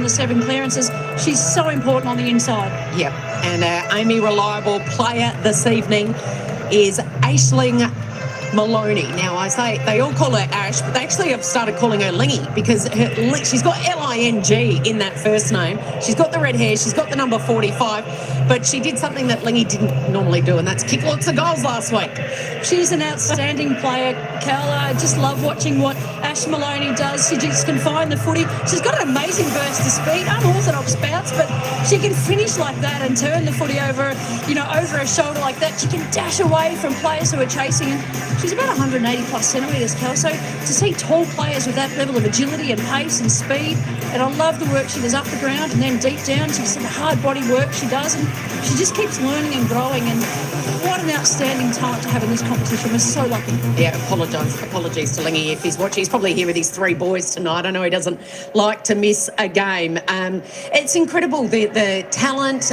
the 7 clearances. She's so important on the inside. Yep, and our Amy Reliable player this evening is Aisling Maloney. Now, I say they all call her Ash, but they actually have started calling her Lingy because she's got L-I-N-G in that first name. She's got the red hair. She's got the number 45, but she did something that Lingy didn't normally do, and that's kick lots of goals last week. She's an outstanding player, Cal. I just love watching what Ash Maloney does. She just can find the footy. She's got an amazing burst of speed, unorthodox bounce, but she can finish like that and turn the footy over, over her shoulder like that. She can dash away from players who are chasing her. She's about 180 plus centimetres, Cal. So to see tall players with that level of agility and pace and speed, and I love the work she does up the ground and then deep down. She's the hard body work she does, and she just keeps learning and growing. And what an outstanding talent to have in this competition. We're so lucky. Yeah, apologies to Lingy if he's watching. He's probably here with his 3 boys tonight. I know he doesn't like to miss a game. It's incredible, the talent,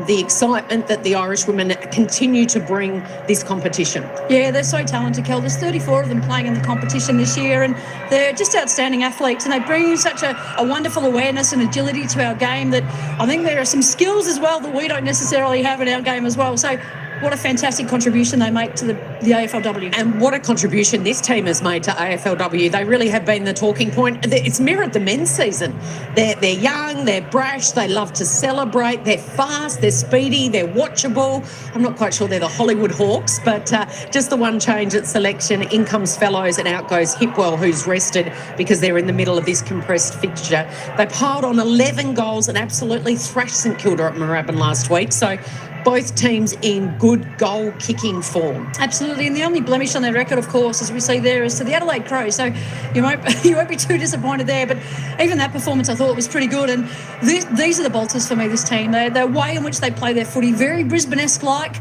the excitement that the Irish women continue to bring this competition. Yeah, they're so talented, Kel. There's 34 of them playing in the competition this year, and they're just outstanding athletes, and they bring such a wonderful awareness and agility to our game that I think there are some skills as well that we don't necessarily have in our game as well. So what a fantastic contribution they make to the AFLW. And what a contribution this team has made to AFLW. They really have been the talking point. It's mirrored the men's season. They're young, they're brash, they love to celebrate, they're fast, they're speedy, they're watchable. I'm not quite sure they're the Hollywood Hawks, but just the one change at selection. In comes Fellows and out goes Hipwell, who's rested because they're in the middle of this compressed fixture. They piled on 11 goals and absolutely thrashed St Kilda at Moorabbin last week. So both teams in good goal-kicking form. Absolutely, and the only blemish on their record, of course, as we see there, is to the Adelaide Crows. So you won't be too disappointed there, but even that performance I thought was pretty good. And these are the bolters for me, this team. The way in which they play their footy, very Brisbane-esque-like.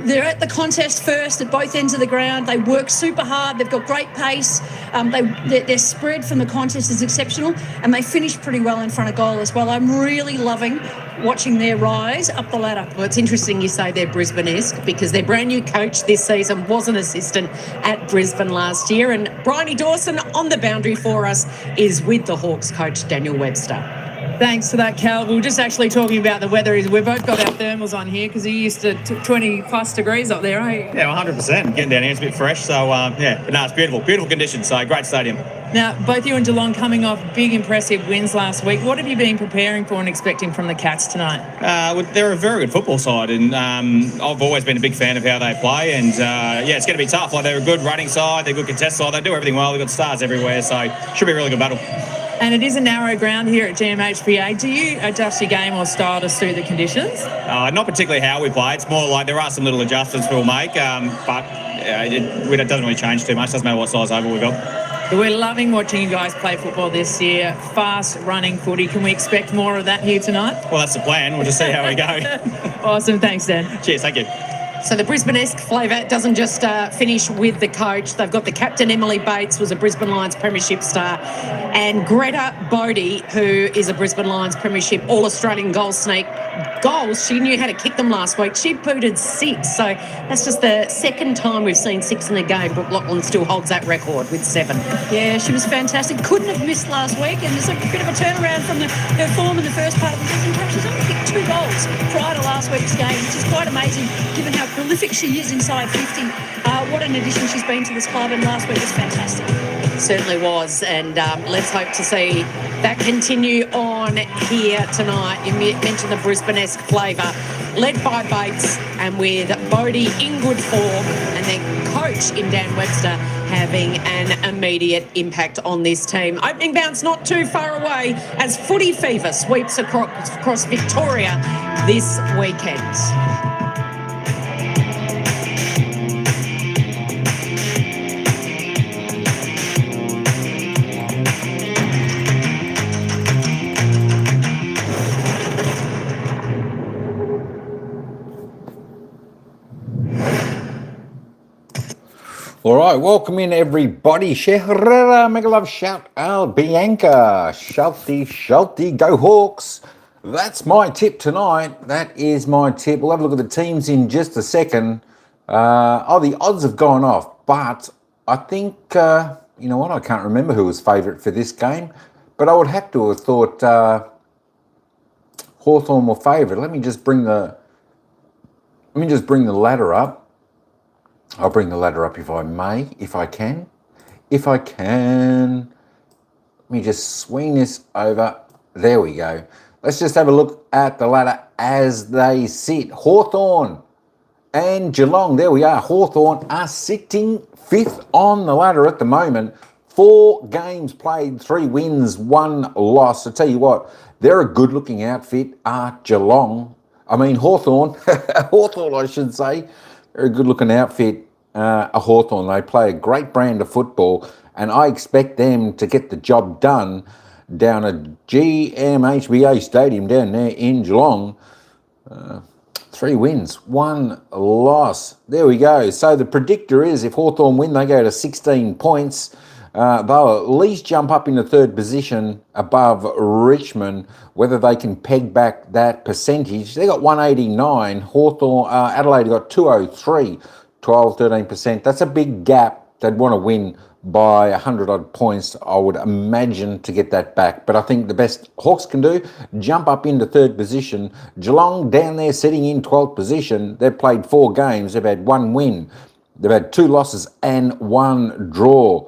They're at the contest first at both ends of the ground. They work super hard. They've got great pace. Their spread from the contest is exceptional, and they finish pretty well in front of goal as well. I'm really loving watching their rise up the ladder. Well, it's interesting you say they're Brisbane-esque because their brand new coach this season was an assistant at Brisbane last year, and Bryony Dawson on the boundary for us is with the Hawks coach Daniel Webster. Thanks for that, Cal. We were just actually talking about the weather. We've both got our thermals on here because you're used to 20 plus degrees up there, aren't you? Yeah, 100%. Getting down here, it's a bit fresh. So, but no, it's beautiful. Beautiful conditions. So, great stadium. Now, both you and Geelong coming off big, impressive wins last week. What have you been preparing for and expecting from the Cats tonight? They're a very good football side, and I've always been a big fan of how they play. And, it's going to be tough. Like, they're a good running side. They're a good contest side. They do everything well. They've got stars everywhere. So, should be a really good battle. And it is a narrow ground here at GMHBA. Do you adjust your game or style to suit the conditions? Not particularly how we play. It's more like there are some little adjustments we'll make, but it doesn't really change too much. Doesn't matter what size oval we've got. We're loving watching you guys play football this year. Fast running footy. Can we expect more of that here tonight? Well, that's the plan. We'll just see how we go. Awesome. Thanks, Dan. Cheers. Thank you. So the Brisbane-esque flavour doesn't just finish with the coach. They've got the captain, Emily Bates, was a Brisbane Lions premiership star, and Greta Bodie, who is a Brisbane Lions premiership all-Australian goal sneak. Goals, she knew how to kick them last week. She booted 6, so that's just the second time we've seen 6 in a game. Brooke Lachlan still holds that record with 7. Yeah, she was fantastic. Couldn't have missed last week, and there's a bit of a turnaround from her form in the first part of the season. She's only kicked 2 goals prior to last week's game, which is quite amazing given how prolific she is inside 50. What an addition she's been to this club, and last week was fantastic. Certainly was, and let's hope to see that continue on here tonight. You mentioned the Brisbane-esque flavour, led by Bates and with Bodie in good form, and their coach in Dan Webster having an immediate impact on this team. Opening bounce not too far away as footy fever sweeps across Victoria this weekend. All right, welcome in everybody. Shehrera, mega love, shout out, Bianca, Shelty, go Hawks. That's my tip tonight. That is my tip. We'll have a look at the teams in just a second. The odds have gone off, but I think, you know what, I can't remember who was favourite for this game, but I would have to have thought Hawthorn were favourite. Let me just bring the ladder up. I'll bring the ladder up if I may, if I can. If I can. Let me just swing this over. There we go. Let's just have a look at the ladder as they sit. Hawthorn and Geelong, there we are. Hawthorn are sitting 5th on the ladder at the moment. 4 games played, 3 wins, 1 loss. I tell you what, they're a good-looking outfit, Geelong. I mean, Hawthorn, Hawthorn I should say. They're a good-looking outfit, Hawthorn. They play a great brand of football, and I expect them to get the job done down at GMHBA Stadium down there in Geelong. 3 wins, 1 loss. There we go. So the predictor is if Hawthorn win, they go to 16 points. They'll at least jump up into 3rd position above Richmond. Whether they can peg back that percentage, they got 189. Hawthorn, Adelaide got 203, 12-13%. That's a big gap. They'd want to win by 100 odd points, I would imagine, to get that back. But I think the best Hawks can do, jump up into 3rd position. Geelong down there sitting in 12th position. They've played 4 games. They've had 1 win. They've had 2 losses and 1 draw.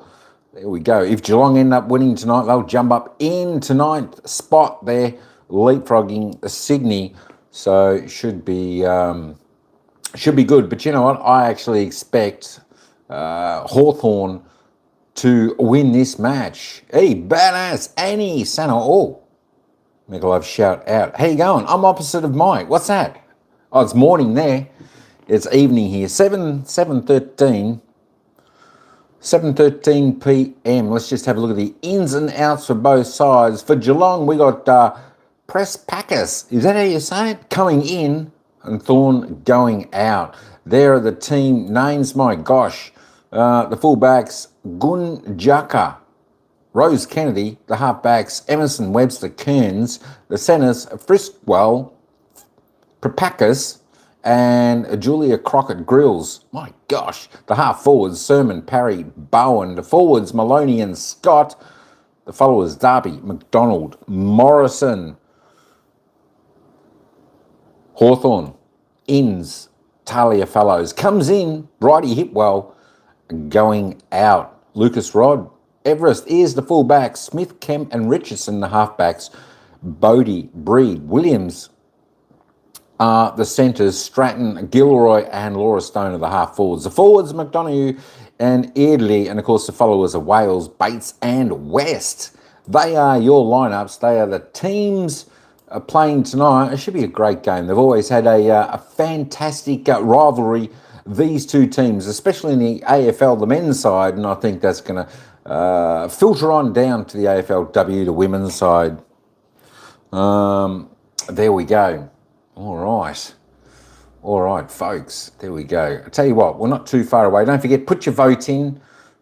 There we go. If Geelong end up winning tonight, they'll jump up into 9th spot there, leapfrogging Sydney. So it should be good. But you know what? I actually expect Hawthorn to win this match. Hey, badass Annie Santa. Oh, make a love shout out. How you going? I'm opposite of Mike. What's that? Oh, it's morning there. It's evening here. 7:13 p.m. Let's just have a look at the ins and outs for both sides. For Geelong, we got Press Packers. Is that how you say it? Coming in and Thorn going out. There are the team names. My gosh. The fullbacks, Gunjaka, Rose Kennedy. The halfbacks, Emerson Webster Kearns. The centres, Friskwell, Prapakas, and Julia Crockett Grills. My gosh. The half forwards, Sermon, Parry, Bowen. The forwards, Maloney and Scott. The followers, Darby, McDonald, Morrison. Hawthorn, Inns, Talia Fellows. Comes in, Bridie Hipwell, going out. Lucas Rod, Everest is the fullback. Smith, Kemp and Richardson the halfbacks. Bodie, Breed, Williams are the centres. Stratton, Gilroy and Laura Stone are the half forwards. The forwards, McDonough and Eardley, and of course the followers are Wales, Bates and West. They are your lineups. They are the teams playing tonight. It should be a great game. They've always had a fantastic rivalry, these two teams, especially in the AFL, the men's side, and I think that's going to filter on down to the AFLW, the women's side. There we go. All right, folks. There we go. I tell you what, we're not too far away. Don't forget, put your vote in.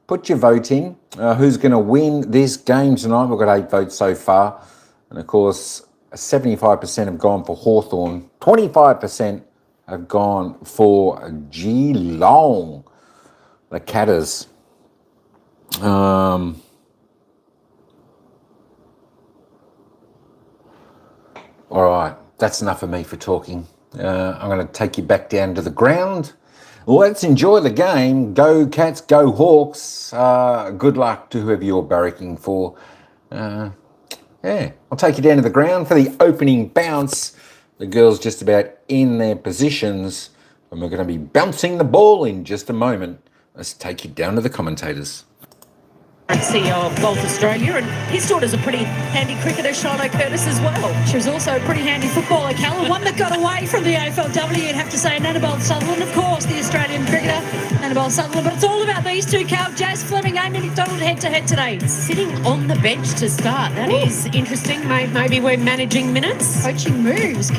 Who's going to win this game tonight? We've got 8 votes so far, and of course, 75% have gone for Hawthorn. 25% have gone for Geelong, the Catters. All right, that's enough of me for talking. I'm going to take you back down to the ground. Let's enjoy the game. Go Cats, go Hawks. Good luck to whoever you're barracking for. I'll take you down to the ground for the opening bounce. The girls just about in their positions, and we're going to be bouncing the ball in just a moment. Let's take you down to the commentators. CEO of Golf Australia, and his daughter's a pretty handy cricketer, Shiloh Curtis, as well. She was also a pretty handy footballer, Callum. One that got away from the AFLW, you'd have to say. Annabelle Sutherland, of course, the Australian cricketer, Annabelle Sutherland. But it's all about these two, Cal. Jazz Fleming, Amy McDonald head-to-head today. Sitting on the bench to start. That is interesting. Maybe we're managing minutes. Coaching moves.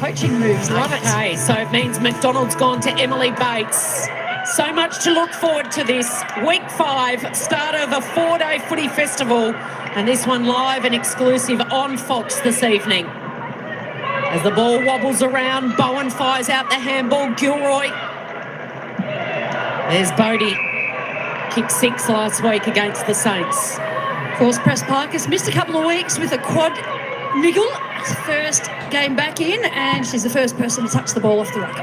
Love it. Okay, so it means McDonald's gone to Emily Bates. So much to look forward to this. Week 5, start of a 4-day footy festival. And this one live and exclusive on Fox this evening. As the ball wobbles around, Bowen fires out the handball. Gilroy. There's Bodie. Kicked 6 last week against the Saints. Of course, Press Parker's missed a couple of weeks with a quad niggle. His first game back in, and she's the first person to touch the ball off the ruck.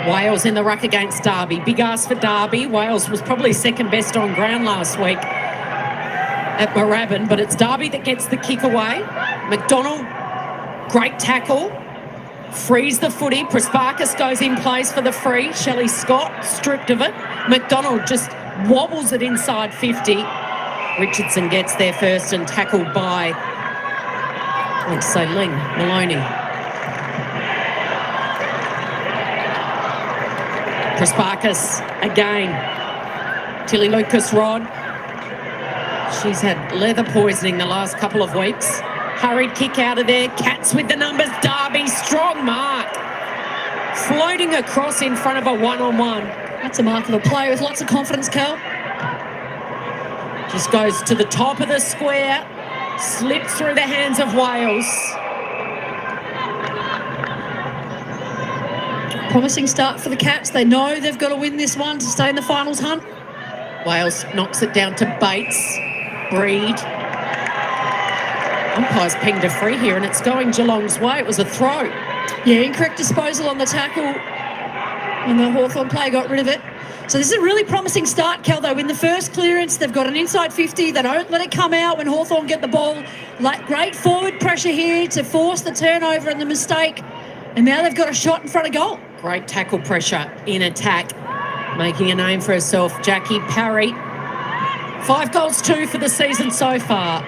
Wales in the ruck against Derby. Big ask for Derby. Wales was probably second best on ground last week at Moorabbin, but it's Derby that gets the kick away. McDonald, great tackle. Frees the footy. Prasparkas goes in place for the free. Shelley Scott stripped of it. McDonald just wobbles it inside 50. Richardson gets there first and tackled by, let's say, Ling Maloney. Prasparkas again. Tilly Lucas-Rod. She's had leather poisoning the last couple of weeks. Hurried kick out of there. Cats with the numbers. Derby, strong mark. Floating across in front of a one-on-one. That's a mark of a player with lots of confidence, Cal. Just goes to the top of the square. Slips through the hands of Wales. Promising start for the Cats. They know they've got to win this one to stay in the finals hunt. Wales knocks it down to Bates. Breed. Umpire's pinged a free here and it's going Geelong's way. It was a throw. Yeah, incorrect disposal on the tackle. And the Hawthorn player got rid of it. So this is a really promising start, Kel, though. In the first clearance, they've got an inside 50. They don't let it come out when Hawthorn get the ball. Like, great forward pressure here to force the turnover and the mistake. And now they've got a shot in front of goal. Great tackle pressure in attack. Making a name for herself, Jackie Parry. 5 goals, 2 for the season so far.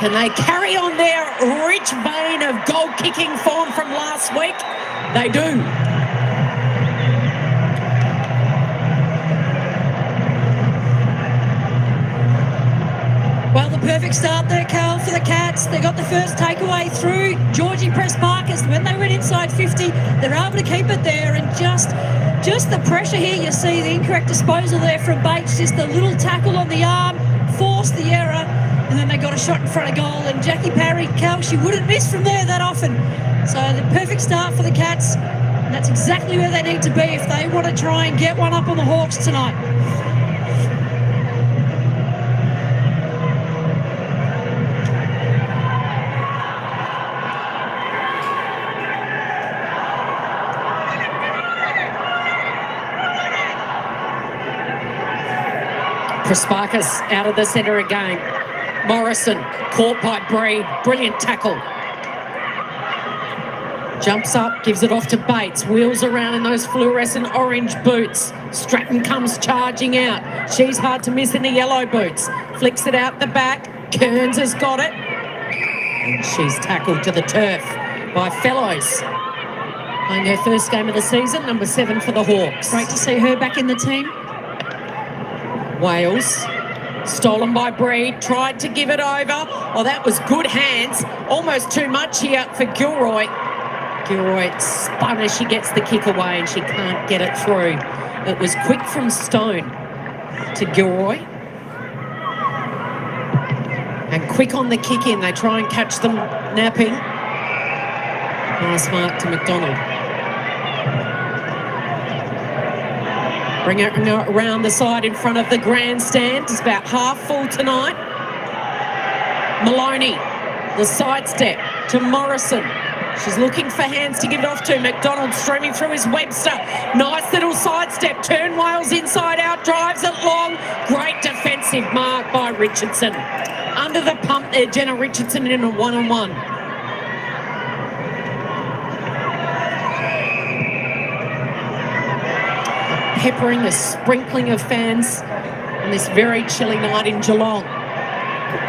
Can they carry on their rich vein of goal-kicking form from last week? They do. Well, the perfect start there, Cal, for the Cats. They got the first takeaway through Georgie Prasparkas. When they went inside 50, they're able to keep it there. And just the pressure here, you see the incorrect disposal there from Bates. Just a little tackle on the arm, forced the error. And then they got a shot in front of goal. And Jackie Parry, Cal, she wouldn't miss from there that often. So the perfect start for the Cats. And that's exactly where they need to be if they want to try and get one up on the Hawks tonight. Prasparkas out of the centre again. Morrison caught by Breed. Brilliant tackle. Jumps up, gives it off to Bates. Wheels around in those fluorescent orange boots. Stratton comes charging out. She's hard to miss in the yellow boots. Flicks it out the back. Kearns has got it. And she's tackled to the turf by Fellows. Playing her first game of the season, number 7 for the Hawks. Great to see her back in the team. Wales, stolen by Breed, tried to give it over. Oh, that was good hands. Almost too much here for Gilroy. Gilroy spun as she gets the kick away and she can't get it through. It was quick from Stone to Gilroy. And quick on the kick in. They try and catch them napping. Nice mark to McDonald. Bring it around the side in front of the grandstand. It's about half full tonight. Maloney, the sidestep to Morrison. She's looking for hands to give it off to. McDonald streaming through his Webster. Nice little sidestep. Turn Wales inside out. Drives it long. Great defensive mark by Richardson. Under the pump there, Jenna Richardson in a one-on-one. Peppering the sprinkling of fans on this very chilly night in Geelong.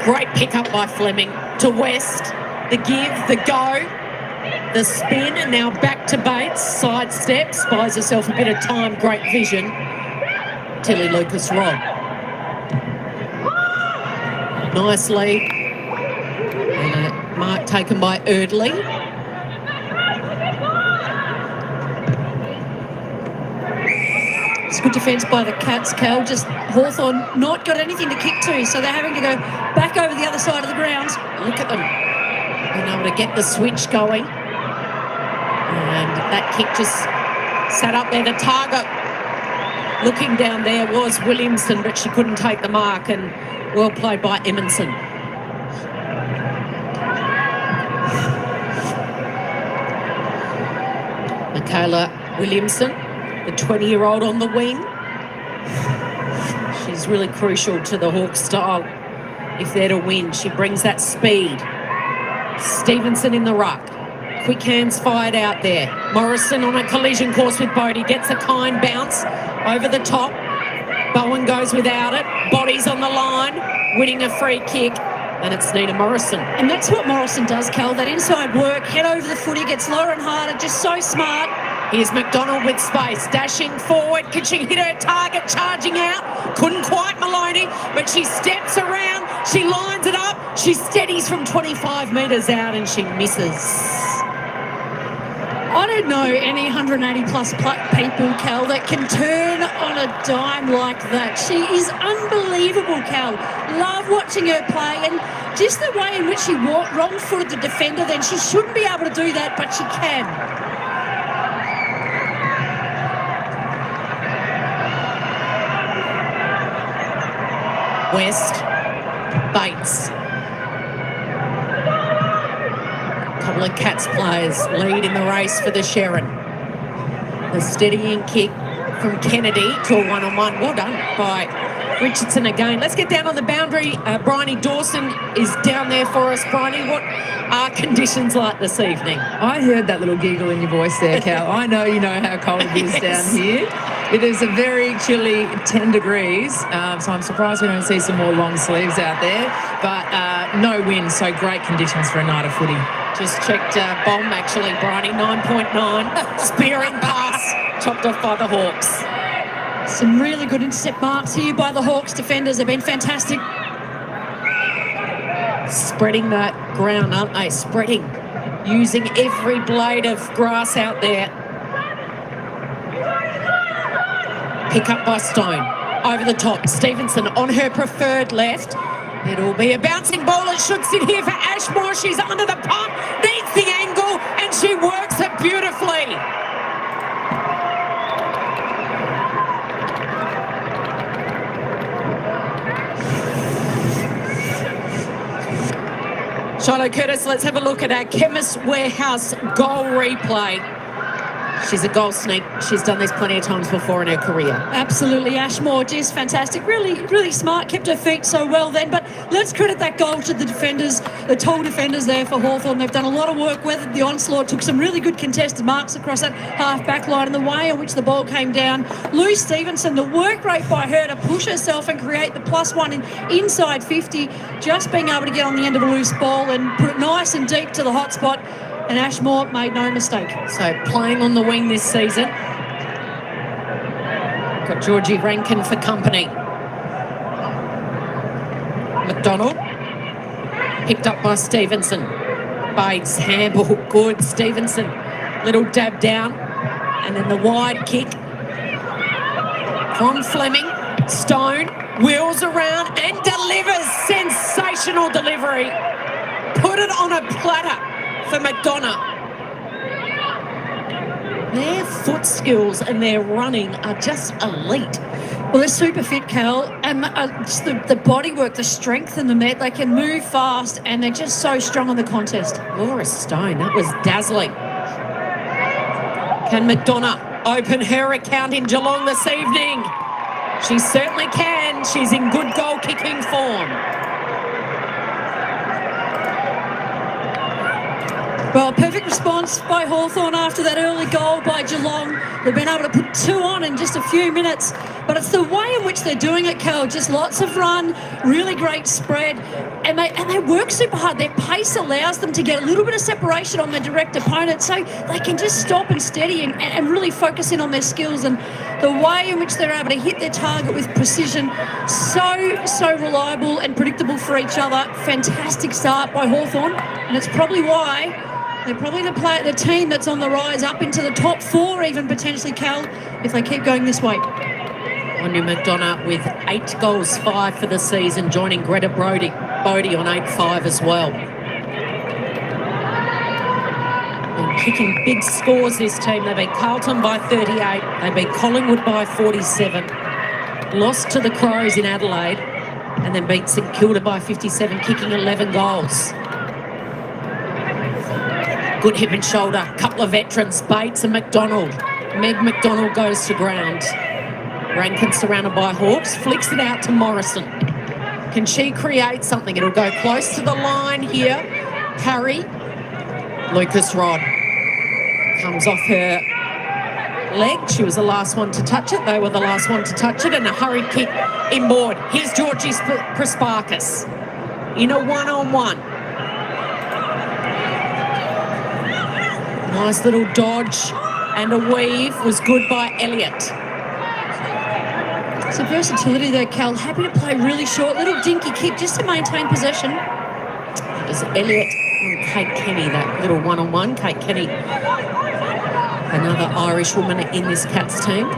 Great pick-up by Fleming to West. The give, the go, the spin, and now back to Bates. Sidestep, buys herself a bit of time, great vision. Tilly Lucas-Rod. Nicely. And a mark taken by Erdley. It's good defence by the Cats, Cal. Just Hawthorn not got anything to kick to, so they're having to go back over the other side of the ground. Look at them. Being able to get the switch going. And that kick just sat up there. The target looking down there was Williamson, but she couldn't take the mark, and well played by Emerson. Kayla Williamson, the 20-year-old on the wing. She's really crucial to the Hawks style. If they're to win, she brings that speed. Stevenson in the ruck. Quick hands fired out there. Morrison on a collision course with Bodie. Gets a kind bounce over the top. Bowen goes without it. Bodies on the line. Winning a free kick. And it's Nina Morrison. And that's what Morrison does, Cal. That inside work, head over the footy, gets lower and harder, just so smart. Here's McDonald with space, dashing forward. Can she hit her target, charging out? Couldn't quite, Maloney, but she steps around. She lines it up. She steadies from 25 metres out and she misses. I don't know any 180-plus people, Cal, that can turn on a dime like that. She is unbelievable, Cal. Love watching her play, and just the way in which she wrong-footed the defender, then she shouldn't be able to do that, but she can. West, Bates. Couple of Cats players lead in the race for the Sharon. The steadying kick from Kennedy to a one-on-one. Well done by Richardson again. Let's get down on the boundary. Bryony Dawson is down there for us. Bryony, what are conditions like this evening? I heard that little giggle in your voice there, Cal. I know you know how cold it is down here. It is a very chilly 10 degrees, so I'm surprised we don't see some more long sleeves out there. But no wind, so great conditions for a night of footy. Just checked bomb, actually, Bryony, 9.9. Spearing pass, chopped off by the Hawks. Some really good intercept marks here by the Hawks defenders. They've been fantastic. Spreading that ground, aren't they? Spreading, using every blade of grass out there. Pick up by Stone. Over the top, Stevenson on her preferred left. It'll be a bouncing ball. It should sit here for Ashmore. She's under the pump, needs the angle, and she works it beautifully. Charlotte Curtis, let's have a look at our Chemist Warehouse goal replay. She's a goal sneak. She's done this plenty of times before in her career. Absolutely, Ashmore, just fantastic. Really, really smart, kept her feet so well then. But let's credit that goal to the defenders, the tall defenders there for Hawthorn. They've done a lot of work, weathered the onslaught, took some really good contested marks across that half-back line, and the way in which the ball came down. Lou Stevenson, the work rate by her to push herself and create the +1 in inside 50, just being able to get on the end of a loose ball and put it nice and deep to the hot spot. And Ashmore made no mistake. So playing on the wing this season. Got Georgie Rankin for company. McDonald. Picked up by Stevenson. Bates, handball, good. Stevenson, little dab down. And then the wide kick from Fleming. Stone wheels around and delivers. Sensational delivery. Put it on a platter for McDonough. Their foot skills and their running are just elite. Well, they're super fit, Cal, and just the body work, the strength in them, they can move fast and they're just so strong on the contest. Laura Stone, that was dazzling. Can McDonough open her account in Geelong this evening? She certainly can. She's in good goal-kicking form. Well, perfect response by Hawthorn after that early goal by Geelong. They've been able to put 2 on in just a few minutes. But it's the way in which they're doing it, Cal. Just lots of run, really great spread. And they work super hard. Their pace allows them to get a little bit of separation on their direct opponent, so they can just stop and steady and really focus in on their skills. And the way in which they're able to hit their target with precision, so reliable and predictable for each other. Fantastic start by Hawthorn. And it's probably why they're probably the team that's on the rise up into the top 4 even potentially, Cal, if they keep going this way. Anya McDonough with 8 goals, 5 for the season, joining Greta Bodie on 8-5 as well. And kicking big scores this team. They beat Carlton by 38. They beat Collingwood by 47. Lost to the Crows in Adelaide. And then beat St Kilda by 57, kicking 11 goals. Good hip and shoulder. Couple of veterans, Bates and McDonald. Meg McDonald goes to ground. Rankin surrounded by Hawks, flicks it out to Morrison. Can she create something? It'll go close to the line here. Curry. Lucas Rod comes off her leg. She was the last one to touch it. They were the last one to touch it, and a hurried kick inboard. Here's Georgie Prasparkas in a one-on-one. Nice little dodge and a weave was good by Elliott. Some versatility there, Cal. Happy to play really short, little dinky kick just to maintain possession. There's Elliott and Kate Kenny, that little one-on-one. Kate Kenny, another Irish woman in this Cats team.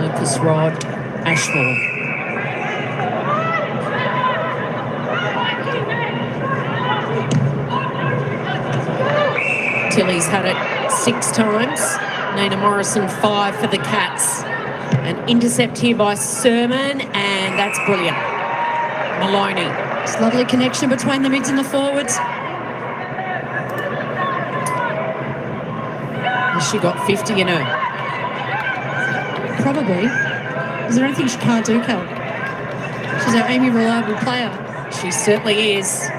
Lucas Rod, Ashmore. Tilly's had it 6 times. Nina Morrison 5 for the Cats. An intercept here by Sermon, and that's brilliant. Maloney. It's a lovely connection between the mids and the forwards. Has she got 50 in her? Probably. Is there anything she can't do, Cal? She's our Amy reliable player. She certainly is.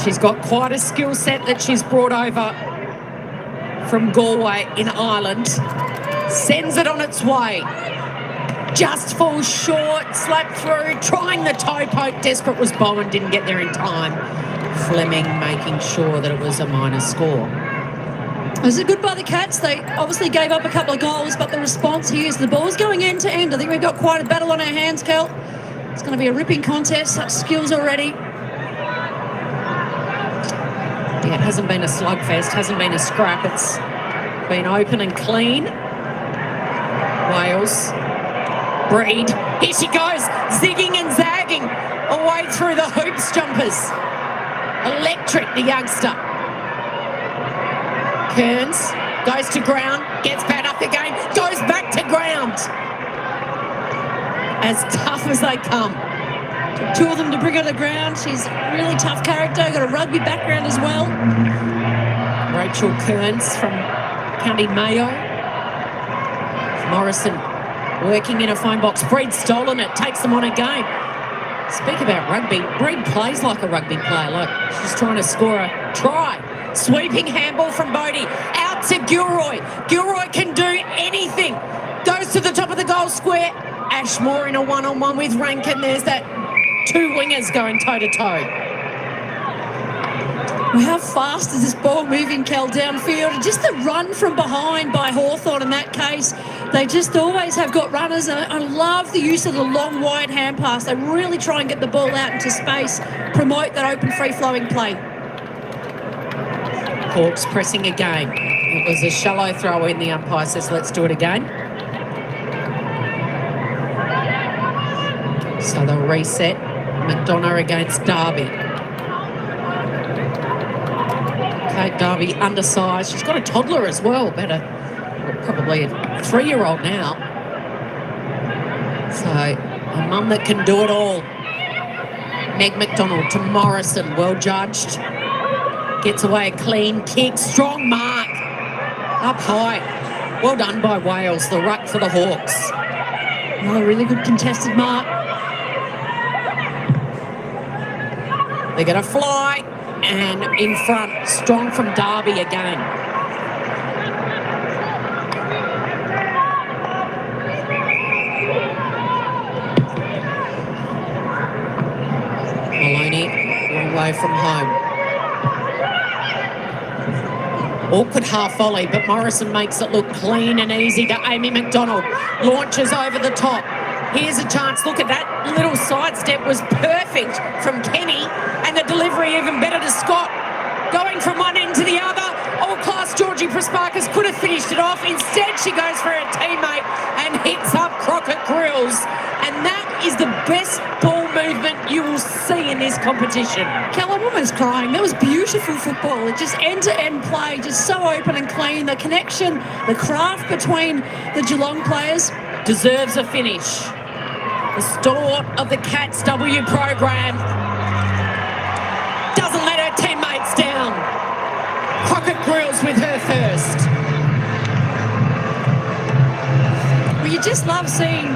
She's got quite a skill set that she's brought over from Galway in Ireland. Sends it on its way. Just falls short, slapped through, trying the toe poke. Desperate was Bowen, didn't get there in time. Fleming making sure that it was a minor score. Was it good by the Cats? They obviously gave up a couple of goals, but the response here is the ball's going end to end. I think we've got quite a battle on our hands, Kel. It's going to be a ripping contest. Such skills already. Yeah, it hasn't been a slugfest, hasn't been a scrap. It's been open and clean. Wales. Breed. Here she goes, zigging and zagging away through the hoops jumpers. Electric, the youngster. Kearns goes to ground, gets back up again, goes back to ground. As tough as they come. Took 2 of them to bring her to the ground. She's a really tough character, got a rugby background as well. Rachel Kearns from County Mayo. Morrison working in a phone box. Breed stolen it, takes them on again. Speak about rugby. Breed plays like a rugby player. Look, she's trying to score a try. Sweeping handball from Bodie. Out to Gilroy. Gilroy can do anything. Goes to the top of the goal square. Ashmore in a one-on-one with Rankin. There's that 2 wingers going toe-to-toe. Well, how fast is this ball moving, Kel, downfield? Just the run from behind by Hawthorn in that case. They just always have got runners. And I love the use of the long, wide hand pass. They really try and get the ball out into space, promote that open, free-flowing play. Hawks pressing again. It was a shallow throw in. The umpire says, let's do it again. So they'll reset. McDonough against Darby. Kate Darby, undersized. She's got a toddler as well, probably a 3-year-old now. So a mum that can do it all. Meg McDonald to Morrison, well judged. Gets away a clean kick, strong mark. Up high. Well done by Wales, the ruck for the Hawks. Another really good contested mark. They're going to fly, and in front, strong from Darby again. Maloney, long way from home. Awkward half volley, but Morrison makes it look clean and easy to Amy McDonald. Launches over the top. Here's a chance. Look at that little sidestep was perfect from Kenny, and the delivery even better to Scott. Going from one end to the other. All-class Georgie Prasparkas could have finished it off. Instead, she goes for her teammate and hits up Crockett Grills. And that is the best ball movement you will see in this competition. Kel, I'm almost crying. That was beautiful football. It just end-to-end play, just so open and clean. The connection, the craft between the Geelong players. Deserves a finish. The stalwart of the Cats W program doesn't let her teammates down. just love seeing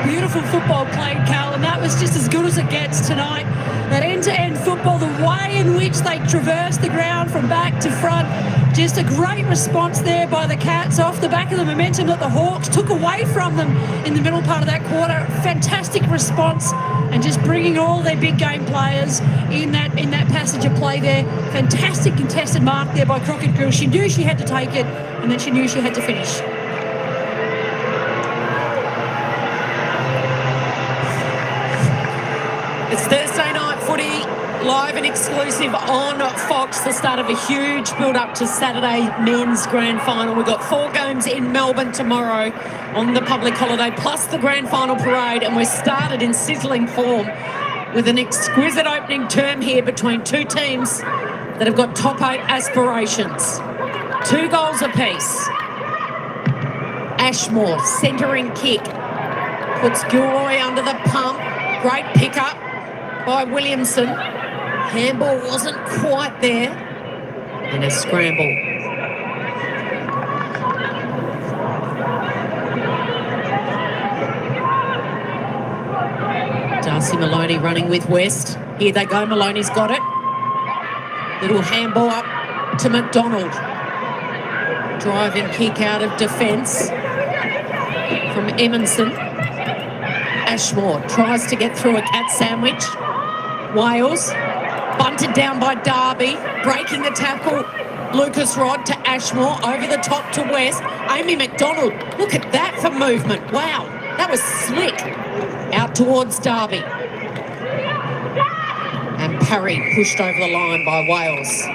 beautiful football played, Cal, and that was just as good as it gets tonight. That end-to-end football, the way in which they traversed the ground from back to front, just a great response there by the Cats off the back of the momentum that the Hawks took away from them in the middle part of that quarter. Fantastic response, and just bringing all their big game players in that passage of play there. Fantastic contested mark there by Crockett Grill. She knew she had to take it, and then she knew she had to finish. It's Thursday night footy, live and exclusive on Fox, the start of a huge build-up to Saturday men's grand final. We've got 4 games in Melbourne tomorrow on the public holiday, plus the grand final parade, and we're started in sizzling form with an exquisite opening term here between two teams that have got top 8 aspirations. 2 goals apiece. Ashmore, centering kick, puts Gilroy under the pump. Great pickup by Williamson. Handball wasn't quite there. And a scramble. Darcy Maloney running with West. Here they go, Maloney's got it. Little handball up to McDonald. Driving kick out of defence from Emerson. Ashmore tries to get through a cat sandwich. Wales, bunted down by Darby, breaking the tackle. Lucas Rod to Ashmore, over the top to West. Amy McDonald, look at that for movement. Wow, that was slick. Out towards Darby. And Parry pushed over the line by Wales.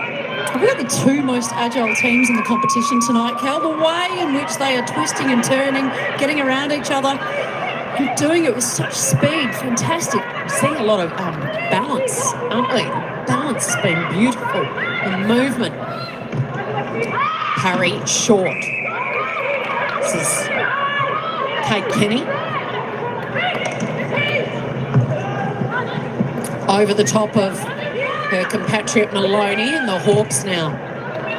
We've got the 2 most agile teams in the competition tonight, Cal. The way in which they are twisting and turning, getting around each other, and doing it with such speed. Fantastic. We're seeing a lot of balance, aren't we? Balance has been beautiful. The movement. Parry short. This is Kate Kenny. Over the top of her compatriot Maloney, and the Hawks now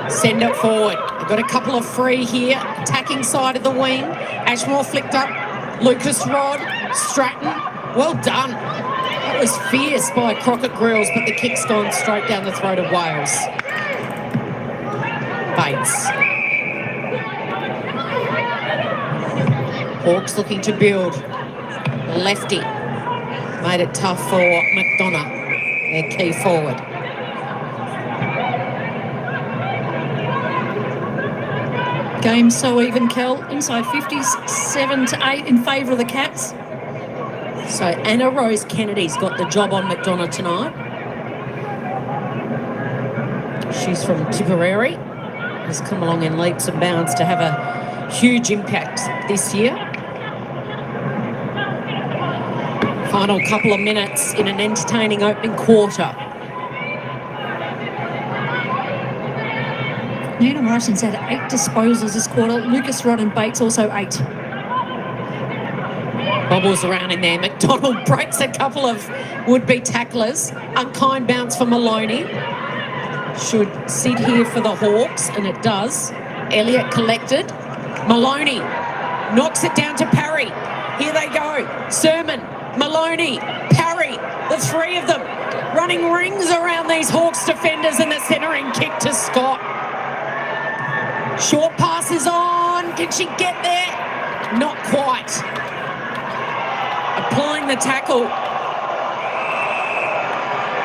send it forward. They've got a couple of free here, attacking side of the wing. Ashmore flicked up. Lucas Rod, Stratton, well done. That was fierce by Crockett Grills, but the kick's gone straight down the throat of Wales. Bates. Hawks looking to build. Lefty. Made it tough for McDonough, their key forward. Game so even, Kel. Inside 50s, 7-8 in favour of the Cats. So Anna Rose Kennedy's got the job on McDonough tonight. She's from Tipperary. Has come along in leaps and bounds to have a huge impact this year. Final couple of minutes in an entertaining opening quarter. Nina Morrison's had 8 disposals this quarter. Lucas Rod and Bates also 8. Bobbles around in there. McDonald breaks a couple of would-be tacklers. Unkind bounce for Maloney. Should sit here for the Hawks, and it does. Elliott collected. Maloney knocks it down to Parry. Here they go. Sermon, Maloney, Parry, the 3 of them running rings around these Hawks defenders, and the centering kick to Scott. Short pass is on. Can she get there? Not quite. Applying the tackle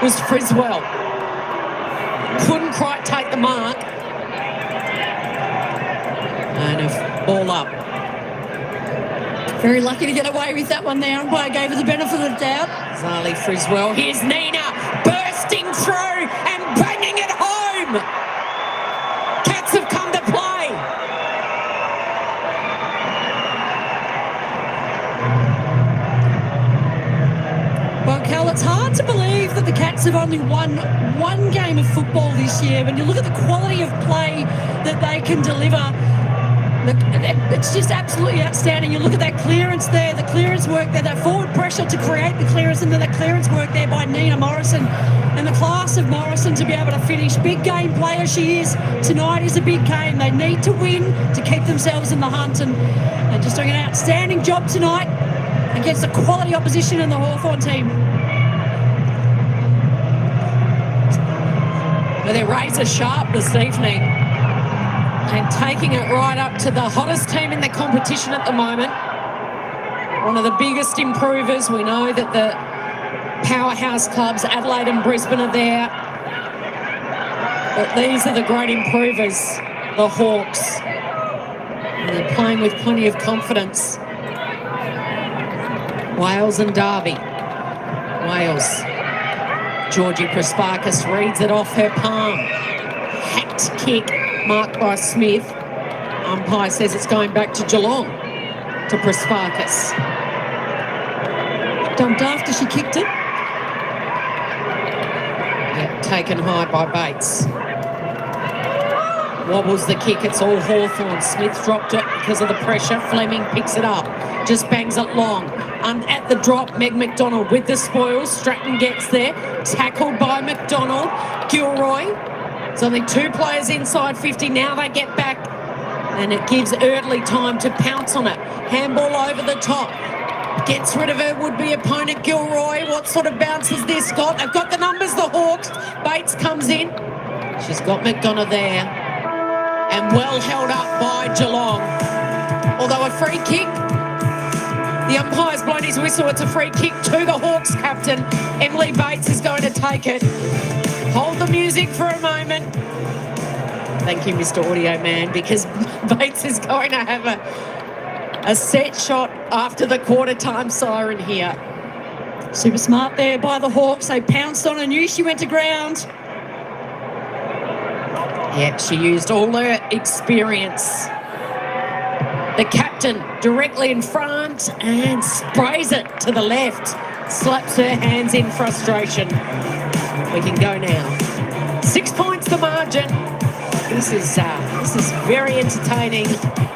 was Friswell. Couldn't quite take the mark. And a ball up. Very lucky to get away with that one there. Umpire gave her the benefit of the doubt. Zali Friswell. Here's Nina bursting through and banging it home. Cats have come to play. Well, Cal, it's hard to believe that the Cats have only won 1 game of football this year. When you look at the quality of play that they can deliver, look, it's just absolutely outstanding. You look at that clearance there, the clearance work there, that forward pressure to create the clearance, and then that clearance work there by Nina Morrison. and the class of Morrison to be able to finish. Big game player she is. Tonight is a big game. They need to win to keep themselves in the hunt, and they're just doing an outstanding job tonight against a quality opposition in the Hawthorn team. But they're razor sharp this evening and taking it right up to the hottest team in the competition at the moment. One of the biggest improvers. We know that the powerhouse clubs, Adelaide and Brisbane, are there. But these are the great improvers, the Hawks. And they're playing with plenty of confidence. Wales and Derby. Wales. Georgie Prasparkas reads it off her palm. Hacked kick marked by Smith. Umpire says it's going back to Geelong, to Prasparkas. Dumped after she kicked it. Yep, taken high by Bates. Wobbles the kick, it's all Hawthorn. Smith dropped it because of the pressure. Fleming picks it up, just bangs it long. At the drop, Meg McDonald with the spoils. Stratton gets there, tackled by McDonald. Gilroy, there's only 2 players inside 50. Now they get back, and it gives Erdley time to pounce on it. Handball over the top. Gets rid of her would-be opponent, Gilroy. What sort of bounce has this got? They've got the numbers, the Hawks. Bates comes in. She's got McDonough there. And well held up by Geelong. Although a free kick. The umpire's blown his whistle. It's a free kick to the Hawks captain. Emily Bates is going to take it. Hold the music for a moment. Thank you, Mr. Audio Man, because Bates is going to have a set shot after the quarter time siren here. Super smart there by the Hawks. They pounced on her, knew she went to ground. Yeah, she used all her experience. The captain directly in front and sprays it to the left. Slaps her hands in frustration. We can go now. 6 points the margin. This is very entertaining.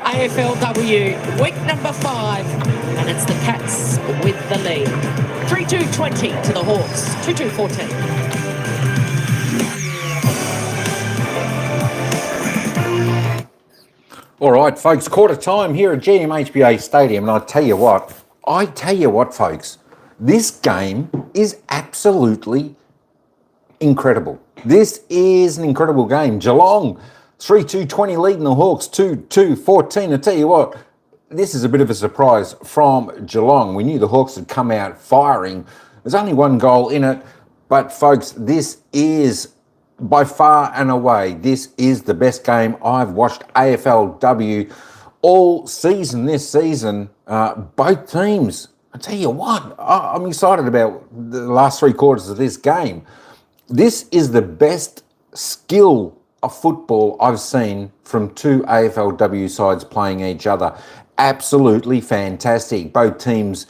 AFLW week number 5, and it's the Cats with the lead. 3-2-20 to the Hawks. 2-2-14. All right, folks, quarter time here at GMHBA Stadium, and I tell you what, folks, this game is absolutely incredible. This is an incredible game. Geelong, 3-2-20 leading the Hawks, 2-2-14. I tell you what, this is a bit of a surprise from Geelong. We knew the Hawks had come out firing. There's only 1 goal in it, but folks, this is by far and away, this is the best game I've watched AFLW all season this season. Both teams, I tell you what, I'm excited about the last 3 quarters of this game. This is the best skill of football I've seen from 2 AFLW sides playing each other. Absolutely fantastic. Both teams,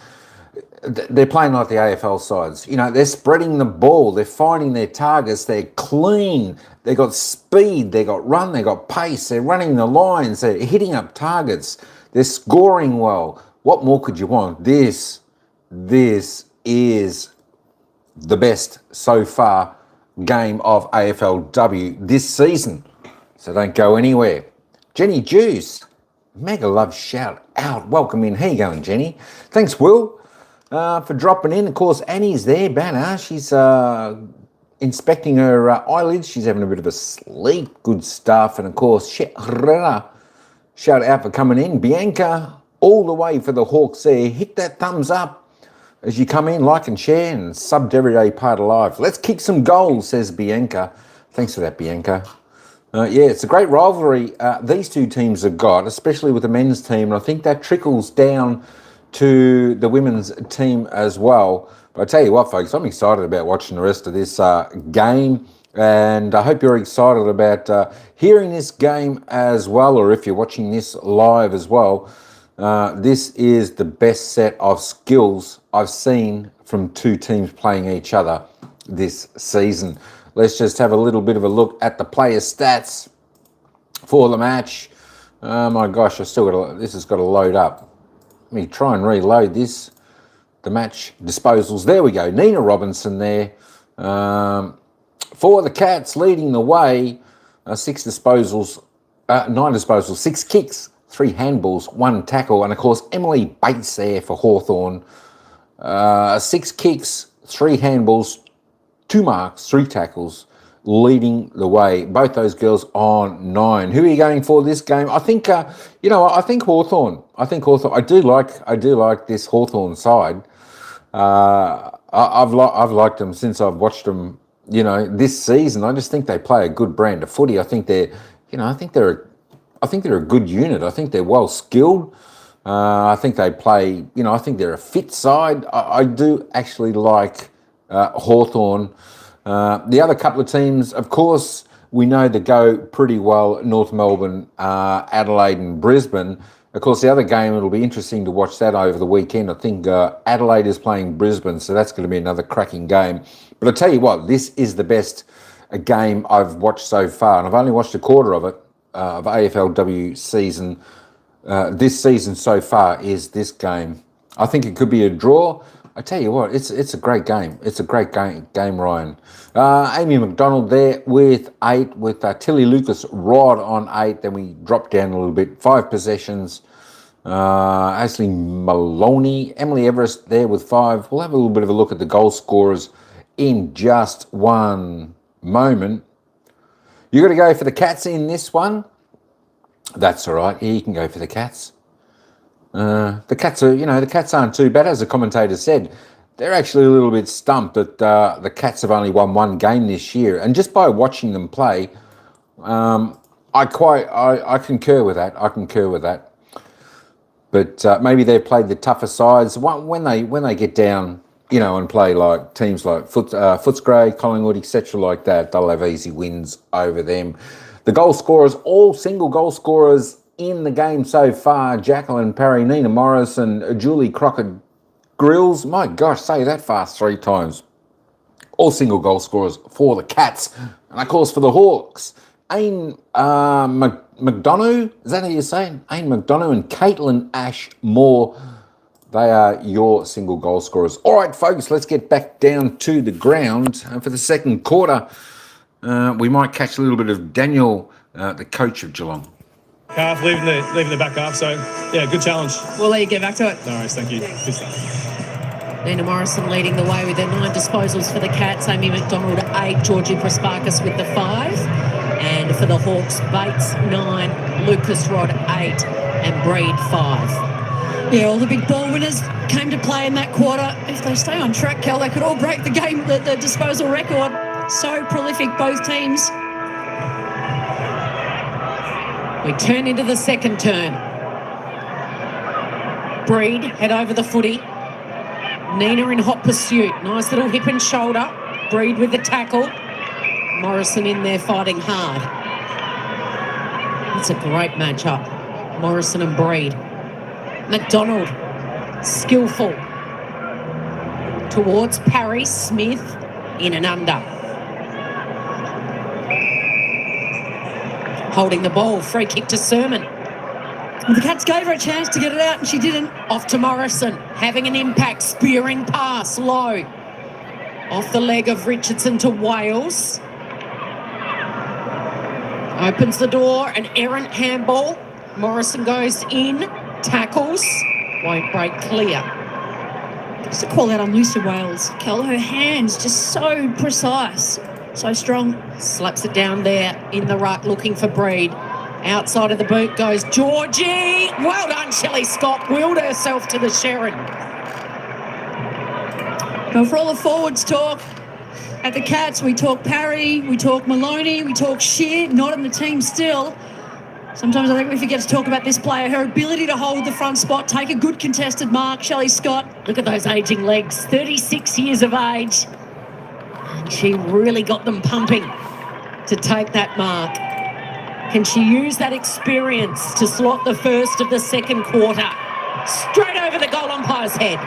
they're playing like the AFL sides. You know, they're spreading the ball, they're finding their targets, they're clean, they got speed, they got run, they got pace, they're running the lines, they're hitting up targets, they're scoring well. What more could you want? This is the best so far game of AFLW this season. So don't go anywhere. Jenny Juice, mega love shout out. Welcome in. How you going, Jenny? Thanks, Will. For dropping in. Of course, Annie's there, Banner. She's inspecting her eyelids. She's having a bit of a sleep. Good stuff. And of course, shout out for coming in. Bianca, all the way for the Hawks there. Hit that thumbs up as you come in, like and share, and sub to Everyday Part of Life. Let's kick some goals, says Bianca. Thanks for that, Bianca. Yeah, it's a great rivalry these 2 teams have got, especially with the men's team. And I think that trickles down to the women's team as well. But I tell you what, folks, I'm excited about watching the rest of this game, and I hope you're excited about hearing this game as well, or if you're watching this live as well. This is the best set of skills I've seen from 2 teams playing each other this season. Let's just have a little bit of a look at the player stats for the match. Oh my gosh, this has got to load up. Let me try and reload this. The match disposals. There we go. Nina Robinson there. for the Cats, leading the way. 9 disposals, 6 kicks, 3 handballs, 1 tackle. And, of course, Emily Bates there for Hawthorn. 6 kicks, 3 handballs, 2 marks, 3 tackles, leading the way. Both those girls on 9. Who are you going for this game? I think, I think Hawthorn. I do like this Hawthorn side. I've liked them since I've watched them, this season. I just think they play a good brand of footy. I think they're a good unit. I think they're well skilled. I think they play, I think they're a fit side. I do actually like Hawthorn. The other couple of teams, of course, we know to go pretty well, North Melbourne, Adelaide and Brisbane. Of course, the other game, it'll be interesting to watch that over the weekend. I think Adelaide is playing Brisbane, so that's going to be another cracking game. But I tell you what, this is the best game I've watched so far, and I've only watched a quarter of it, of AFLW season. This season so far is this game. I think it could be a draw. I tell you what, it's a great game. It's a great game, Ryan. Amy McDonald there with 8, with Tilly Lucas Rod on 8. Then we drop down a little bit. 5 possessions. Ashley Maloney, Emily Everest there with 5. We'll have a little bit of a look at the goal scorers in just one moment. You got to go for the Cats in this one. That's all right. Yeah, you can go for the Cats. The Cats aren't too bad, as the commentator said. They're actually a little bit stumped that the Cats have only won 1 game this year, and just by watching them play, I concur with that. But maybe they've played the tougher sides when they get down, and play like teams like Footscray, Collingwood, etc. like that. They'll have easy wins over them. The goal scorers, all single goal scorers in the game so far: Jacqueline Parry, Nina Morrison, Julie Crockett Grills. My gosh, say that fast 3 times. All single goal scorers for the Cats. And of course for the Hawks, Aine McDonough, is that how you say it? Aine McDonough and Caitlin Ash Moore. They are your single goal scorers. All right, folks, let's get back down to the ground. And for the second quarter, we might catch a little bit of Daniel, the coach of Geelong. Half, leaving the back half, so yeah, good challenge. We'll let you get back to it. No worries, thank you. Good stuff. Nina Morrison leading the way with their 9 disposals for the Cats. Amy McDonald 8, Georgie Prasparkas with the 5. And for the Hawks, Bates 9, Lucas Rod 8 and Breed 5. Yeah, all the big ball winners came to play in that quarter. If they stay on track, Cal, they could all break the game, the disposal record. So prolific, both teams. We turn into the second turn. Breed head over the footy. Nina in hot pursuit. Nice little hip and shoulder. Breed with the tackle. Morrison in there fighting hard. It's a great matchup. Morrison and Breed. McDonald, skillful. Towards Parry, Smith, in and under. Holding the ball, free kick to Sermon. Well, the Cats gave her a chance to get it out and she didn't. Off to Morrison, having an impact, spearing pass, low. Off the leg of Richardson to Wales. Opens the door, an errant handball. Morrison goes in, tackles, won't break clear. Just to call out on Lucy Wales. Kel, her hands just so precise, so strong. Slaps it down there in the ruck, looking for Breed. Outside of the boot goes Georgie. Well done, Shelley Scott. Wheeled herself to the Sharon. Well, for all the forwards talk at the Cats, we talk Parry, we talk Maloney, we talk Shear, not in the team still. Sometimes I think we forget to talk about this player, her ability to hold the front spot, take a good contested mark. Shelley Scott. Look at those ageing legs, 36 years of age. And she really got them pumping to take that mark. Can she use that experience to slot the first of the second quarter? Straight over the goal umpire's head.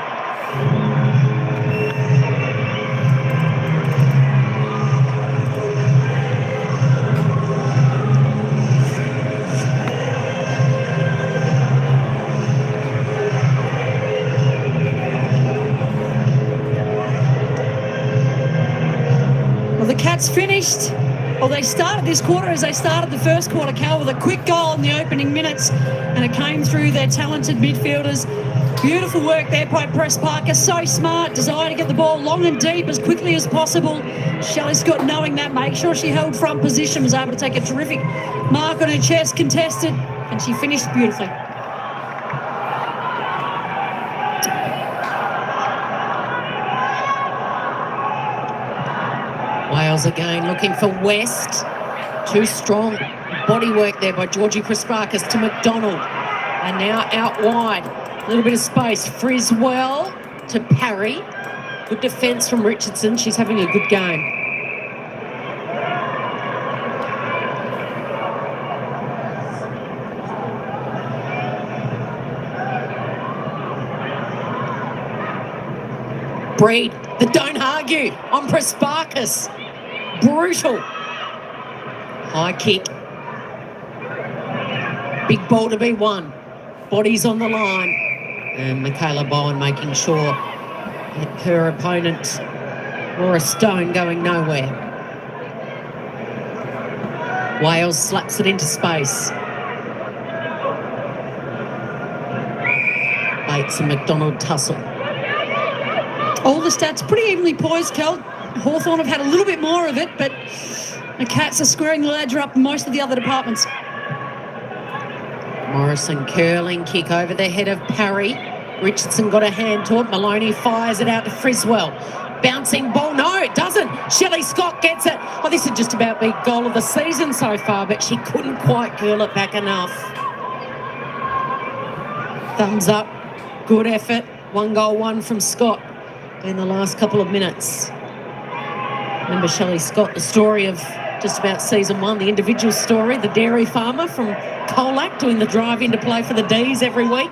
Well, the Cats finish finished, or they started this quarter as they started the first quarter, Cal, with a quick goal in the opening minutes, and it came through their talented midfielders. Beautiful work there by Press Parker. So smart. Desire to get the ball long and deep as quickly as possible. Shelley Scott, knowing that, make sure she held front position, was able to take a terrific mark on her chest, contested, and she finished beautifully. Wales again looking for West. Too strong. Body work there by Georgie Prasparkas to McDonald. And now out wide. A little bit of space. Friswell to Parry. Good defence from Richardson. She's having a good game. Breed, the don't argue on Prasparkas. Brutal. High kick. Big ball to be won. Bodies on the line. And Michaela Bowen making sure her opponent, Laura Stone, going nowhere. Wales slaps it into space. Bates and McDonald tussle. All the stats pretty evenly poised, Kel. Hawthorn have had a little bit more of it, but the Cats are squaring the ladder up in most of the other departments. Morrison curling kick over the head of Parry. Richardson got a hand to it. Maloney fires it out to Friswell. Bouncing ball. No, it doesn't. Shelley Scott gets it. Oh, this would just about be goal of the season so far, but she couldn't quite curl it back enough. Thumbs up. Good effort. 1 goal, 1 from Scott in the last couple of minutes. Remember Shelley Scott, the story of just about season 1, the individual story, the dairy farmer from Colac doing the drive in to play for the D's every week.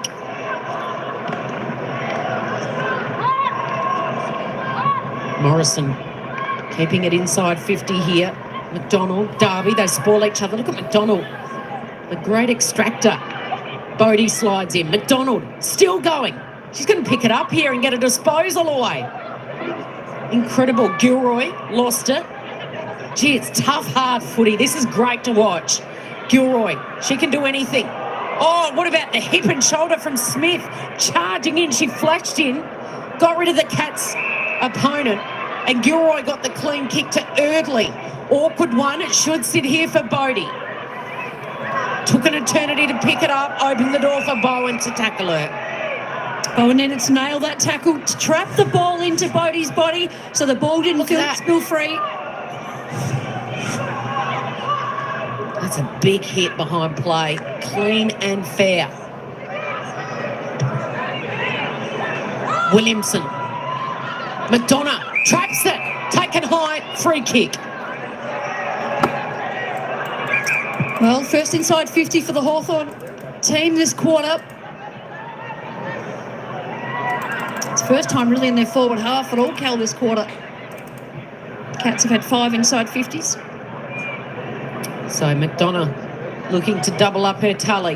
Morrison keeping it inside 50 here. McDonald, Darby, they spoil each other. Look at McDonald, the great extractor. Bodie slides in. McDonald still going. She's going to pick it up here and get a disposal away. Incredible. Gilroy lost it. Gee, it's tough, hard footy. This is great to watch. Gilroy, she can do anything. Oh, what about the hip and shoulder from Smith? Charging in, she flashed in, got rid of the Cats' opponent, and Gilroy got the clean kick to Erdley. Awkward one, it should sit here for Bodie. Took an eternity to pick it up, opened the door for Bowen to tackle her. Oh, and then it's nailed that tackle to trap the ball into Bodie's body so the ball didn't spill free. That's a big hit behind play. Clean and fair. Williamson. McDonough traps it. Taken high. Free kick. Well, first inside 50 for the Hawthorn team this quarter. It's the first time really in their forward half at all, Cal, this quarter. Cats have had 5 inside 50s. So McDonough looking to double up her tally.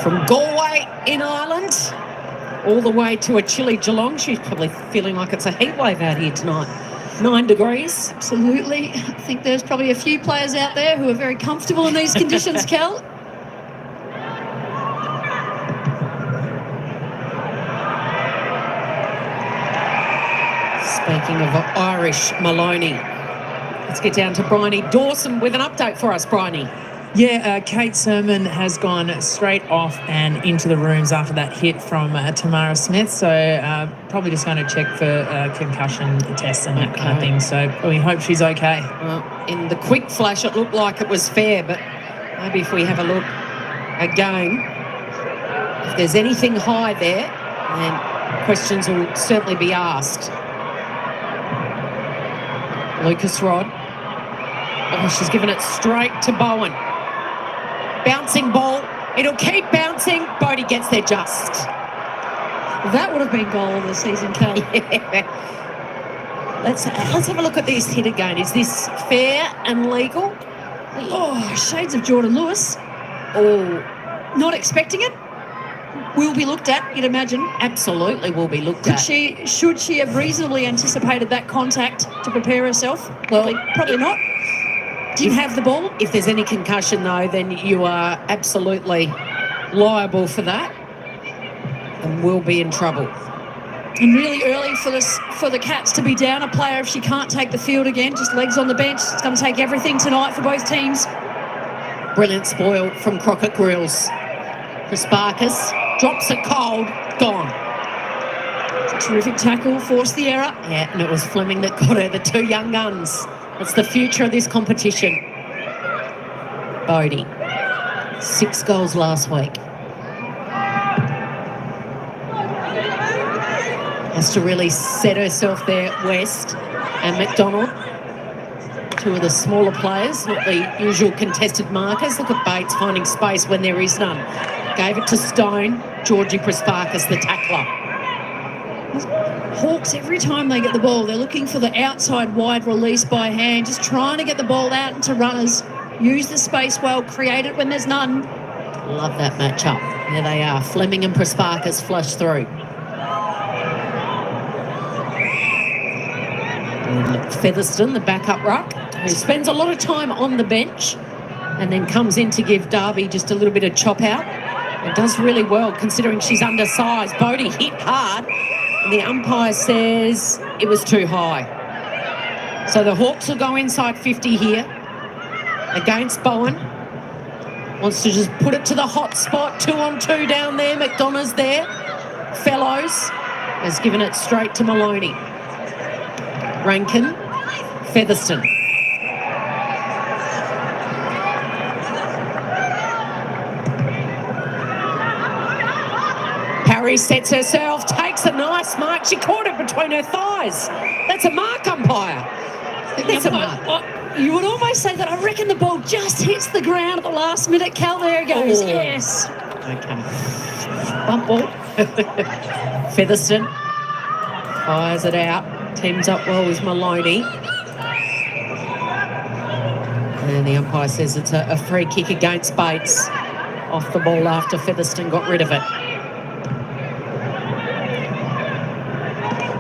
From Galway in Ireland all the way to a chilly Geelong. She's probably feeling like it's a heat wave out here tonight. 9 degrees. Absolutely. I think there's probably a few players out there who are very comfortable in these conditions, Cal. Speaking of Irish, Maloney. Let's get down to Bryony Dawson with an update for us, Bryony. Yeah, Kate Sermon has gone straight off and into the rooms after that hit from Tamara Smith. So probably just going to check for concussion tests and that kind of thing. So we hope she's okay. Well, in the quick flash, it looked like it was fair, but maybe if we have a look again, if there's anything high there, then questions will certainly be asked. Lucas Rod. Oh, she's given it straight to Bowen. Bouncing ball. It'll keep bouncing. Bodie gets there just. That would have been goal of the season, Cal. Yeah. Let's have a look at this hit again. Is this fair and legal? Oh, shades of Jordan Lewis. Oh, not expecting it. will be looked at, you'd imagine. Absolutely will be looked at. Should she have reasonably anticipated that contact to prepare herself? Probably not. Didn't have the ball. If there's any concussion, though, then you are absolutely liable for that and will be in trouble. And really early for the Cats to be down a player if she can't take the field again, just legs on the bench. It's going to take everything tonight for both teams. Brilliant spoil from Crockett Grills. Prasparkas drops it cold, gone. Terrific tackle, forced the error. Yeah, and it was Fleming that got her, the two young guns. It's the future of this competition. Bodie, 6 goals last week. Has to really set herself there, West and McDonald. Two of the smaller players, not the usual contested markers. Look at Bates finding space when there is none. Gave it to Stone. Georgie Prasparkas, the tackler. Hawks, every time they get the ball, they're looking for the outside wide release by hand, just trying to get the ball out into runners. Use the space well, create it when there's none. Love that matchup. There they are. Fleming and Prasparkas flush through. And Featherston, the backup ruck, who spends a lot of time on the bench and then comes in to give Darby just a little bit of chop out. And does really well considering she's undersized. Bodie hit hard. And the umpire says it was too high. So the Hawks will go inside 50 here against Bowen. Wants to just put it to the hot spot. 2-on-2 down there. McDonough's there. Fellows has given it straight to Maloney. Rankin, Featherston. Parry sets herself, takes a nice mark. She caught it between her thighs. That's a mark, umpire. That's a mark. You would almost say that I reckon the ball just hits the ground at the last minute. Cal, there it goes. Oh. Yes. Okay. Bump ball. Featherston fires it out. Teams up well with Maloney. And the umpire says it's a free kick against Bates. Off the ball after Featherston got rid of it.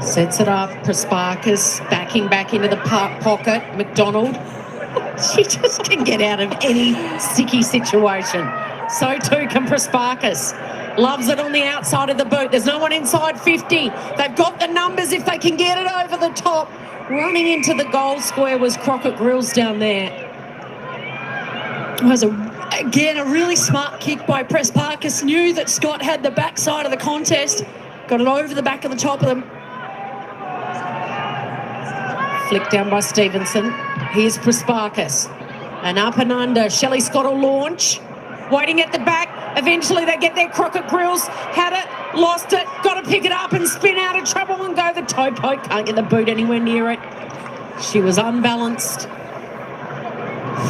Sets it up. Prasparkas backing back into the pocket. McDonald. She just can get out of any sticky situation. So too can Prasparkas. Loves it on the outside of the boot. There's no one inside 50. They've got the numbers if they can get it over the top. Running into the goal square was Crockett Grills down there. It was, again, a really smart kick by Prasparkas. Knew that Scott had the backside of the contest. Got it over the back of the top of them. Flicked down by Stevenson. Here's Prasparkas. And up and under. Shelley Scott will launch. Waiting at the back. Eventually they get their Crockett Grills. Had it, lost it, got to pick it up and spin out of trouble and go the toe poke. Can't get the boot anywhere near it. She was unbalanced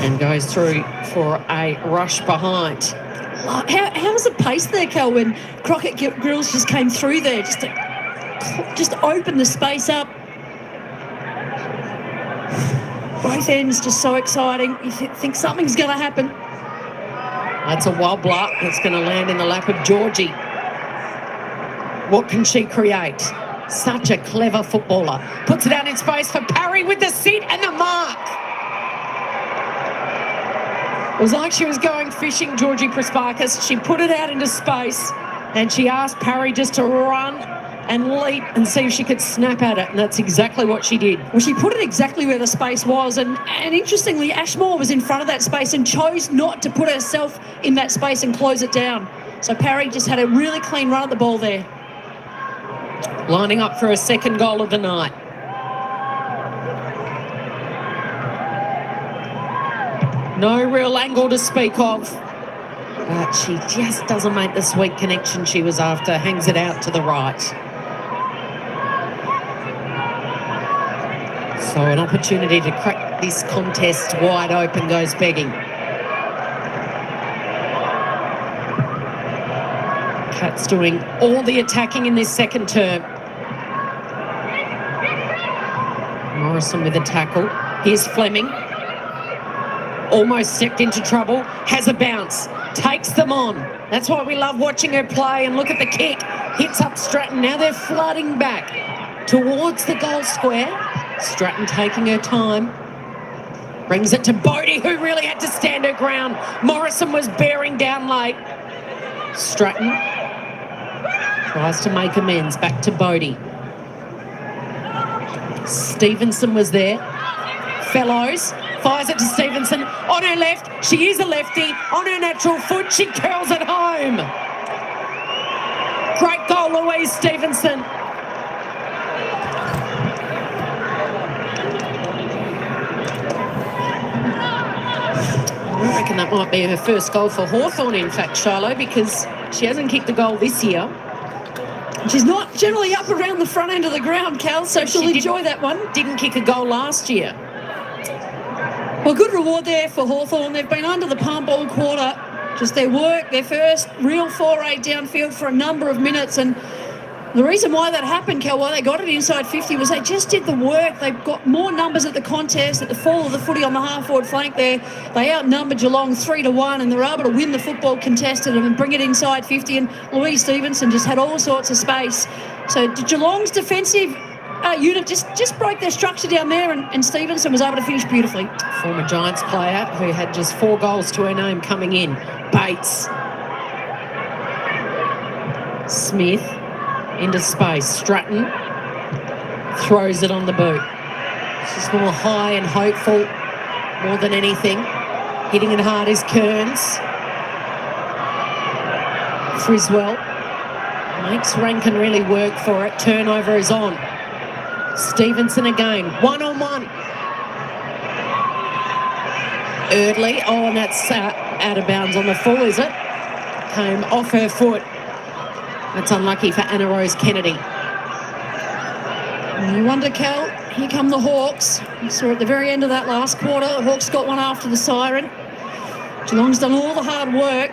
and goes through for a rush behind. How was the pace there, Cal, when Crockett Grills just came through there just to open the space up? Both ends just so exciting. You think something's going to happen. That's a wobbler that's going to land in the lap of Georgie. What can she create? Such a clever footballer. Puts it out in space for Parry with the sit and the mark. It was like she was going fishing, Georgie Prasparkas. She put it out into space and she asked Parry just to run and leap and see if she could snap at it, and that's exactly what she did. Well, she put it exactly where the space was, and interestingly, Ashmore was in front of that space and chose not to put herself in that space and close it down. So Parry just had a really clean run at the ball there. Lining up for a second goal of the night. No real angle to speak of, but she just doesn't make the sweet connection she was after. Hangs it out to the right. So an opportunity to crack this contest wide open goes begging. Cats doing all the attacking in this second term. Morrison with a tackle. Here's Fleming. Almost stepped into trouble. Has a bounce. Takes them on. That's why we love watching her play. And look at the kick. Hits up Stratton. Now they're flooding back towards the goal square. Stratton taking her time. Brings it to Bodie, who really had to stand her ground. Morrison was bearing down late. Stratton tries to make amends. Back to Bodie. Stevenson was there. Fellows fires it to Stevenson. On her left, she is a lefty. On her natural foot, she curls it home. Great goal, Louise Stevenson. I reckon that might be her first goal for Hawthorn, in fact, Shiloh, because she hasn't kicked a goal this year. She's not generally up around the front end of the ground, Cal, so she'll enjoy that one. Didn't kick a goal last year. Well, good reward there for Hawthorn. They've been under the pump all quarter. Just their work, their first real foray downfield for a number of minutes. And the reason why that happened, Cal, why they got it inside 50 was they just did the work. They've got more numbers at the contest, at the fall of the footy on the half-forward flank there. They outnumbered Geelong 3-1 and they're able to win the football contested and bring it inside 50. And Louise Stevenson just had all sorts of space. So Geelong's defensive unit just broke their structure down there, and Stevenson was able to finish beautifully. Former Giants player who had just 4 goals to her name coming in. Bates. Smith into space. Stratton throws it on the boot. She's more high and hopeful more than anything. Hitting it hard is Kearns. Friswell makes Rankin really work for it. Turnover is on. Stevenson again, 1-on-1. Eardley, oh, and that's out of bounds on the full, is it? Came off her foot. That's unlucky for Anna Rose Kennedy. And you wonder, Cal, here come the Hawks. You saw at the very end of that last quarter, the Hawks got one after the siren. Geelong's done all the hard work.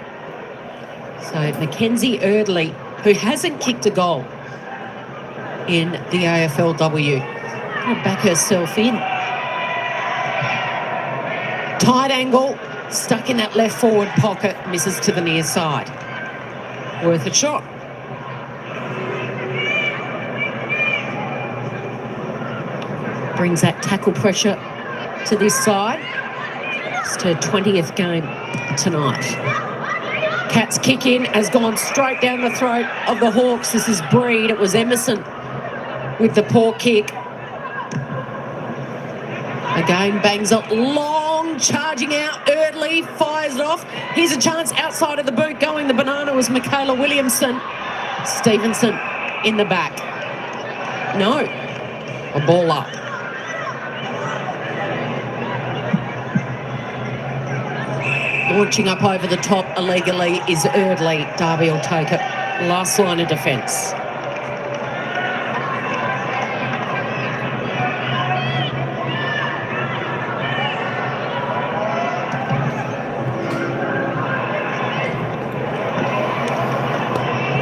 So Mackenzie Eardley, who hasn't kicked a goal in the AFLW. Gonna back herself in. Tight angle, stuck in that left forward pocket, misses to the near side. Worth a shot. Brings that tackle pressure to this side. It's her 20th game tonight. Cat's kick in has gone straight down the throat of the Hawks. This is Breed. It was Emerson with the poor kick. Again, bangs up long, charging out. Eardley fires it off. Here's a chance outside of the boot. Going the banana was Michaela Williamson. Stevenson in the back. No. A ball up. Launching up over the top illegally is Eardley. Darby will take it. Last line of defence.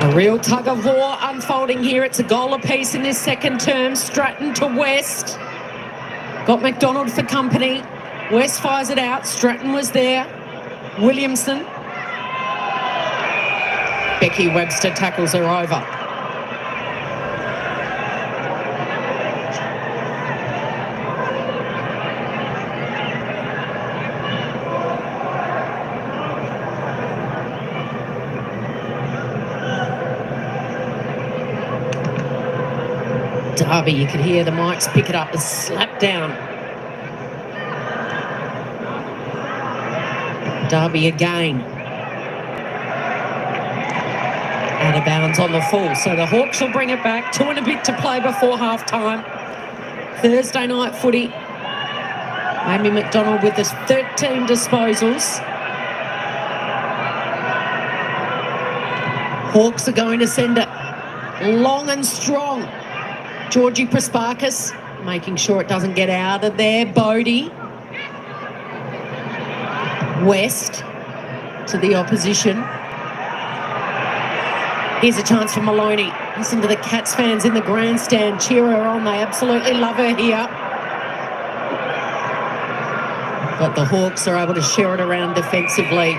A real tug of war unfolding here. It's a goal apiece in this second term. Stratton to West. Got McDonald for company. West fires it out. Stratton was there. Williamson. Becky Webster tackles her over. Darby, you could hear the mics pick it up, a slap down. Darby again. Out of bounds on the full. So the Hawks will bring it back. 2 and a bit to play before half-time. Thursday night footy. Amy McDonald with the 13 disposals. Hawks are going to send it long and strong. Georgie Prasparkas making sure it doesn't get out of there. Bodie. West to the opposition. Here's a chance for Maloney. Listen to the Cats fans in the grandstand. Cheer her on. They absolutely love her here. But the Hawks are able to share it around defensively.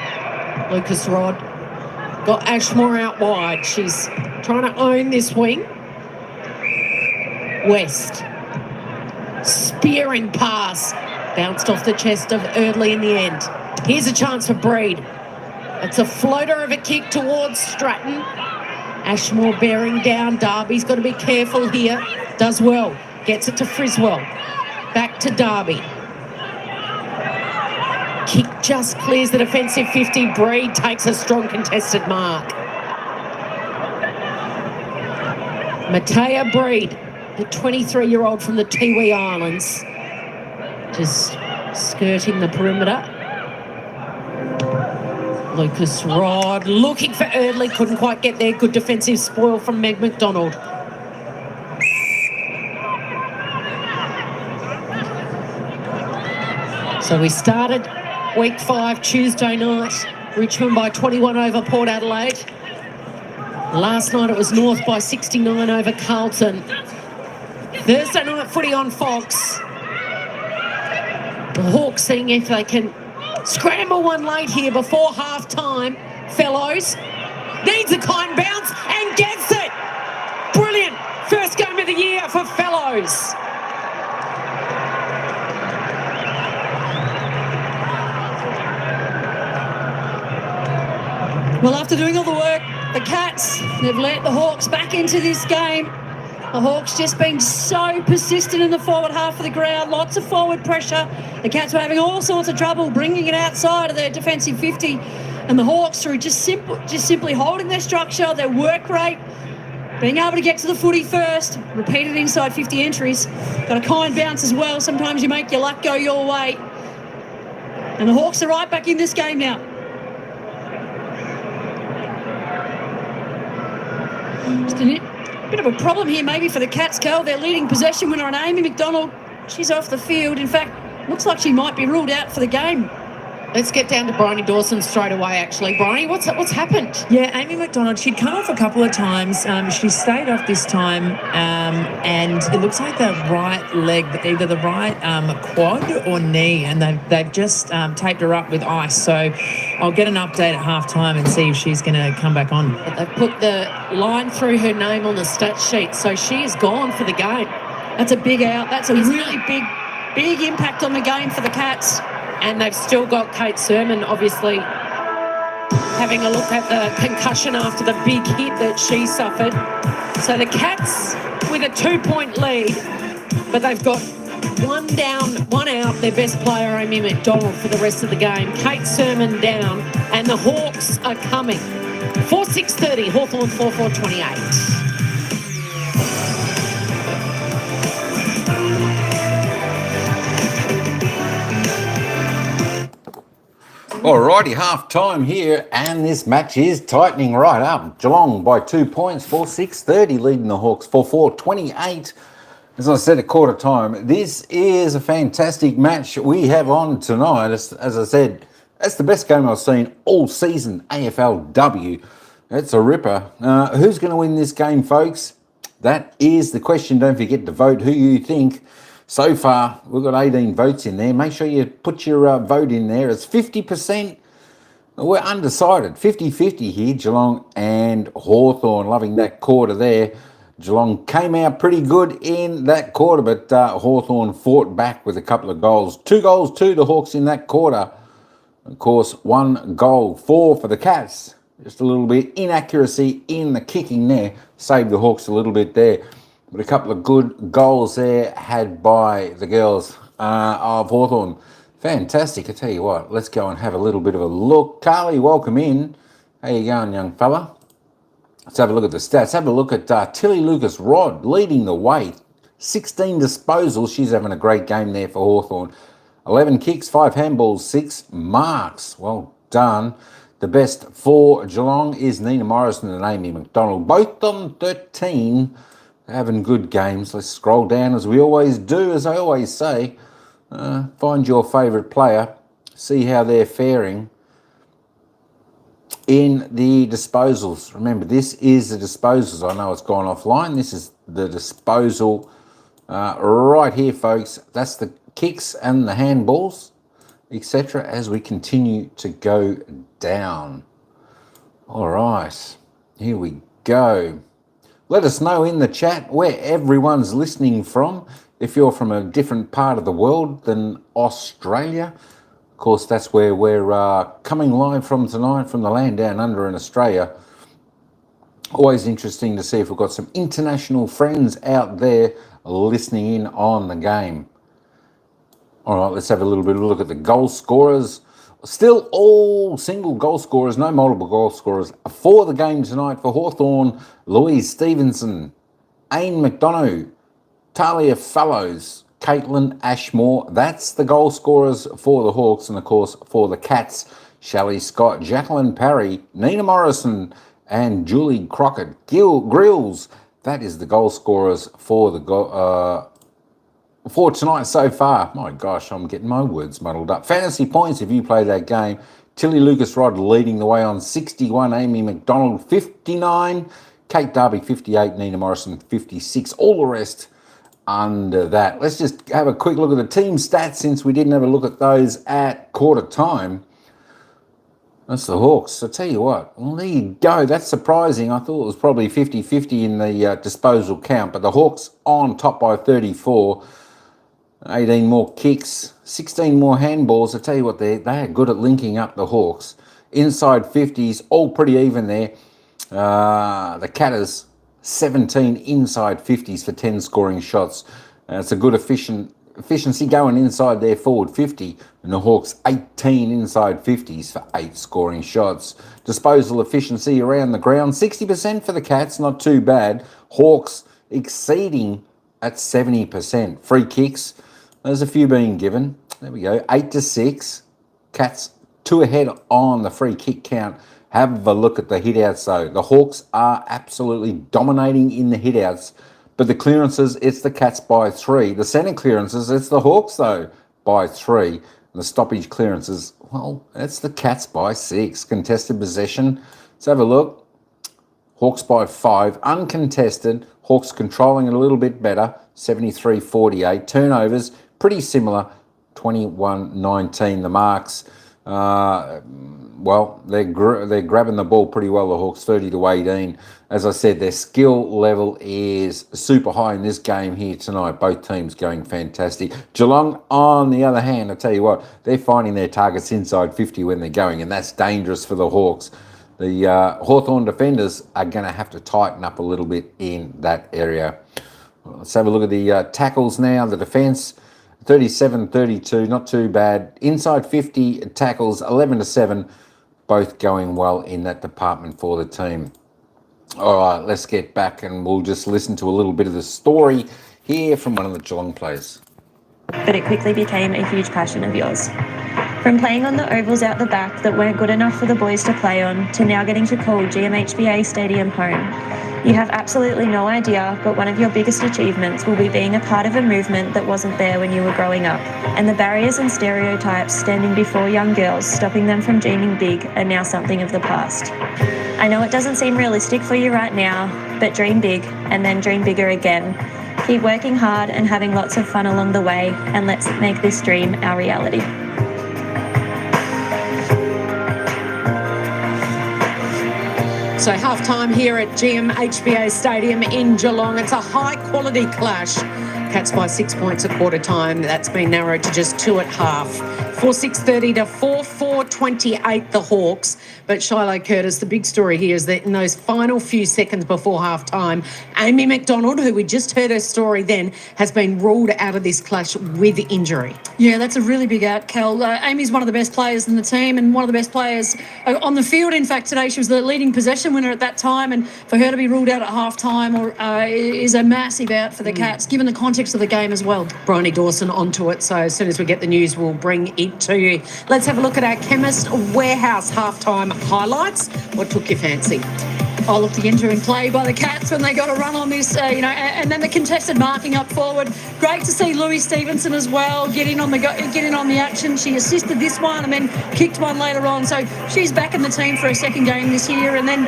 Lucas Rod Got Ashmore out wide. She's trying to own this wing. West. Spearing pass. Bounced off the chest of Eardley in the end. Here's a chance for Breed. It's a floater of a kick towards Stratton. Ashmore bearing down. Darby's got to be careful here. Does well. Gets it to Friswell. Back to Darby. Kick just clears the defensive 50. Breed takes a strong contested mark. Matea Breed, the 23-year-old from the Tiwi Islands, just skirting the perimeter. Lucas Rod looking for Eardley, couldn't quite get there. Good defensive spoil from Meg McDonald. So we started week 5 Tuesday night. Richmond by 21 over Port Adelaide. Last night it was North by 69 over Carlton. Thursday night footy on Fox. The Hawks seeing if they can scramble one late here before half-time. Fellows needs a kind bounce and gets it. Brilliant. First game of the year for Fellows. Well, after doing all the work, the Cats, they've let the Hawks back into this game. The Hawks just been so persistent in the forward half of the ground, lots of forward pressure. The Cats were having all sorts of trouble bringing it outside of their defensive 50. And the Hawks, through just simply holding their structure, their work rate, being able to get to the footy first, repeated inside 50 entries. Got a kind bounce as well. Sometimes you make your luck go your way. And the Hawks are right back in this game now. Just a bit of a problem here maybe for the Cats, Cal. Their leading possession winner on Amy McDonald, she's off the field. In fact, looks like she might be ruled out for the game. Let's get down to Bryony Dawson straight away, actually. Bryony, what's happened? Yeah, Amy McDonald, she'd come off a couple of times. She stayed off this time, and it looks like the right leg, either the right quad or knee, and they've just taped her up with ice. So I'll get an update at halftime and see if she's going to come back on. They've put the line through her name on the stat sheet, so she is gone for the game. That's a big out. That's a really big impact on the game for the Cats. And they've still got Kate Sermon, obviously, having a look at the concussion after the big hit that she suffered. So the Cats with a 2-point lead, but they've got one down, one out, their best player, Amy McDonald, for the rest of the game. Kate Sermon down, and the Hawks are coming. 4-6-30, Hawthorn 4-4-28. Alrighty, half time here, and this match is tightening right up. Geelong by 2 points, 4-6-30, leading the Hawks 4-4-28. As I said at quarter time, this is a fantastic match we have on tonight. As I said, that's the best game I've seen all season, AFLW. It's a ripper. Who's going to win this game, folks? That is the question. Don't forget to vote who you think. So far, we've got 18 votes in there. Make sure you put your vote in there. It's 50%. We're undecided. 50-50 here, Geelong and Hawthorn. Loving that quarter there. Geelong came out pretty good in that quarter, but Hawthorn fought back with a couple of goals. 2 goals to the Hawks in that quarter. Of course, 1 goal, 4 for the Cats. Just a little bit inaccuracy in the kicking there. Saved the Hawks a little bit there. But a couple of good goals there had by the girls of Hawthorn. Fantastic. I tell you what, let's go and have a little bit of a look. Carly, welcome in. How you going, young fella? Let's have a look at the stats. Have a look at Tilly Lucas-Rod leading the way. 16 disposals. She's having a great game there for Hawthorn. 11 kicks, 5 handballs, 6 marks. Well done. The best for Geelong is Nina Morrison and Amy McDonald. Both on 13. Having good games. Let's scroll down as we always do, as I always say. Find your favourite player. See how they're faring in the disposals. Remember, this is the disposals. I know it's gone offline. This is the disposal right here, folks. That's the kicks and the handballs, etc. as we continue to go down. All right, here we go. Let us know in the chat where everyone's listening from. If you're from a different part of the world than Australia, of course, that's where we're coming live from tonight, from the land down under in Australia. Always interesting to see if we've got some international friends out there listening in on the game. All right, let's have a little bit of a look at the goal scorers. Still all single goal scorers, no multiple goal scorers for the game tonight. For Hawthorn, Louise Stevenson, Aine McDonough, Talia Fallows, Caitlin Ashmore. That's the goal scorers for the Hawks. And of course, for the Cats, Shelley Scott, Jacqueline Parry, Nina Morrison, and Julie Crockett. Grills, that is the goal scorers for the for tonight so far. My gosh, I'm getting my words muddled up. Fantasy points, if you play that game. Tilly Lucas-Rod leading the way on 61, Amy McDonald 59, Kate Darby 58, Nina Morrison 56. All the rest under that. Let's just have a quick look at the team stats since we didn't have a look at those at quarter time. That's the Hawks. I tell you what, well, there you go. That's surprising. I thought it was probably 50-50 in the disposal count, but the Hawks on top by 34. 18 more kicks, 16 more handballs. I tell you what, they are good at linking up the Hawks. Inside 50s, all pretty even there. The Catters, 17 inside 50s for 10 scoring shots. It's a good efficiency going inside their forward 50. And the Hawks, 18 inside 50s for 8 scoring shots. Disposal efficiency around the ground, 60% for the Cats, not too bad. Hawks exceeding at 70%. Free kicks, there's a few being given. There we go, 8-6. Cats 2 ahead on the free kick count. Have a look at the hitouts though. The Hawks are absolutely dominating in the hitouts, but the clearances, it's the Cats by 3. The centre clearances, it's the Hawks though by 3. And the stoppage clearances, well, it's the Cats by 6. Contested possession, let's have a look. Hawks by 5. Uncontested, Hawks controlling it a little bit better, 73-48. Turnovers, pretty similar, 21-19. The marks, well, they're grabbing the ball pretty well, the Hawks, 30-18. As I said, their skill level is super high in this game here tonight. Both teams going fantastic. Geelong, on the other hand, I tell you what, they're finding their targets inside 50 when they're going, and that's dangerous for the Hawks. The Hawthorn defenders are going to have to tighten up a little bit in that area. Let's have a look at the tackles now. The defence, 37-32, not too bad. Inside 50 tackles, 11-7, both going well in that department for the team. All right, let's get back and we'll just listen to a little bit of the story here from one of the Geelong players. But it quickly became a huge passion of yours. From playing on the ovals out the back that weren't good enough for the boys to play on, to now getting to call GMHBA Stadium home. You have absolutely no idea, but one of your biggest achievements will be being a part of a movement that wasn't there when you were growing up. And the barriers and stereotypes standing before young girls, stopping them from dreaming big, are now something of the past. I know it doesn't seem realistic for you right now, but dream big and then dream bigger again. Keep working hard and having lots of fun along the way, and let's make this dream our reality. So half-time here at GMHBA Stadium in Geelong. It's a high-quality clash. Cats by 6 points at quarter time. That's been narrowed to just 2 at half. 4-6-30 to 4-4-28 the Hawks. But Shiloh Curtis, the big story here is that in those final few seconds before half-time, Amy McDonald, who we just heard her story then, has been ruled out of this clash with injury. Yeah, that's a really big out, Kel. Amy's one of the best players in the team and one of the best players on the field. In fact, today she was the leading possession winner at that time, and for her to be ruled out at half-time is a massive out for the Cats, given the context of the game as well. Bryony Dawson onto it, so as soon as we get the news, we'll bring it to you. Let's have a look at our Chemist Warehouse half-time highlights. What took your fancy? Oh, look, the enduring play by the Cats when they got a run on this, and then the contested marking up forward. Great to see Louis Stevenson as well get in on the action. She assisted this one and then kicked one later on. So she's back in the team for a second game this year. And then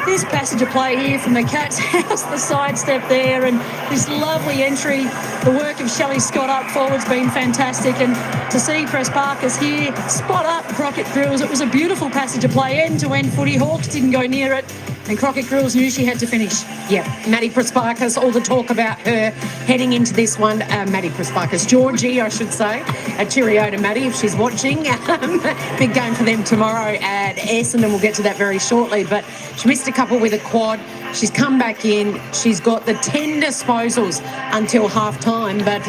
this passage of play here from the Cats. How's the sidestep there? And this lovely entry. The work of Shelley Scott up forward's been fantastic. And to see Press Parkers here spot up Crockett Grills. It was a beautiful passage of play, end-to-end footy. Hawks didn't go near it. And Crockett Grills knew she had to finish. Yeah, Maddie Prasparkas, all the talk about her heading into this one. Maddie Prasparkas, Georgie, I should say. Cheerio to Maddie if she's watching. Big game for them tomorrow at Essendon. We'll get to that very shortly. But she missed a couple with a quad. She's come back in. She's got the 10 disposals until half-time. But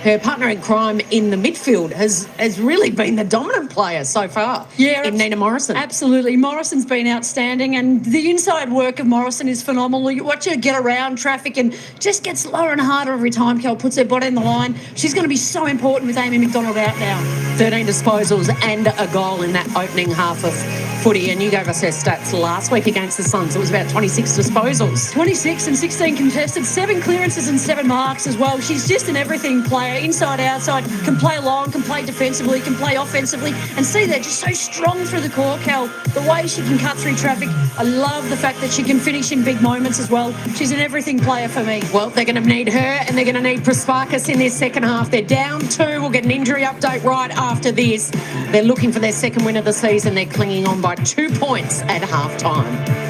her partner in crime in the midfield has really been the dominant player so far. Yeah, in Nina Morrison. Absolutely. Morrison's been outstanding, and the inside work of Morrison is phenomenal. You watch her get around traffic and just gets lower and harder every time Kel puts her body in the line. She's going to be so important with Amy McDonald out now. 13 disposals and a goal in that opening half of footy, and you gave us her stats last week against the Suns. It was about 26 disposals. 26 and 16 contested, 7 clearances and 7 marks as well. She's just an everything player, inside, outside, can play long, can play defensively, can play offensively, and see they're just so strong through the core, Cal. The way she can cut through traffic. I love the fact that she can finish in big moments as well. She's an everything player for me. Well, they're going to need her, and they're going to need Prasparkas in their second half. They're down 2. We'll get an injury update right after this. They're looking for their second win of the season. They're clinging on by 2 points at half-time.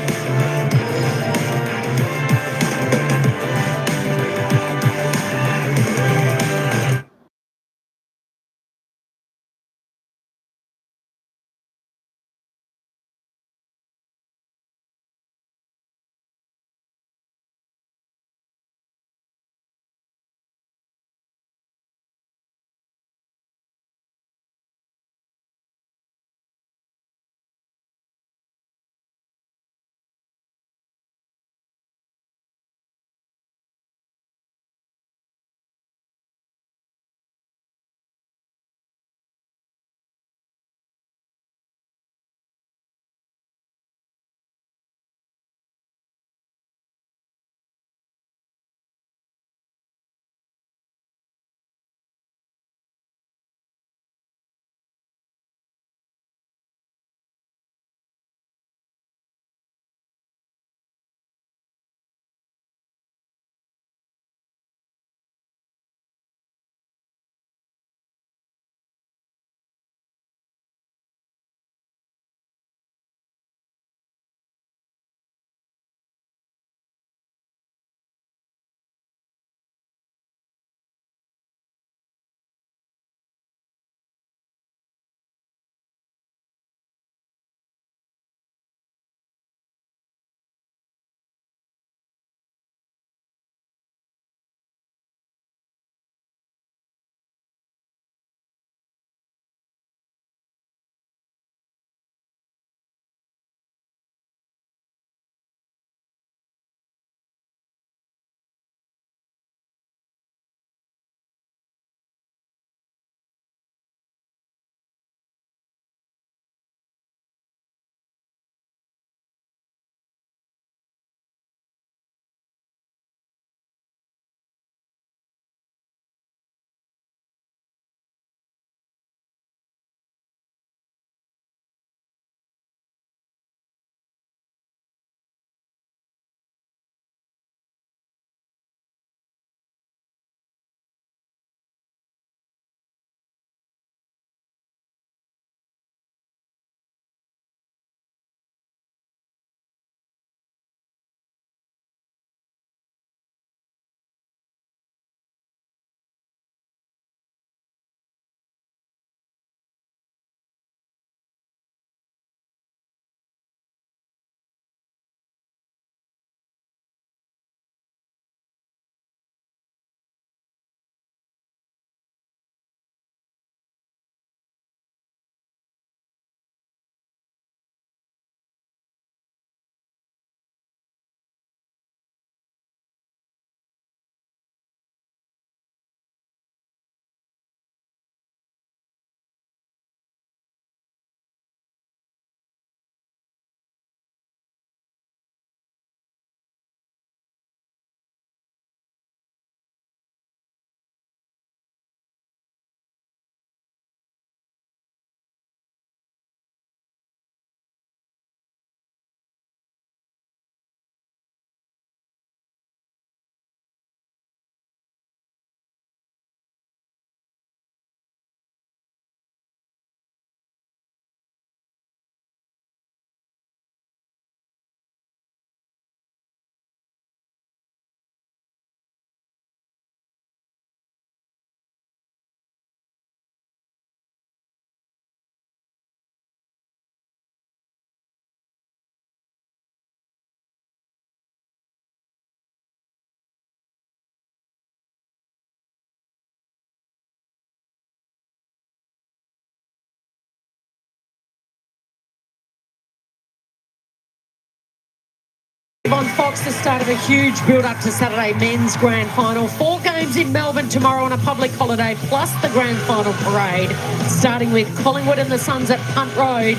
on Fox, the start of a huge build-up to Saturday men's grand final. 4 games in Melbourne tomorrow on a public holiday, plus the grand final parade, starting with Collingwood and the Suns at Punt Road.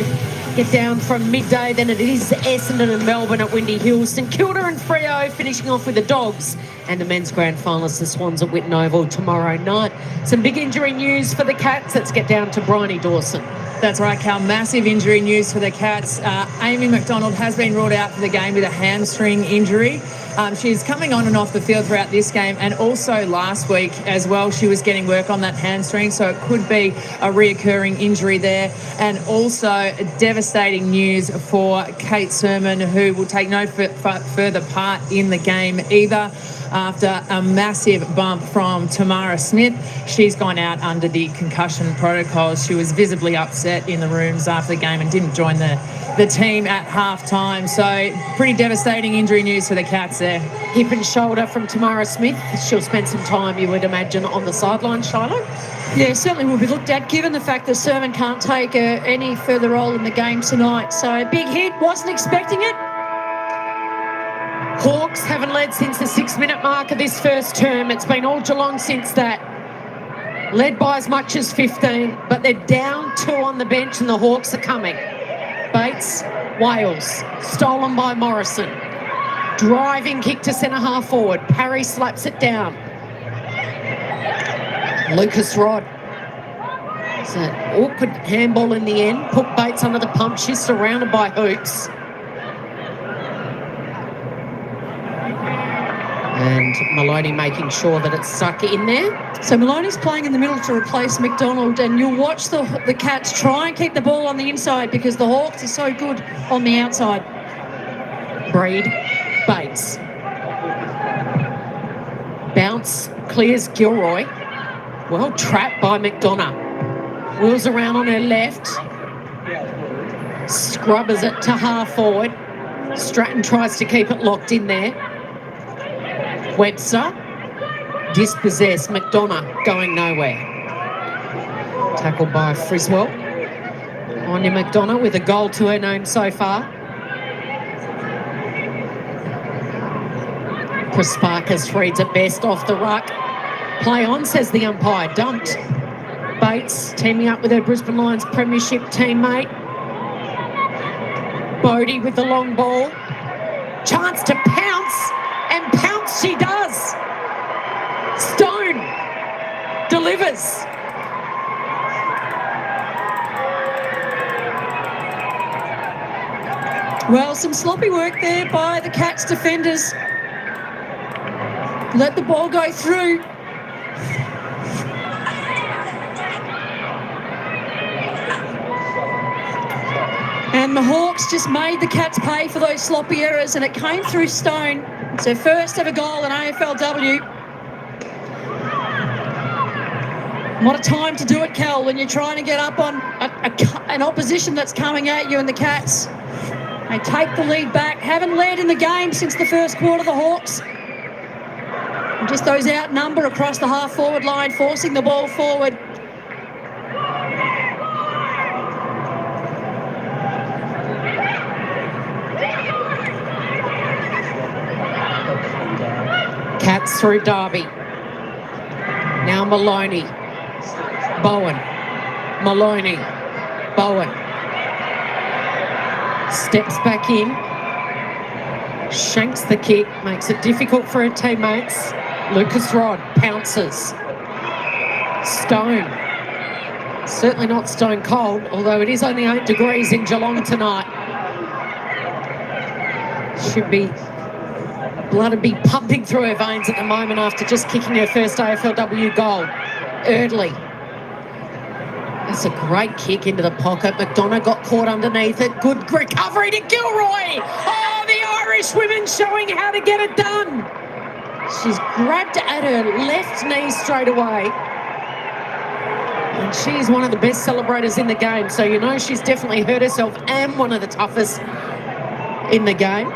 Get down from midday, then it is Essendon and Melbourne at Windy Hills. St Kilda and Freo finishing off with the Dogs. And the men's grand finalists, the Swans at Whitten Oval tomorrow night. Some big injury news for the Cats. Let's get down to Bryony Dawson. That's right, Cal. Massive injury news for the Cats. Amy McDonald has been ruled out for the game with a hamstring injury. She's coming on and off the field throughout this game, and also last week as well. She was getting work on that hamstring, so it could be a reoccurring injury there. And also devastating news for Kate Sermon, who will take no further part in the game either. After a massive bump from Tamara Smith, she's gone out under the concussion protocols. She was visibly upset in the rooms after the game and didn't join the team at half-time. So pretty devastating injury news for the Cats there. Hip and shoulder from Tamara Smith. She'll spend some time, you would imagine, on the sideline, Shiloh. Yeah, certainly will be looked at, given the fact that Sermon can't take any further role in the game tonight. So a big hit, wasn't expecting it. Hawks haven't led since the 6-minute mark of this first term. It's been all Geelong since that. Led by as much as 15, but they're down 2 on the bench and the Hawks are coming. Bates, Wales, stolen by Morrison. Driving kick to centre half forward. Parry slaps it down. Lucas Rod. It's an awkward handball in the end. Put Bates under the pump. She's surrounded by hoops. And Maloney making sure that it's stuck in there. So Maloney's playing in the middle to replace McDonald, and you'll watch the Cats try and keep the ball on the inside because the Hawks are so good on the outside. Breed, Bates. Bounce, clears Gilroy. Well trapped by McDonough. Wheels around on her left. Scrubbers it to half forward. Stratton tries to keep it locked in there. Webster, dispossessed. McDonough going nowhere. Tackled by Friswell. Anya McDonough with a goal to her name so far. Prasparkas reads it best off the ruck. Play on, says the umpire. Dumped. Bates teaming up with her Brisbane Lions premiership teammate. Bodie with the long ball. Chance to pounce. And pounce she does. Stone delivers. Well, some sloppy work there by the Cats defenders. Let the ball go through. And the Hawks just made the Cats pay for those sloppy errors, and it came through Stone. It's their first ever goal in AFLW. What a time to do it, Cal, when you're trying to get up on an opposition that's coming at you, and the Cats, they take the lead back. Haven't led in the game since the first quarter, the Hawks. And just those outnumber across the half-forward line, forcing the ball forward. Cats through Derby. Now Maloney. Bowen. Maloney. Bowen. Steps back in. Shanks the kick. Makes it difficult for her teammates. Lucas Rod pounces. Stone. Certainly not stone cold, although it is only 8 degrees in Geelong tonight. Should be... blood would be pumping through her veins at the moment after just kicking her first AFLW goal. Eardley. That's a great kick into the pocket. McDonough got caught underneath it. Good recovery to Gilroy. Oh, the Irish women showing how to get it done. She's grabbed at her left knee straight away. And she's one of the best celebrators in the game. So you know she's definitely hurt herself and one of the toughest in the game.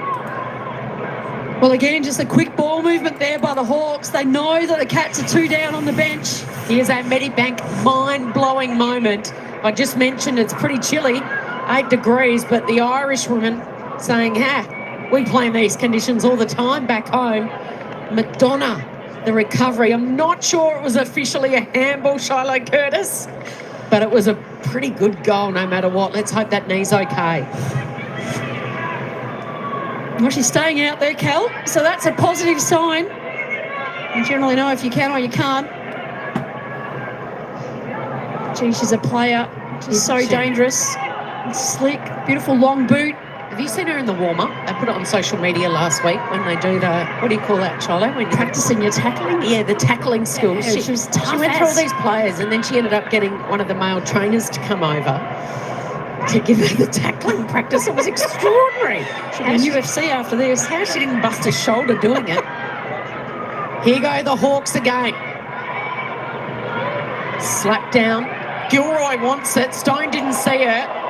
Well, again, just a quick ball movement there by the Hawks. They know that the Cats are 2 down on the bench. Here's our Medibank mind-blowing moment. I just mentioned it's pretty chilly, 8 degrees, but the Irish women saying, We play in these conditions all the time back home. McDonough, the recovery. I'm not sure it was officially a handball, Shiloh Curtis, but it was a pretty good goal no matter what. Let's hope that knee's okay. Well, she's staying out there, Cal, so that's a positive sign. You generally know if you can or you can't. Gee, she's a player. She's so dangerous. Slick, beautiful long boot. Have you seen her in the warm-up? They put it on social media last week when they do the, what do you call that, Shiloh? When Practicing your tackling? Yeah, the tackling skills. Yeah, she was tough. She went through all these players and then she ended up getting one of the male trainers to come over to give her the tackling practice. It was extraordinary. She'll be in UFC after this. How she didn't bust her shoulder doing it. Here go the Hawks again. Slap down. Gilroy wants it. Stone didn't see her.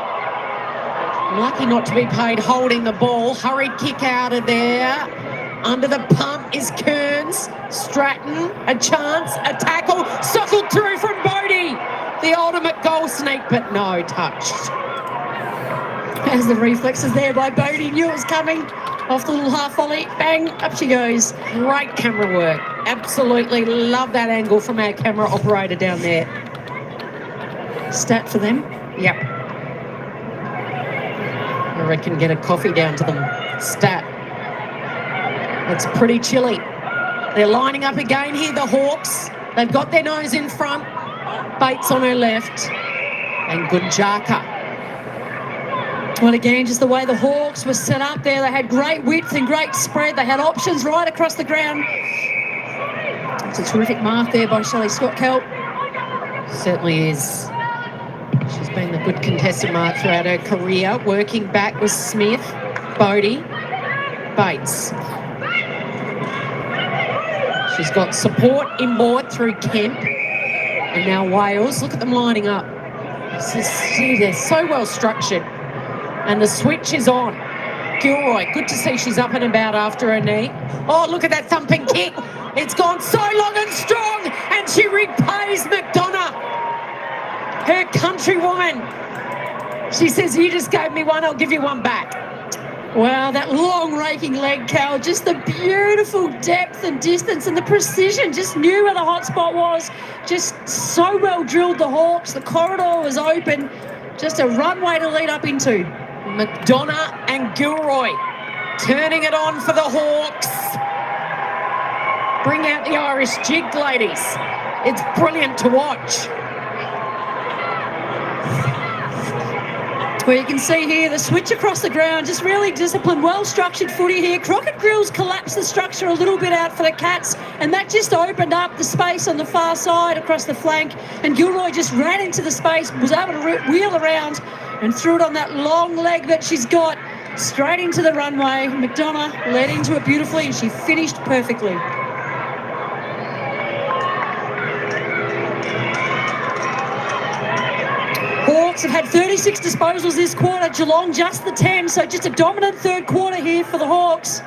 Lucky not to be paid holding the ball. Hurried kick out of there. Under the pump is Kearns. Stratton, a chance, a tackle. Suckled through from Bodie. The ultimate goal sneak, but no, touched. Has the reflexes there by Bodie. Knew it was coming. Off the little half volley. Bang, up she goes. Great camera work. Absolutely love that angle from our camera operator down there. Stat for them. Yep. I reckon get a coffee down to them. Stat. It's pretty chilly. They're lining up again here, the Hawks. They've got their nose in front. Bates on her left. And Gunjaka. Well, again, just the way the Hawks were set up there. They had great width and great spread. They had options right across the ground. It's a terrific mark there by Shelley Scott-Kelp. Certainly is. She's been the good contested mark throughout her career. Working back with Smith, Bodie, Bates. She's got support inboard through Kemp. And now Wales. Look at them lining up. They're so well structured. And the switch is on. Gilroy, good to see she's up and about after her knee. Oh, look at that thumping kick. It's gone so long and strong. And she repays McDonough, her countrywoman. She says, you just gave me one, I'll give you one back. Wow, that long raking leg, Cal. Just the beautiful depth and distance and the precision. Just knew where the hot spot was. Just so well drilled, the Hawks. The corridor was open. Just a runway to lead up into. McDonough and Gilroy turning it on for the Hawks. Bring out the Irish jig, ladies. It's brilliant to watch. Well, you can see here the switch across the ground, just really disciplined, well-structured footy here. Crockett Grills collapsed the structure a little bit out for the Cats, and that just opened up the space on the far side across the flank, and Gilroy just ran into the space, was able to wheel around and threw it on that long leg that she's got straight into the runway. McDonough led into it beautifully, and she finished perfectly. Hawks have had 36 disposals this quarter. Geelong just the 10, so just a dominant third quarter here for the Hawks.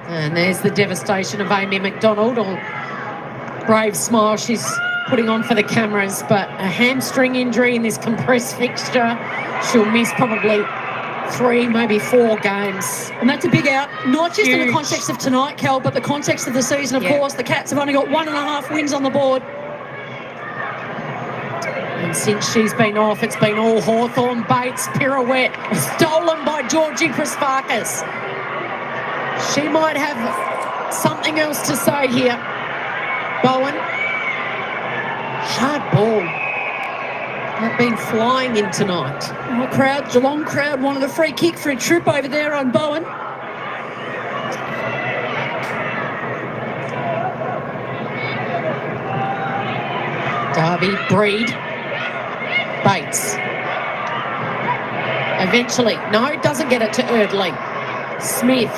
And there's the devastation of Amy McDonald. Brave smile she's putting on for the cameras, but a hamstring injury in this compressed fixture. She'll miss probably 3, maybe 4 games. And that's a big out, not just in the Huge. context of tonight, Kel, but the context of the season, of course. The Cats have only got 1.5 wins on the board. And since she's been off, it's been all Hawthorn. Bates, pirouette, stolen by Georgie Christakis. She might have something else to say here. Bowen. Hard ball. They've been flying in tonight. Well, Geelong crowd wanted a free kick for a trip over there on Bowen. Darby, Breed, Bates. Eventually, no, doesn't get it to Erdley. Smith,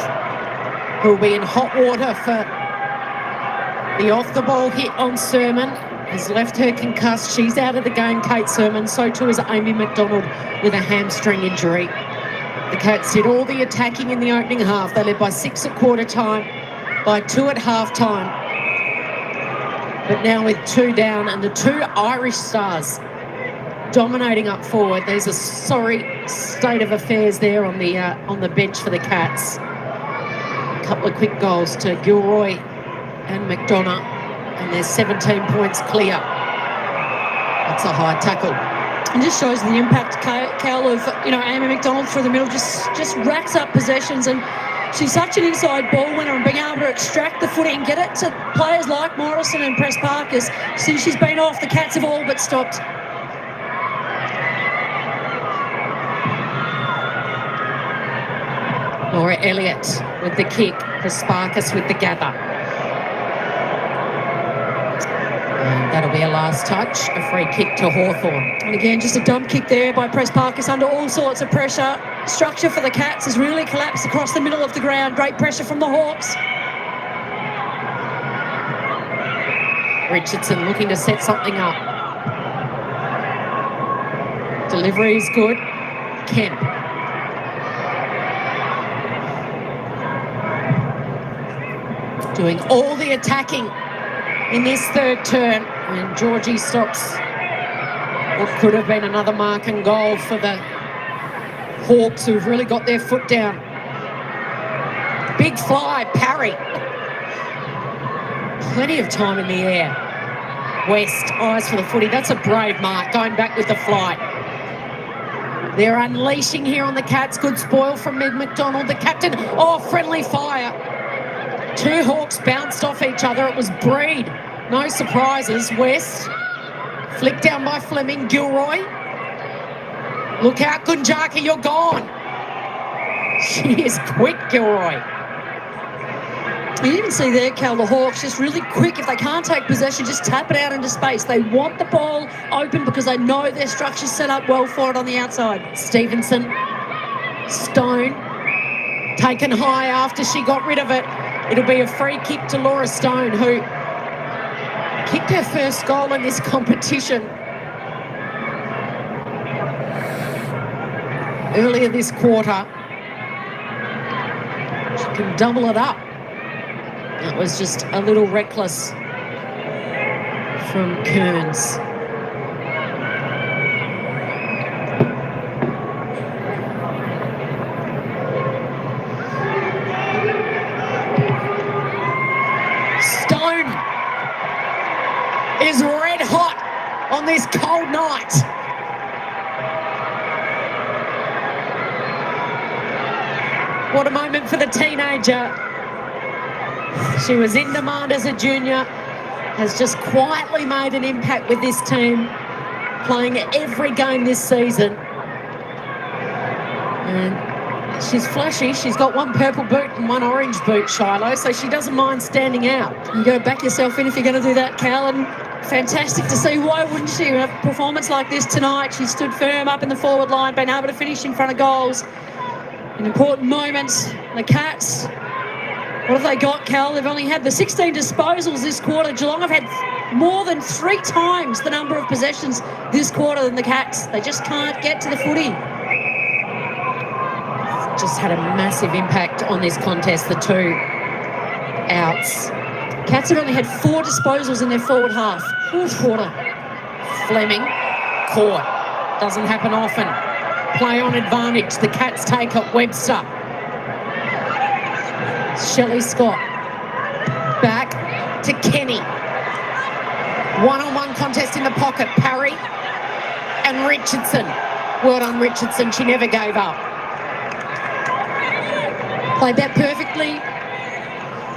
who'll be in hot water for the off-the-ball hit on Sermon, has left her concussed. She's out of the game, Kate Sermon. So too is Amy McDonald with a hamstring injury. The Cats did all the attacking in the opening half. They led by 6 at quarter time, by 2 at half time. But now with 2 down and the 2 Irish stars dominating up forward, there's a sorry state of affairs there on the bench for the Cats. couple of quick goals to Gilroy and McDonough, and they're 17 points clear. That's a high tackle. And just shows the impact, Cal, of, Amy McDonald through the middle, just racks up possessions, and she's such an inside ball winner, and being able to extract the footy and get it to players like Morrison and Press Parkers. Since she's been off, the Cats have all but stopped. Laura Elliott with the kick, Press Parkers with the gather. And that'll be a last touch, a free kick to Hawthorn. And again, just a dump kick there by Press Parkers under all sorts of pressure. Structure for the Cats has really collapsed across the middle of the ground. Great pressure from the Hawks. Richardson looking to set something up. Delivery is good. Kemp. Doing all the attacking in this third turn, and Georgie stops what could have been another mark and goal for the Hawks, who've really got their foot down. Big fly, parry. Plenty of time in the air. West, eyes for the footy. That's a brave mark, going back with the flight. They're unleashing here on the Cats. Good spoil from Meg McDonald, the captain. Oh, friendly fire. Two Hawks bounced off each other. It was Breed. No surprises. West. Flicked down by Fleming. Gilroy. Look out, Gunjaka, you're gone. She is quick, Gilroy. You even see there, Cal, the Hawks just really quick. If they can't take possession, just tap it out into space. They want the ball open because they know their structure's set up well for it on the outside. Stevenson. Stone. Taken high after she got rid of it. It'll be a free kick to Laura Stone, who kicked her first goal in this competition earlier this quarter. She can double it up. That was just a little reckless from Kearns. Is red hot on this cold night. What a moment for the teenager. She was in demand as a junior, has just quietly made an impact with this team, playing every game this season. And she's flashy. She's got one purple boot and one orange boot, Shiloh, so she doesn't mind standing out. You got to back yourself in if you're going to do that, Cal, and fantastic to see. Why wouldn't she? A performance like this tonight, she stood firm up in the forward line, been able to finish in front of goals in important moments. The Cats, what have they got, Cal? They've only had the 16 disposals this quarter. Geelong have had more than 3 times the number of possessions this quarter than the Cats. They just can't get to the footy. Just had a massive impact on this contest, the 2 outs. Cats have only had 4 disposals in their forward half. Fourth quarter. Fleming, caught. Doesn't happen often. Play on advantage. The Cats take it. Webster. Shelley Scott. Back to Kenny. One-on-one contest in the pocket. Parry and Richardson. Word on Richardson. She never gave up. Played that perfectly.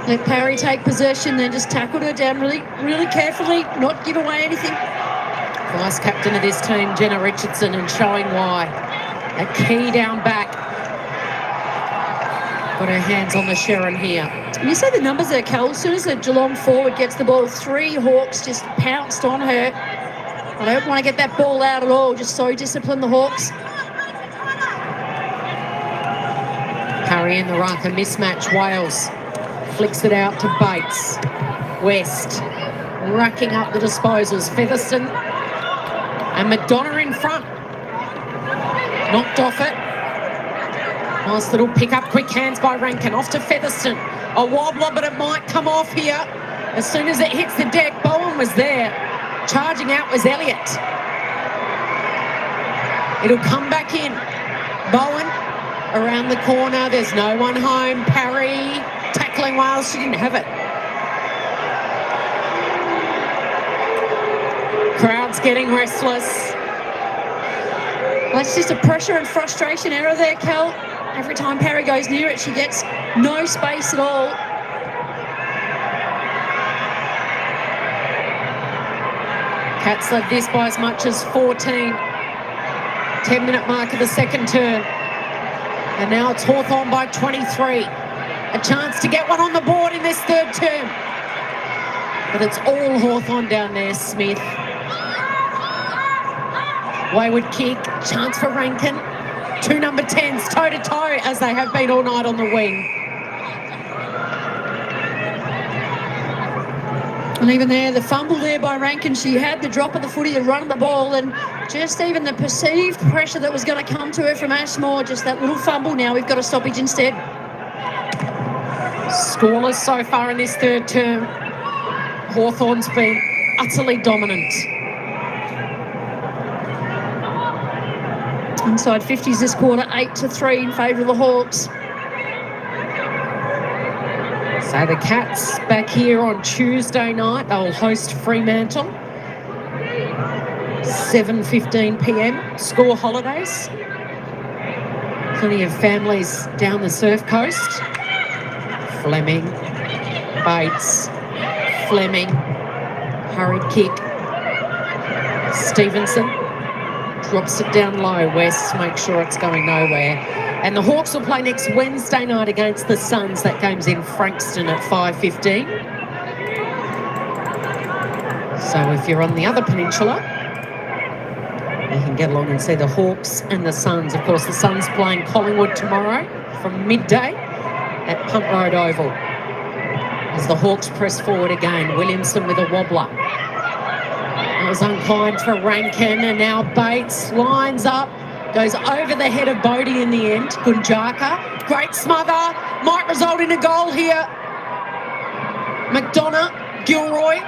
Let Parry take possession, then just tackled her down really, really carefully, not give away anything. Vice captain of this team, Jenna Richardson, and showing why. A key down back. Got her hands on the Sharon here. You see the numbers there, Cal. As soon as the Geelong forward gets the ball, 3 Hawks just pounced on her. I don't want to get that ball out at all. Just so disciplined, the Hawks. Parry in the ruck, a mismatch. Wales flicks it out to Bates. West racking up the disposals. Featherston and McDonough in front. Knocked off it. Nice little pick up, quick hands by Rankin. Off to Featherston. A wobbler, but it might come off here. As soon as it hits the deck, Bowen was there. Charging out was Elliott. It'll come back in. Bowen around the corner. There's no one home. Parry tackling Wales. She didn't have it. Crowd's getting restless. That's just a pressure and frustration error there, Cal. Every time Parry goes near it, she gets no space at all. Cats led this by as much as 14. 10-minute mark of the second term. And now it's Hawthorn by 23. A chance to get one on the board in this third term. But it's all Hawthorn down there, Smith. Wayward kick, chance for Rankin. Two number 10s toe-to-toe as they have been all night on the wing. And even there, the fumble there by Rankin, she had the drop of the footy, the run of the ball, and just even the perceived pressure that was going to come to her from Ashmore, just that little fumble. Now we've got a stoppage instead. Scoreless so far in this third term. Hawthorn's been utterly dominant. Inside 50s this quarter, 8-3 in favour of the Hawks. So the Cats back here on Tuesday night. They'll host Fremantle. 7:15 p.m. School holidays. Plenty of families down the surf coast. Fleming, Bates, Fleming, hurried kick. Stevenson drops it down low. West makes sure it's going nowhere. And the Hawks will play next Wednesday night against the Suns. That game's in Frankston at 5:15. So if you're on the other peninsula, you can get along and see the Hawks and the Suns. Of course, the Suns playing Collingwood tomorrow from midday at Punt Road Oval. As the Hawks press forward again, Williamson with a wobbler. That was unkind for Rankin, and now Bates lines up. Goes over the head of Bodie in the end. Gunjaka. Great smother. Might result in a goal here. McDonough. Gilroy.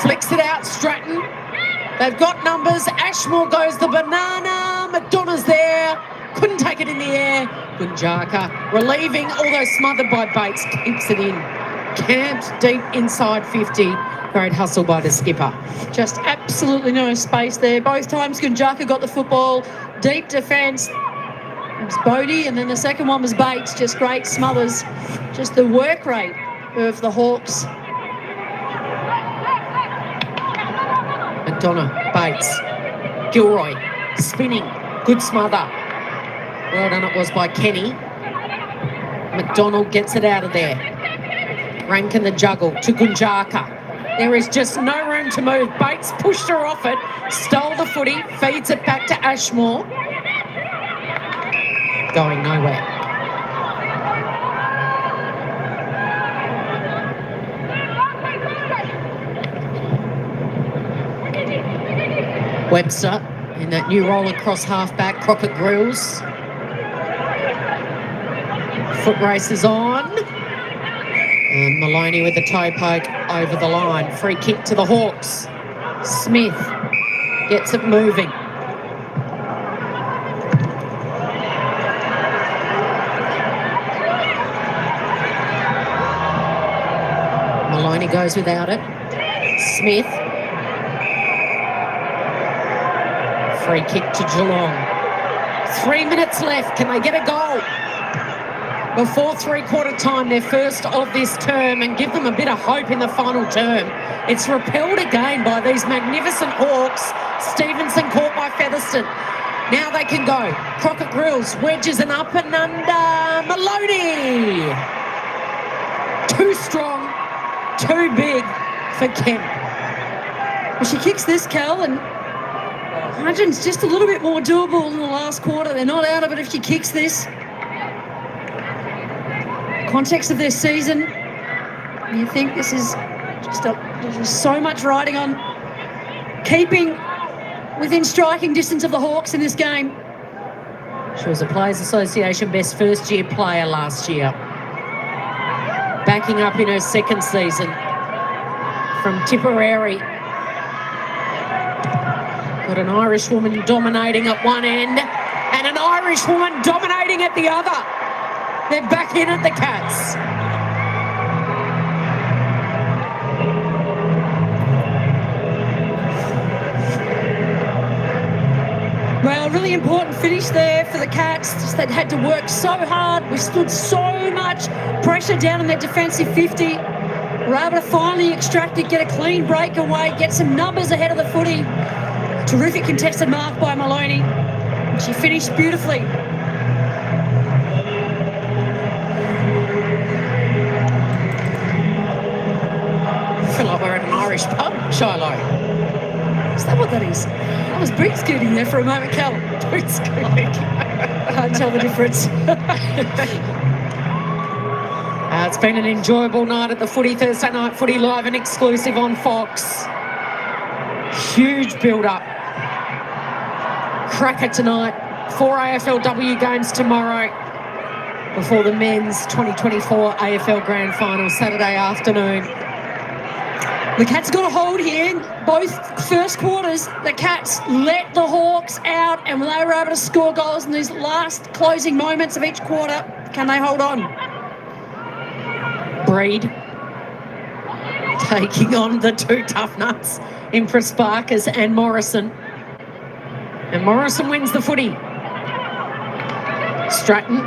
Flicks it out. Stratton. They've got numbers. Ashmore goes the banana. McDonough's there. Couldn't take it in the air. Gunjaka. Relieving, although smothered by Bates. Keeps it in. Camped deep inside 50. Great hustle by the skipper. Just absolutely no space there. Both times Gunjaka got the football. Deep defence. It was Bodie, and then the second one was Bates. Just great smothers. Just the work rate of the Hawks. McDonough, Bates, Gilroy, spinning. Good smother. Well done it was by Kenny. McDonald gets it out of there. Rankin the juggle to Gunjaka. There is just no room to move. Bates pushed her off it, stole the footy, feeds it back to Ashmore. Going nowhere. Webster in that new roll across half-back. Crockett Grills. Foot race is on. And Maloney with the toe poke over the line. Free kick to the Hawks. Smith gets it moving. Maloney goes without it. Smith. Free kick to Geelong. 3 minutes left. Can they get a goal before three-quarter time, their first of this term, and give them a bit of hope in the final term? It's repelled again by these magnificent Hawks. Stevenson caught by Featherstone. Now they can go. Crockett Grills wedges an up and under. Maloney. Too strong, too big for Kemp. Well, she kicks this, Cal, and margin's just a little bit more doable in the last quarter. They're not out of it if she kicks this. Context of their season, you think this is just there's so much riding on keeping within striking distance of the Hawks in this game. She was a Players Association best first-year player last year. Backing up in her second season from Tipperary. Got an Irish woman dominating at one end and an Irish woman dominating at the other. They're back in at the Cats. Well, really important finish there for the Cats. Just they'd had to work so hard. We stood so much pressure down on their defensive 50. We're able to finally extract it, get a clean breakaway, get some numbers ahead of the footy. Terrific contested mark by Maloney. She finished beautifully. I feel like we're at an Irish pub, Shiloh. Is that what that is? I was boot scooting there for a moment, Cal. Boot scooting. Can't tell the difference. It's been an enjoyable night at the footy, Thursday Night Footy live and exclusive on Fox. Huge build-up. Cracker tonight. 4 AFLW games tomorrow before the men's 2024 AFL Grand Final Saturday afternoon. The Cats got a hold here. Both first quarters, the Cats let the Hawks out, and when they were able to score goals in these last closing moments of each quarter, can they hold on? Breed taking on the two tough nuts, Empress Sparkers and Morrison. And Morrison wins the footy. Stratton.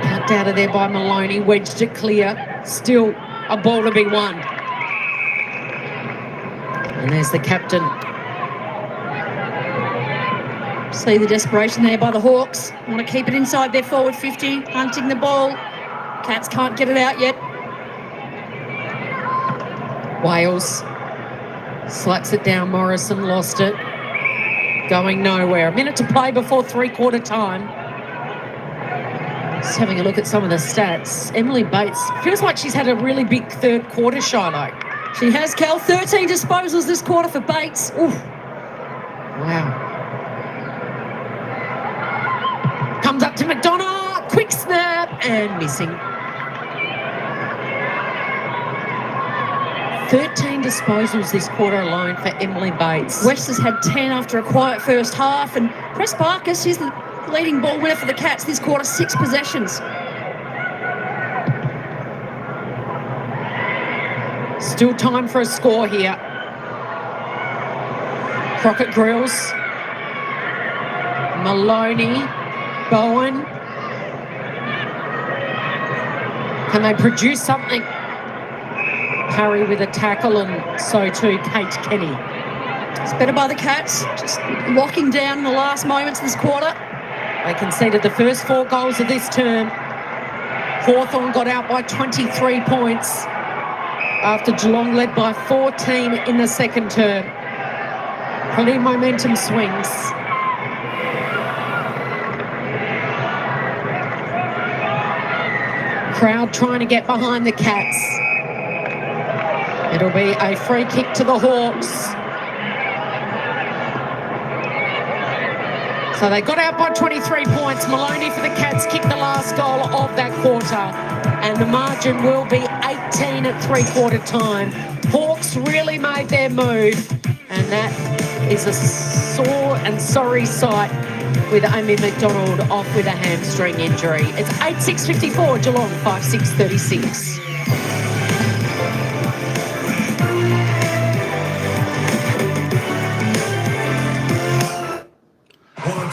Cut out of there by Maloney, wedged it clear. Still a ball to be won. And there's the captain. See the desperation there by the Hawks. Want to keep it inside their forward 50, hunting the ball. Cats can't get it out yet. Wales slaps it down. Morrison lost it. Going nowhere. A minute to play before three-quarter time. Just having a look at some of the stats. Emily Bates feels like she's had a really big third quarter, Shiloh. She has, Cal. 13 disposals this quarter for Bates. Oof. Wow. Comes up to McDonough. Quick snap and missing. 13 disposals this quarter alone for Emily Bates. West has had 10 after a quiet first half, and Press Barker, she's the leading ball winner for the Cats this quarter, 6 possessions. Still time for a score here. Crockett Grills. Maloney. Bowen. Can they produce something? Parry with a tackle, and so too Kate Kenny. It's better by the Cats, just locking down in the last moments of this quarter. They conceded the first 4 goals of this term. Hawthorn got out by 23 points after Geelong led by 14 in the second term. Plenty of momentum swings. Crowd trying to get behind the Cats. It'll be a free kick to the Hawks. So they got out by 23 points. Maloney for the Cats kicked the last goal of that quarter. And the margin will be 18 at three-quarter time. Hawks really made their move. And that is a sore and sorry sight with Amy McDonald off with a hamstring injury. It's 8:6:54, Geelong 5:6:36.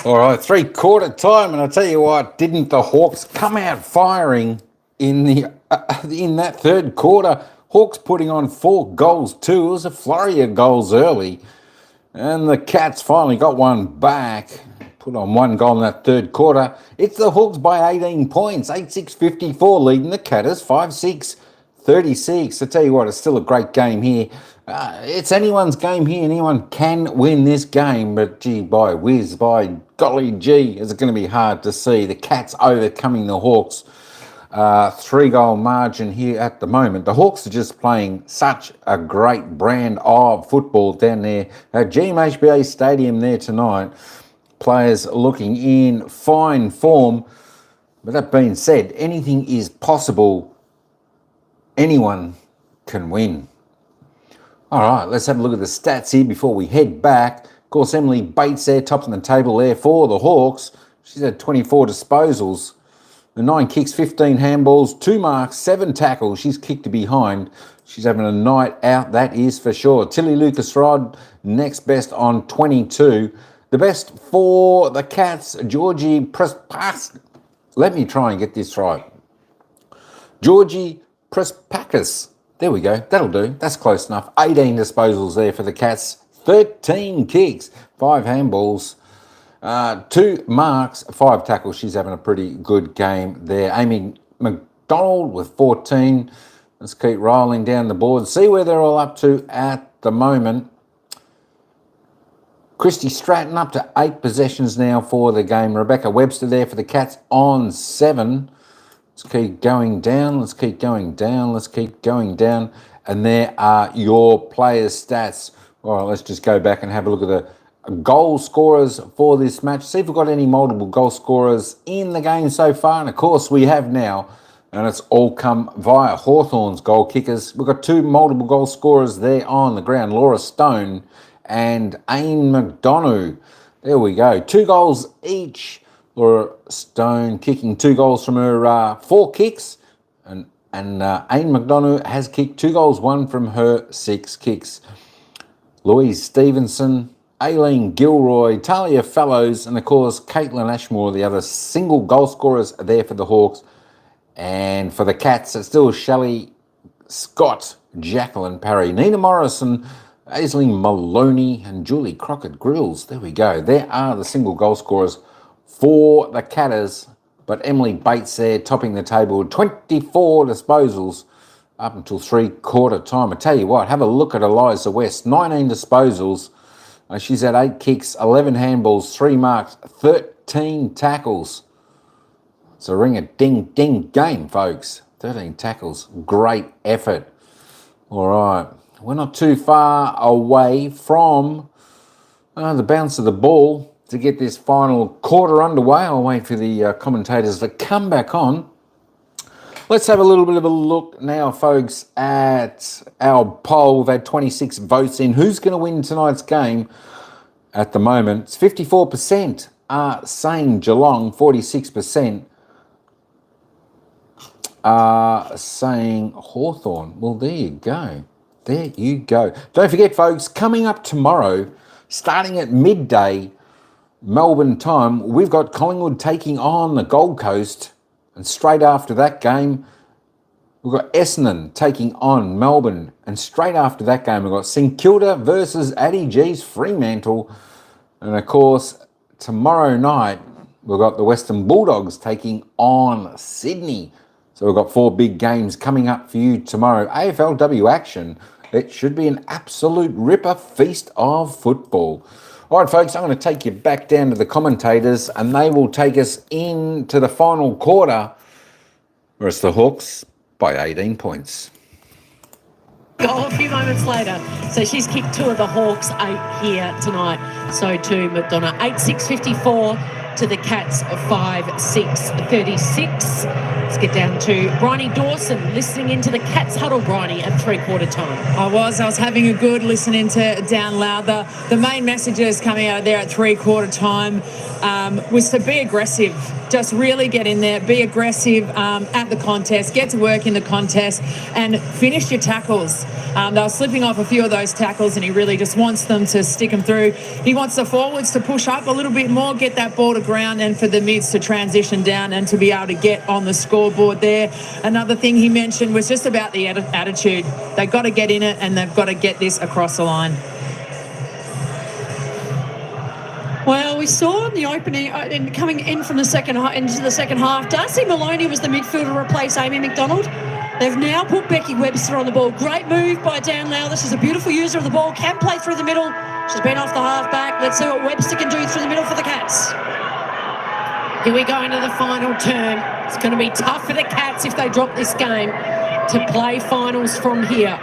All right, three-quarter time, and I tell you what, didn't the Hawks come out firing in that third quarter? Hawks putting on 4 goals too. It was a flurry of goals early, and the Cats finally got one back. Put on 1 goal in that third quarter. It's the Hawks by 18 points, 8-6-54, leading the Catters 5-6-36. I tell you what, it's still a great game here. It's anyone's game here. Anyone can win this game, but gee, by whiz, by golly gee, is it going to be hard to see the Cats overcoming the Hawks. 3-goal margin here at the moment. The Hawks are just playing such a great brand of football down there at GMHBA Stadium there tonight. Players looking in fine form. But that being said, anything is possible. Anyone can win. All right, let's have a look at the stats here before we head back. Of course, Emily Bates there, tops on the table there for the Hawks. She's had 24 disposals. The 9 kicks, 15 handballs, 2 marks, 7 tackles. She's kicked to behind. She's having a night out, that is for sure. Tilly Lucas-Rod, next best on 22. The best for the Cats, Georgie Prespakis. Let me try and get this right. Georgie Prespakis. There we go. That'll do. That's close enough. 18 disposals there for the Cats. 13 kicks, 5 handballs, 2 marks, 5 tackles. She's having a pretty good game there. Amy McDonald with 14. Let's keep rolling down the board. See where they're all up to at the moment. Christy Stratton up to 8 possessions now for the game. Rebecca Webster there for the Cats on 7. Let's keep going down. Let's keep going down. Let's keep going down. And there are your players' stats. All right, let's just go back and have a look at the goal scorers for this match. See if we've got any multiple goal scorers in the game so far. And, of course, we have now. And it's all come via Hawthorn's goal kickers. We've got 2 multiple goal scorers there on the ground. Laura Stone and Aine McDonough. There we go. 2 goals each. Laura Stone kicking 2 goals from her 4 kicks. And Aine McDonough has kicked 2 goals, 1 from her 6 kicks. Louise Stevenson, Aileen Gilroy, Talia Fellows, and of course Caitlin Ashmore, the other single goal scorers are there for the Hawks. And for the Cats, it's still Shelley Scott, Jacqueline Parry, Nina Morrison, Aisling Maloney, and Julie Crockett Grills. There we go. There are the single goal scorers for the Catters. But Emily Bates there topping the table, 24 disposals up until 3/4 time. I tell you what, have a look at Eliza West, 19 disposals. She's had 8 kicks, 11 handballs, 3 marks, 13 tackles. It's a ring-a-ding-ding game, folks. 13 tackles. Great effort. All right. We're not too far away from the bounce of the ball to get this final quarter underway. I'll wait for the commentators to come back on. Let's have a little bit of a look now, folks, at our poll. We've had 26 votes in. Who's going to win tonight's game? At the moment, it's 54% are saying Geelong, 46% are saying Hawthorn. Well, there you go. There you go. Don't forget, folks, coming up tomorrow, starting at midday Melbourne time, we've got Collingwood taking on the Gold Coast. And straight after that game, we've got Essendon taking on Melbourne. And straight after that game, we've got St Kilda versus Addie G's Fremantle. And, of course, tomorrow night, we've got the Western Bulldogs taking on Sydney. So we've got 4 big games coming up for you tomorrow. AFLW action. It should be an absolute ripper feast of football. All right, folks, I'm going to take you back down to the commentators and they will take us into the final quarter where it's the Hawks by 18 points. Goal a few moments later. So she's kicked 2 of the Hawks, 8 here tonight. So too McDonough. 8-6-54 to the Cats, 5-6-36. Let's get down to Bryony Dawson listening into the Cats huddle, Bryony, at 3/4 time. I was having a good listening to down loud. The main messages coming out of there at 3/4 time was to be aggressive. Just really get in there, be aggressive at the contest, get to work in the contest and finish your tackles. They were slipping off a few of those tackles and he really just wants them to stick them through. He wants the forwards to push up a little bit more, get that ball to ground, and for the mids to transition down and to be able to get on the scoreboard there. Another thing he mentioned was just about the attitude. They've got to get in it and they've got to get this across the line. Well, we saw in the opening, coming in from the into the second half, Darcy Maloney was the midfielder to replace Amy McDonald. They've now put Becky Webster on the ball. Great move by Dan Lowther. She's a beautiful user of the ball, can play through the middle. She's been off the half-back. Let's see what Webster can do through the middle for the Cats. Here we go into the final term. It's going to be tough for the Cats if they drop this game to play finals from here.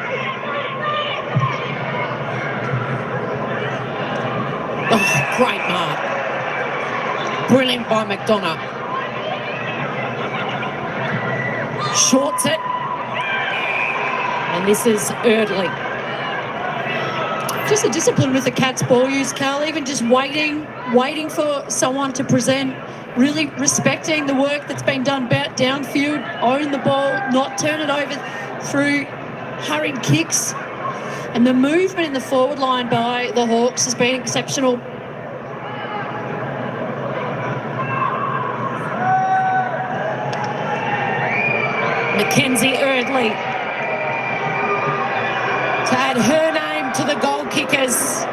Oh, great mark. Brilliant by McDonough. Shorts it. And this is Erdley. Just the discipline with the Cats ball use, Carl, even just waiting for someone to present really respecting the work that's been done downfield, own the ball, not turn it over through hurried kicks. And the movement in the forward line by the Hawks has been exceptional. Mackenzie Erdley to add her name to the goal kickers.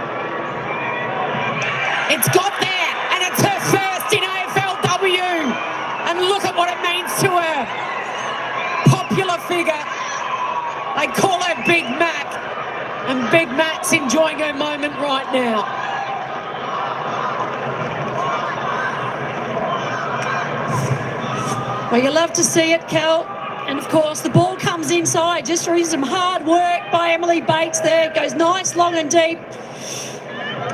It's got there, and it's her first in AFLW. And look at what it means to her. Popular figure. They call her Big Mac, and Big Mac's enjoying her moment right now. Well, you love to see it, Cal. And, of course, the ball comes inside just through some hard work by Emily Bates there. It goes nice, long and deep.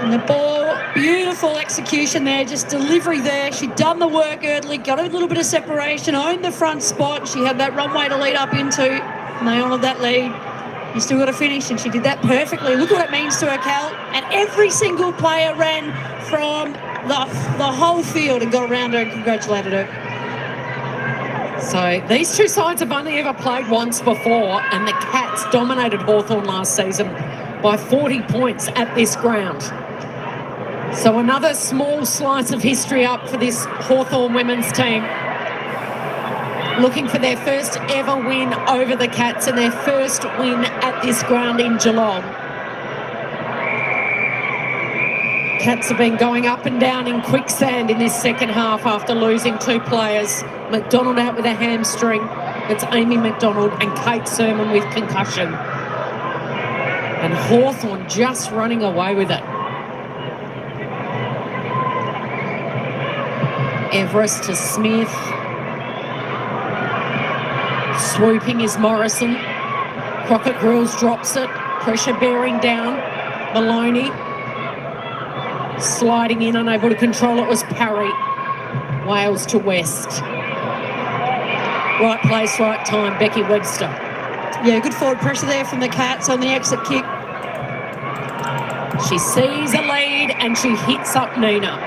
And the ball, beautiful execution there, just delivery there. She'd done the work early, got a little bit of separation, owned the front spot. She had that runway to lead up into, and they honoured that lead. You still got to finish, and she did that perfectly. Look what it means to her, Cal. And every single player ran from the whole field and got around her and congratulated her. So these two sides have only ever played once before, and the Cats dominated Hawthorn last season by 40 points at this ground. So another small slice of history up for this Hawthorn women's team, looking for their first ever win over the Cats and their first win at this ground in Geelong. Cats have been going up and down in quicksand in this second half after losing two players. McDonald out with a hamstring. It's Amy McDonald and Kate Sermon with concussion. And Hawthorn just running away with it. Everest to Smith. Swooping is Morrison. Crockett Grills drops it. Pressure bearing down. Maloney. Sliding in, unable to control it, was Parry. Wales to West. Right place, right time, Becky Webster. Yeah, good forward pressure there from the Cats on the exit kick. She sees a lead and she hits up Nina.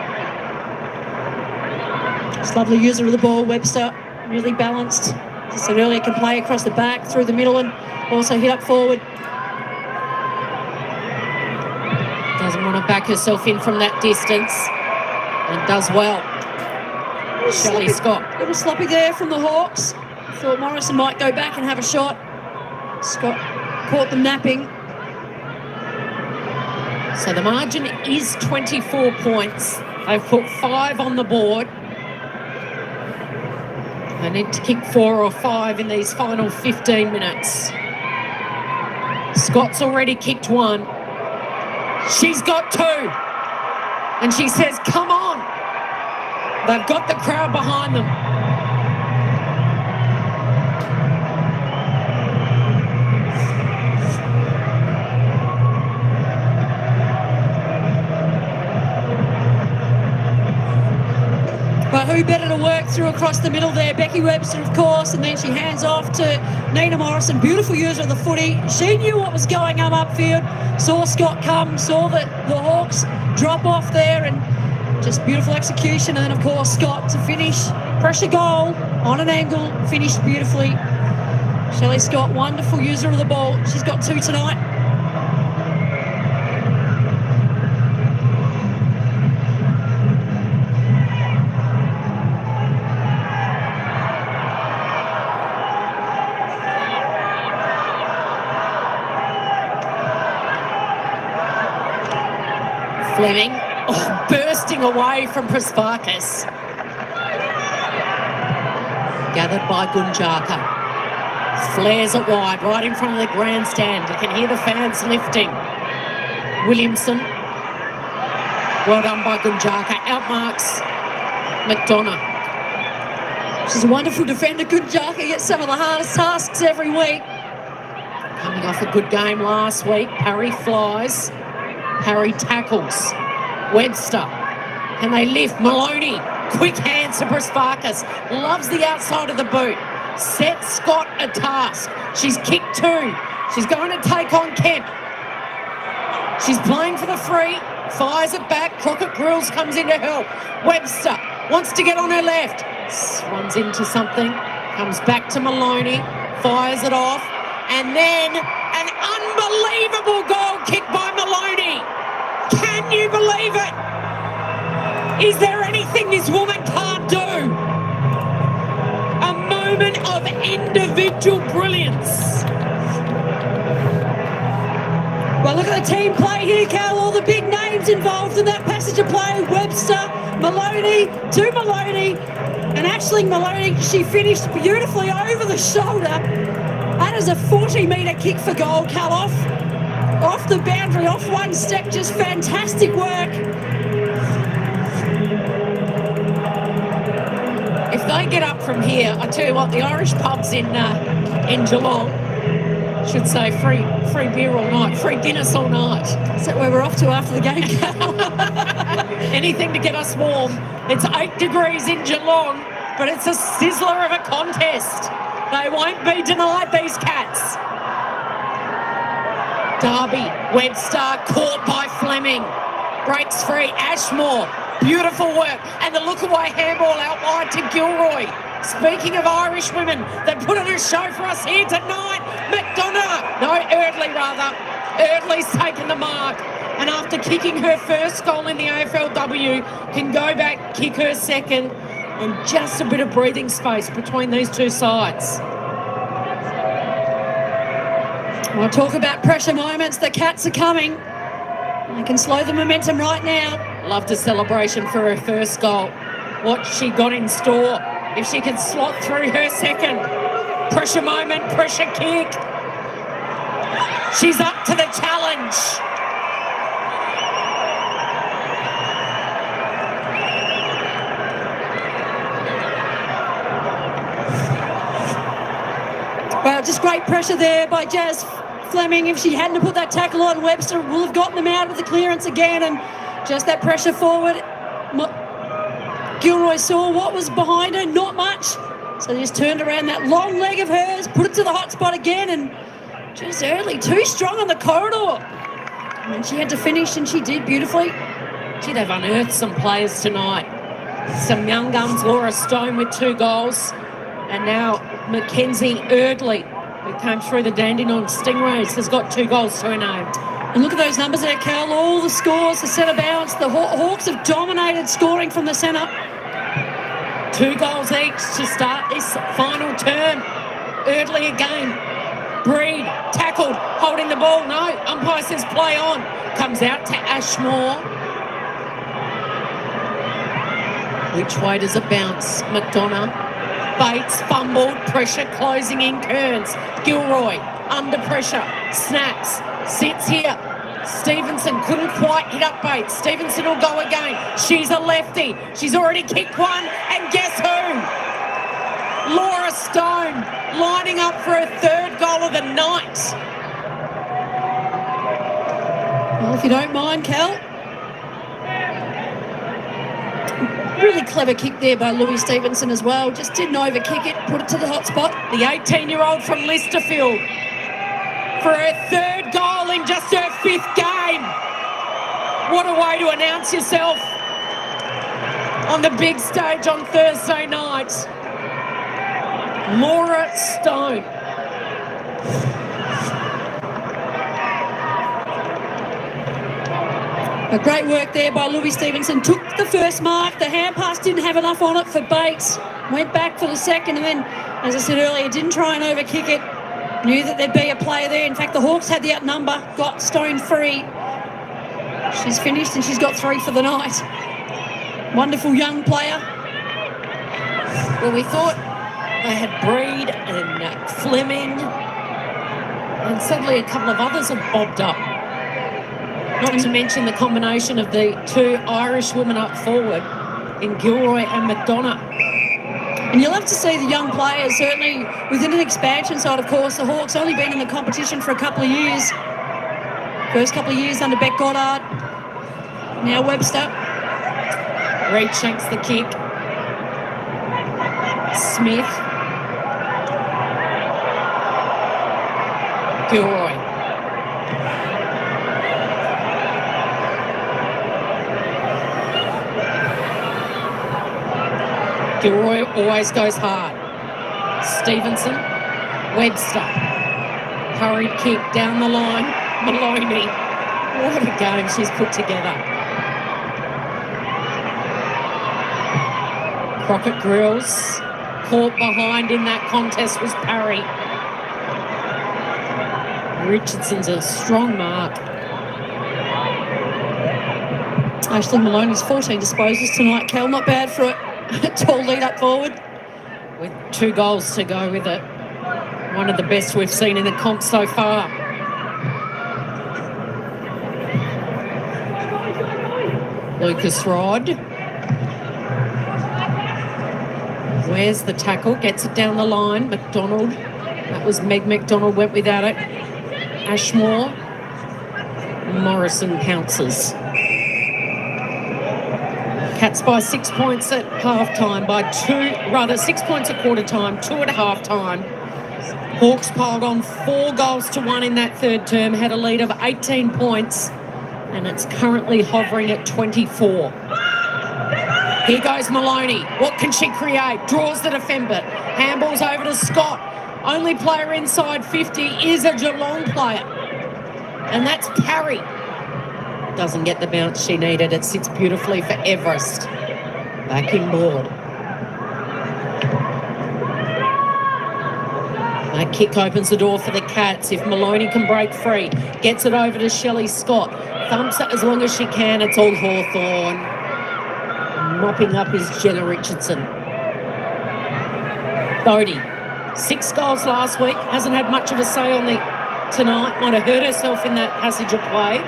Just lovely user of the ball, Webster. Really balanced. As I said earlier, can play across the back, through the middle, and also hit up forward. Doesn't want to back herself in from that distance, and does well. Shelley Scott. A little sloppy there from the Hawks. Thought Morrison might go back and have a shot. Scott caught them napping. So the margin is 24 points. They've put 5 on the board. They need to kick 4 or 5 in these final 15 minutes. Scott's already kicked 1. She's got 2. And she says, come on. They've got the crowd behind them. But who better to work through across the middle there? Becky Webster, of course, and then she hands off to Nina Morrison. Beautiful user of the footy. She knew what was going on upfield, saw Scott come, saw the Hawks drop off there, and just beautiful execution. And then, of course, Scott to finish. Pressure goal on an angle, finished beautifully. Shelley Scott, wonderful user of the ball. She's got 2 tonight. Fleming, bursting away from Prasparkas. Gathered by Gunjaka. Flares it wide, right in front of the grandstand. You can hear the fans lifting. Williamson. Well done by Gunjaka. Outmarks McDonough. She's a wonderful defender. Gunjaka gets some of the hardest tasks every week. Coming off a good game last week. Harry flies. Harry tackles. Webster. Can they lift? Maloney. Quick hands to Prasparkas. Loves the outside of the boot. Sets Scott a task. She's kicked 2. She's going to take on Kemp. She's playing for the free. Fires it back. Crockett Grills comes in to help. Webster wants to get on her left. Runs into something, comes back to Maloney, fires it off, and then an unbelievable goal kick by Maloney. Can you believe it? Is there anything this woman can't do? A moment of individual brilliance. Well, look at the team play here, Cal. All the big names involved in that passage of play. Webster, Maloney, to Maloney. And Aisling Maloney, she finished beautifully over the shoulder. That is a 40-metre kick for goal, Cal, off the boundary, off one step. Just fantastic work. If they get up from here, I tell you what, the Irish pubs in Geelong should say free beer all night, free Guinness all night. Is that where we're off to after the game, Cal? Anything to get us warm. It's 8 degrees in Geelong, but it's a sizzler of a contest. They won't be denied, these cats. Darby, Webster, caught by Fleming. Breaks free, Ashmore. Beautiful work. And the look-away handball out wide to Gilroy. Speaking of Irish women, they put on a show for us here tonight. Eardley rather. Eardley's taken the mark. And after kicking her first goal in the AFLW, can go back, kick her second, and just a bit of breathing space between these two sides. We'll talk about pressure moments. The Cats are coming. They can slow the momentum right now. Loved a celebration for her first goal. What she got in store. If she can slot through her second. Pressure moment, pressure kick. She's up to the challenge. Well, just great pressure there by Jazz Fleming. If she hadn't put that tackle on, Webster will have gotten them out of the clearance again, and just that pressure forward. Gilroy saw what was behind her, not much. So they just turned around that long leg of hers, put it to the hot spot again, and just early, too strong on the corridor. And she had to finish, and she did beautifully. Gee, they've unearthed some players tonight. Some young guns, Laura Stone with 2 goals, and now Mackenzie Eardley, who came through the Dandenong Stingrays, has got 2 goals to her name. And look at those numbers there, Cal. All the scores, the centre bounce. The Hawks have dominated scoring from the centre. 2 goals each to start this final term. Eardley again. Breed, tackled, holding the ball. No, umpire says play on. Comes out to Ashmore. Which way does it bounce? McDonough. Bates fumbled, pressure closing in Kearns. Gilroy under pressure, snaps, sits here. Stevenson couldn't quite hit up Bates. Stevenson will go again. She's a lefty. She's already kicked one, and guess who? Laura Stone lining up for her 3rd goal of the night. Well, if you don't mind, Cal. Really clever kick there by Louis Stevenson as well. Just didn't overkick it, put it to the hot spot. The 18-year-old from Listerfield for her 3rd goal in just her 5th game. What a way to announce yourself on the big stage on Thursday night. Laura Stone. But great work there by Louis Stevenson. Took the first mark. The hand pass didn't have enough on it for Bates. Went back for the second, and then, as I said earlier, didn't try and overkick it. Knew that there'd be a player there. In fact, the Hawks had the outnumber. Got Stone free. She's finished, and she's got 3 for the night. Wonderful young player. Well, we thought they had Breed and Fleming, and suddenly a couple of others have bobbed up. Not to mention the combination of the 2 Irish women up forward in Gilroy and McDonough. And you'll have to see the young players, certainly within an expansion side, of course. The Hawks only been in the competition for a couple of years. First couple of years under Beck Goddard. Now Webster. Reed shanks the kick. Smith. Gilroy. Gilroy always goes hard. Stevenson, Webster. Hurried kick down the line. Maloney. What a game she's put together. Crockett Grills. Caught behind in that contest was Parry. Richardson's a strong mark. Ashley Maloney's 14 disposals tonight, Cal. Not bad for a tall lead up forward. With 2 goals to go with it. One of the best we've seen in the comp so far. Lucas Rod. Where's the tackle? Gets it down the line. McDonald. That was Meg McDonald, went without it. Ashmore. Morrison pounces. Cats by 6 points at half-time, 6 points at quarter-time, 2 at half-time. Hawks piled on 4 goals to 1 in that third term, had a lead of 18 points, and it's currently hovering at 24. Here goes Maloney. What can she create? Draws the defender. Handballs over to Scott. Only player inside 50 is a Geelong player, and that's Parry. Doesn't get the bounce she needed. It sits beautifully for Everest. Back inboard. That kick opens the door for the Cats. If Maloney can break free, gets it over to Shelley Scott. Thumps it as long as she can. It's all Hawthorn. Mopping up is Jenna Richardson. Bodie, 6 goals last week. Hasn't had much of a say on the tonight. Might have hurt herself in that passage of play.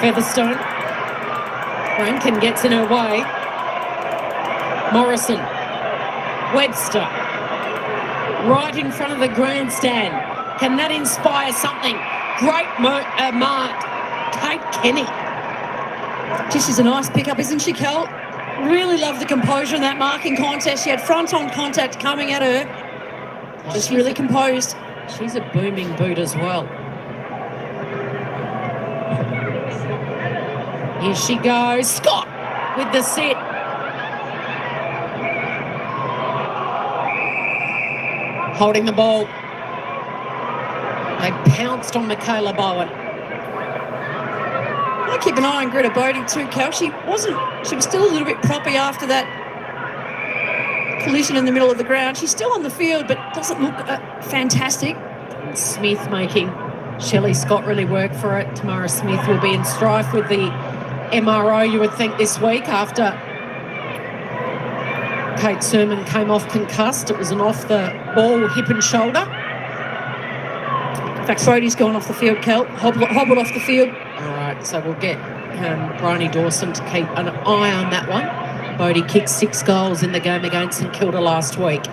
Featherstone. Rankin gets in her way. Morrison. Webster. Right in front of the grandstand. Can that inspire something? Great mark. Kate Kenny. Just is a nice pickup, isn't she, Cal? Really love the composure in that marking contest. She had front-on contact coming at her. Just really composed. She's a booming boot as well. Here she goes. Scott with the set. Holding the ball. They pounced on Michaela Bowen. I keep an eye on Greta Bodie too, Cal. She was still a little bit proppy after that collision in the middle of the ground. She's still on the field, but doesn't look fantastic. Smith making Shelley Scott really work for it. Tamara Smith will be in strife with the MRO, you would think, this week after Kate Sermon came off concussed. It was an off-the-ball hip and shoulder. In fact, Bodie's gone off the field, Cal. Hobbled off the field. All right, so we'll get Bryony Dawson to keep an eye on that one. Bodie kicked 6 goals in the game against St Kilda last week.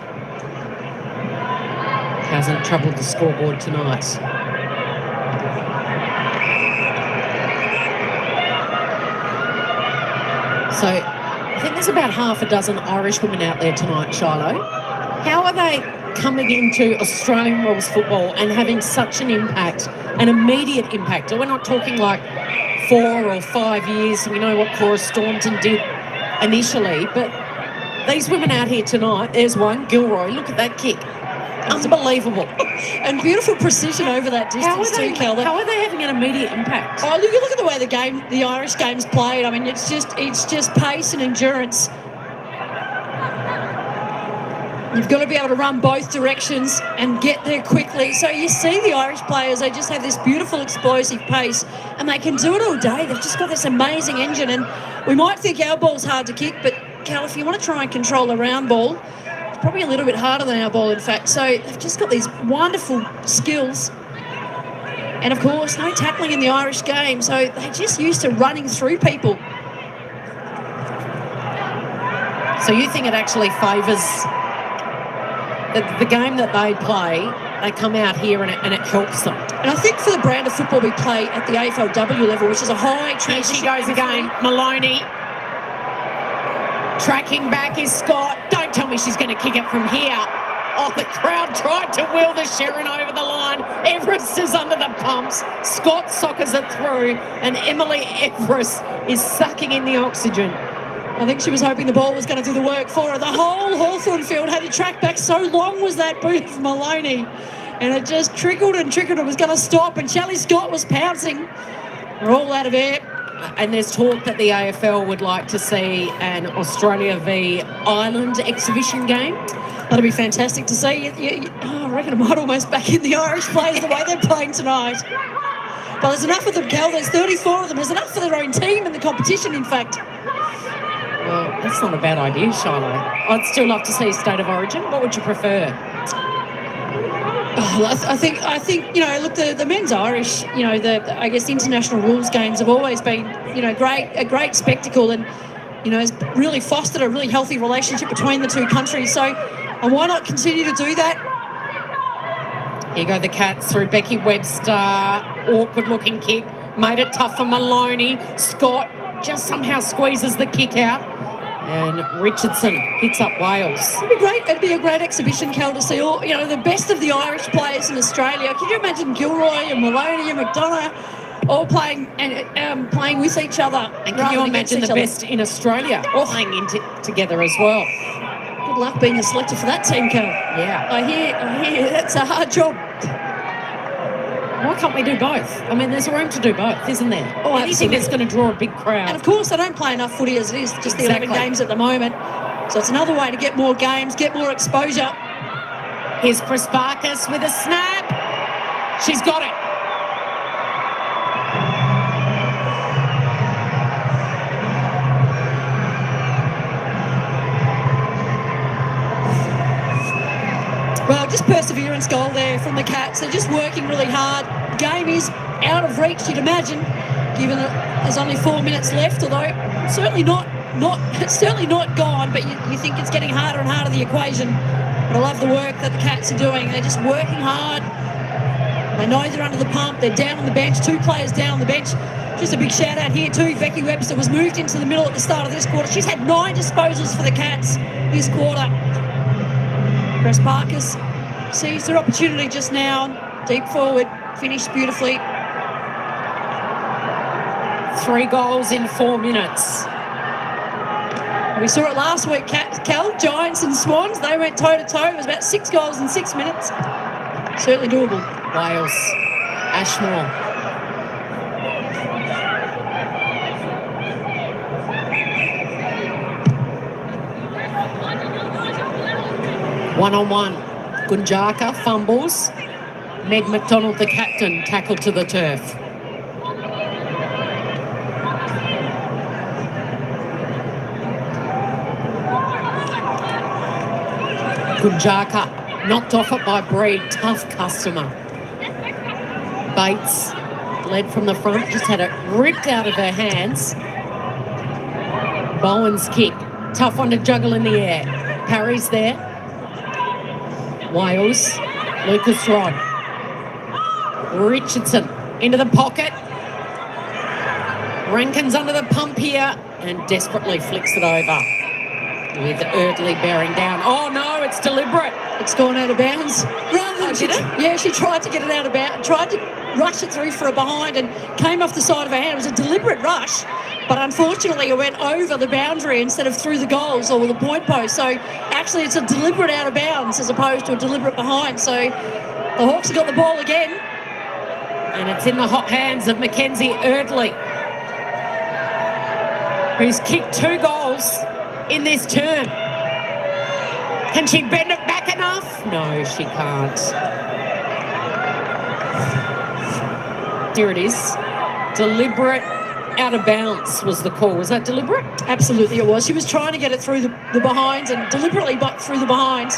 Hasn't troubled the scoreboard tonight. So I think there's about half a dozen Irish women out there tonight, Shiloh. How are they coming into Australian rules football and having such an impact, an immediate impact? We're not talking like 4 or 5 years. We know what Cora Staunton did initially, but these women out here tonight, there's one, Gilroy, look at that kick. Unbelievable. And beautiful precision over that distance too, Cal. How are they having an immediate impact? Oh, look at the way the Irish game's played. I mean, it's just pace and endurance. You've got to be able to run both directions and get there quickly. So you see the Irish players, they just have this beautiful explosive pace and they can do it all day. They've just got this amazing engine, and we might think our ball's hard to kick, but Cal, if you want to try and control a round ball, it's probably a little bit harder than our ball, in fact. So they've just got these wonderful skills. And of course, no tackling in the Irish game, so they're just used to running through people. So you think it actually favours the game that they play? They come out here and it helps them. And I think for the brand of football we play at the AFLW level, which is a high transition. Here she goes again, Maloney. Tracking back is Scott. Don't tell me she's going to kick it from here. Oh, the crowd tried to wheel the Sharon over the line. Everest is under the pumps. Scott soccers it through, and Emily Everest is sucking in the oxygen. I think she was hoping the ball was going to do the work for her. The whole Hawthorn field had to track back. So long was that boot of Maloney. And it just trickled and trickled. It was going to stop. And Shelley Scott was pouncing. We're all out of air. And there's talk that the AFL would like to see an Australia v Ireland exhibition game. That'll be fantastic to see. I reckon I might almost back in the Irish players the way they're playing tonight. But there's enough of them, Cal. There's 34 of them. There's enough for their own team in the competition, in fact. Well, that's not a bad idea, Shiloh. I'd still love to see State of Origin. What would you prefer? Oh, I think look, the men's Irish, I guess the international rules games have always been, a great spectacle, and has really fostered a really healthy relationship between the two countries. So, and why not continue to do that? Here go the Cats through Becky Webster. Awkward-looking kick. Made it tough for Maloney. Scott just somehow squeezes the kick out. And Richardson hits up Wales. It'd be great. It'd be a great exhibition, Cal, to see all the best of the Irish players in Australia. Can you imagine Gilroy and Maloney and McDonough all playing and playing with each other? And can you imagine the best in Australia playing together as well? Good luck being a selector for that team, Cal. Yeah. I hear that's a hard job. Why can't we do both? I mean, there's room to do both, isn't there? Oh, anything that's going to draw a big crowd. And of course, they don't play enough footy as it is, just the 11 games at the moment. So it's another way to get more games, get more exposure. Here's Chris Barkas with a snap. She's got it. Well, just perseverance goal there from the Cats. They're just working really hard. The game is out of reach, you'd imagine, given that there's only 4 minutes left, although certainly not gone, but you think it's getting harder and harder, the equation. But I love the work that the Cats are doing. They're just working hard. They know they're under the pump. They're down on the bench. 2 players down on the bench. Just a big shout out here too. Becky Webster was moved into the middle at the start of this quarter. She's had 9 disposals for the Cats this quarter. Chris Barkas seized her opportunity just now. Deep forward, finished beautifully. 3 goals in 4 minutes. We saw it last week, Cal. Giants and Swans, they went toe-to-toe. It was about 6 goals in 6 minutes. Certainly doable. Wales, Ashmore. One-on-one. Gunjaka fumbles. Meg McDonald, the captain, tackled to the turf. Gunjaka knocked off it by Breed. Tough customer. Bates led from the front, just had it ripped out of her hands. Bowen's kick. Tough one to juggle in the air. Parry's there. Wales. Lucas Rod. Richardson into the pocket. Rankin's under the pump here and desperately flicks it over. With Erdley bearing down. Oh no, it's deliberate. It's gone out of bounds. Rather than did it? She tried to get it out of bounds, tried to rush it through for a behind and came off the side of her hand. It was a deliberate rush, but unfortunately it went over the boundary instead of through the goals or the point post. So actually it's a deliberate out of bounds as opposed to a deliberate behind. So the Hawks have got the ball again. And it's in the hot hands of Mackenzie Erdley, who's kicked 2 goals in this term. Can she bend it back enough? No, she can't. Here it is. Deliberate out of bounds was the call. Was that deliberate? Absolutely it was. She was trying to get it through the behinds and deliberately but through the behinds.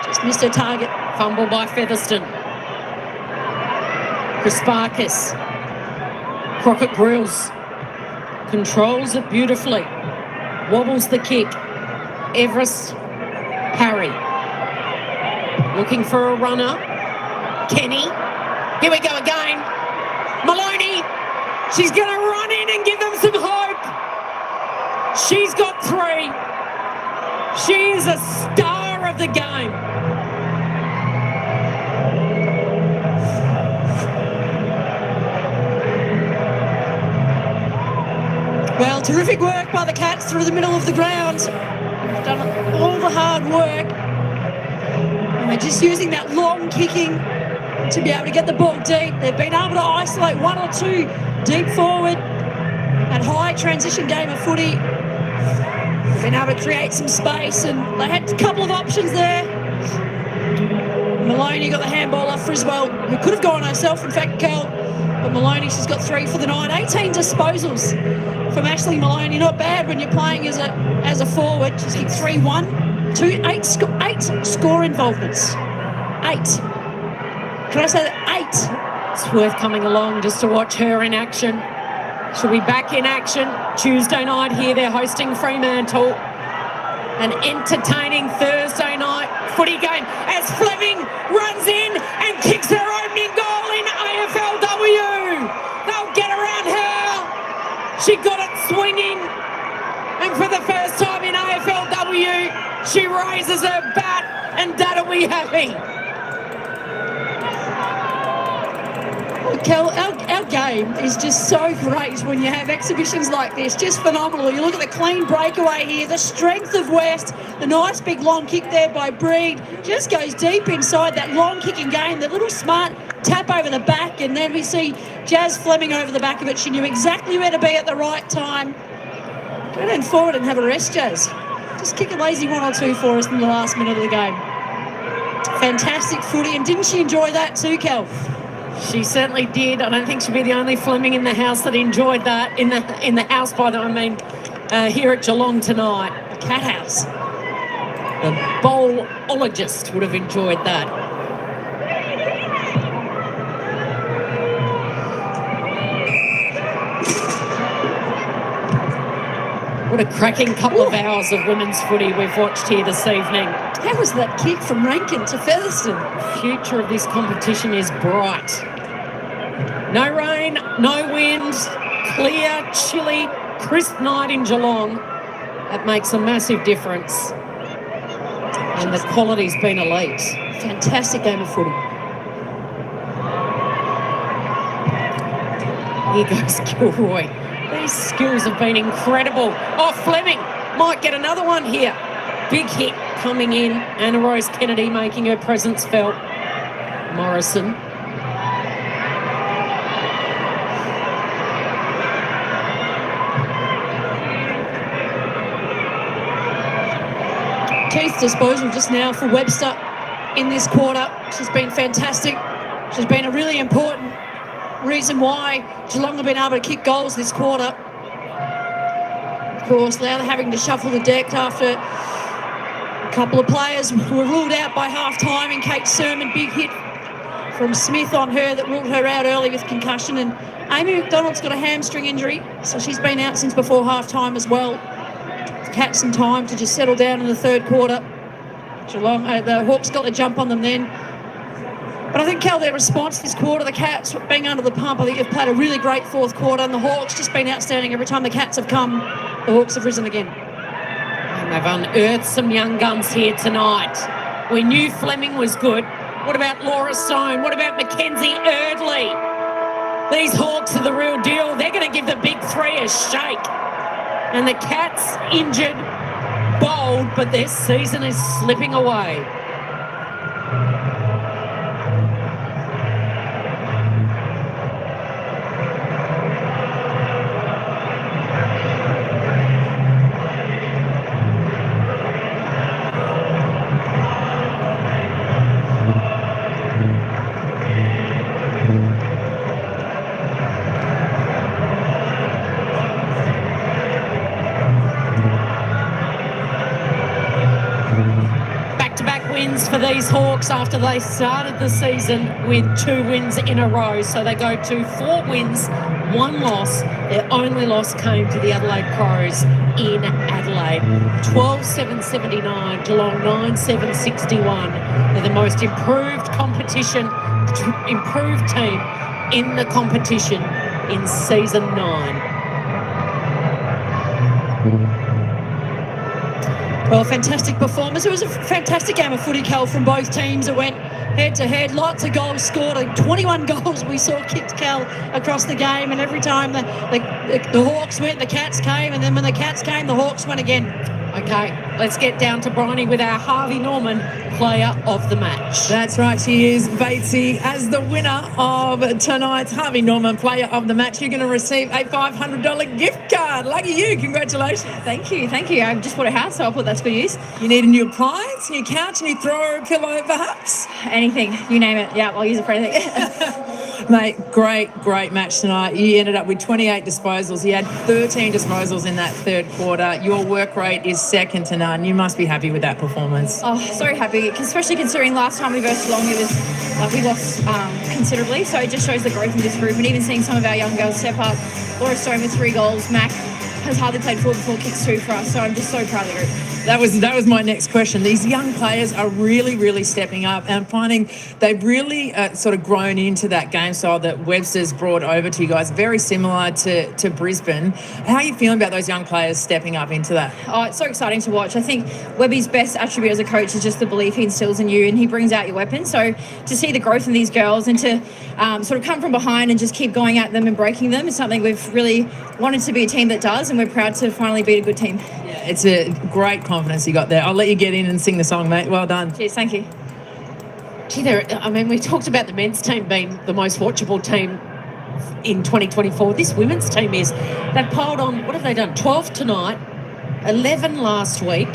Just missed her target. Fumble by Featherston. Chrisparkis. Crockett Grills controls it beautifully. Wobbles the kick. Everest Harry. Looking for a runner. Kenny. Here we go again. Maloney. She's going to run in and give them some hope. She's got 3. She is a star of the game. Well, Terrific work by the Cats through the middle of the ground. They've done all the hard work. And they're just using that long kicking to be able to get the ball deep. They've been able to isolate one or two deep forward. That high transition game of footy. They've been able to create some space, and they had a couple of options there. Maloney got the handball off Friswell, who could have gone herself, in fact, Cal. But Maloney, she's got 3 for the night. 18 disposals from Ashley Maloney. Not bad when you're playing as a forward. She's hit 3-1, 8 score involvements. 8. Can I say that? 8. It's worth coming along just to watch her in action. She'll be back in action Tuesday night here. They're hosting Fremantle. An entertaining Thursday night footy game as Fleming runs in and kicks her opening goal in AFLW. They'll get around her. She got it swinging. And for the first time in AFLW, she raises her bat, and that'll be happy. Kel, our game is just so great when you have exhibitions like this. Just phenomenal. You look at the clean breakaway here, the strength of West, the nice big long kick there by Breed. Just goes deep inside that long kicking game, the little smart tap over the back, and then we see Jazz Fleming over the back of it. She knew exactly where to be at the right time. Go down forward and have a rest, Jazz. Just kick a lazy 1 or 2 for us in the last minute of the game. Fantastic footy, and didn't she enjoy that too, Kel? She certainly did. I don't think she'll be the only Fleming in the house that enjoyed that. In the house, by the way, I mean here at Geelong tonight. The Cat House. The bowlologist would have enjoyed that. What a cracking couple of hours of women's footy we've watched here this evening. How was that kick from Rankin to Featherston? The future of this competition is bright. No rain, no wind, clear, chilly, crisp night in Geelong. That makes a massive difference. And the quality's been elite. Fantastic game of footy. Here goes Gilroy. These skills have been incredible. Oh, Fleming might get another one here. Big hit coming in. Anna Rose Kennedy making her presence felt. Morrison. Keith's disposal just now for Webster in this quarter. She's been fantastic. She's been a really important reason why Geelong have been able to kick goals this quarter. Of course, now they're having to shuffle the deck after a couple of players were ruled out by half-time, and Kate Sermon, big hit from Smith on her that ruled her out early with concussion, and Amy McDonald's got a hamstring injury, so she's been out since before half-time as well. To catch some time to just settle down in the third quarter. Geelong, the Hawks got the jump on them then. But I think, Cal, their response this quarter, the Cats being under the pump, I think they've played a really great fourth quarter, and the Hawks just been outstanding. Every time the Cats have come, the Hawks have risen again. And they've unearthed some young guns here tonight. We knew Fleming was good. What about Laura Stone? What about Mackenzie Erdley? These Hawks are the real deal. They're going to give the big three a shake. And the Cats injured, bold, but their season is slipping away. For these Hawks after they started the season with 2 wins in a row. So they go to 4 wins, 1 loss. Their only loss came to the Adelaide Crows in Adelaide. 12-7-79, Geelong 9-7-61. They're the most improved team in the competition in season 9. Well, fantastic performance. It was a fantastic game of footy, Cal, from both teams. It went head-to-head. Lots of goals scored. 21 goals we saw kicked, Cal, across the game. And every time the Hawks went, the Cats came. And then when the Cats came, the Hawks went again. Okay, let's get down to Bryony with our Harvey Norman player of the match. That's right, she is Batesy as the winner of tonight's Harvey Norman player of the match. You're going to receive a $500 gift card. Lucky you, congratulations. Thank you. I just bought a house, so I'll put that to good use. You need a new appliance, new couch, new thrower, a pillow perhaps? Anything, you name it. Yeah, I'll use it for anything. Mate, great match tonight. You ended up with 28 disposals. You had 13 disposals in that third quarter. Your work rate is second to none. You must be happy with that performance. Oh, so happy, especially considering last time we versed Geelong, it was we lost considerably. So it just shows the growth in this group, and even seeing some of our young girls step up. Laura Stone with 3 goals. Mac has hardly played forward before, kicks 2 for us. So I'm just so proud of the group. That was my next question. These young players are really stepping up, and finding they've really sort of grown into that game style that Webster's brought over to you guys, very similar to Brisbane. How are you feeling about those young players stepping up into that? Oh, it's so exciting to watch. I think Webby's best attribute as a coach is just the belief he instills in you, and he brings out your weapons. So to see the growth in these girls and to sort of come from behind and just keep going at them and breaking them is something we've really wanted to be a team that does, and we're proud to finally beat a good team. Yeah, it's a great confidence you got there. I'll let you get in and sing the song, mate. Well done. Cheers, thank you. Gee, we talked about the men's team being the most watchable team in 2024. This women's team is. They've piled on, what have they done? 12 tonight, 11 last week.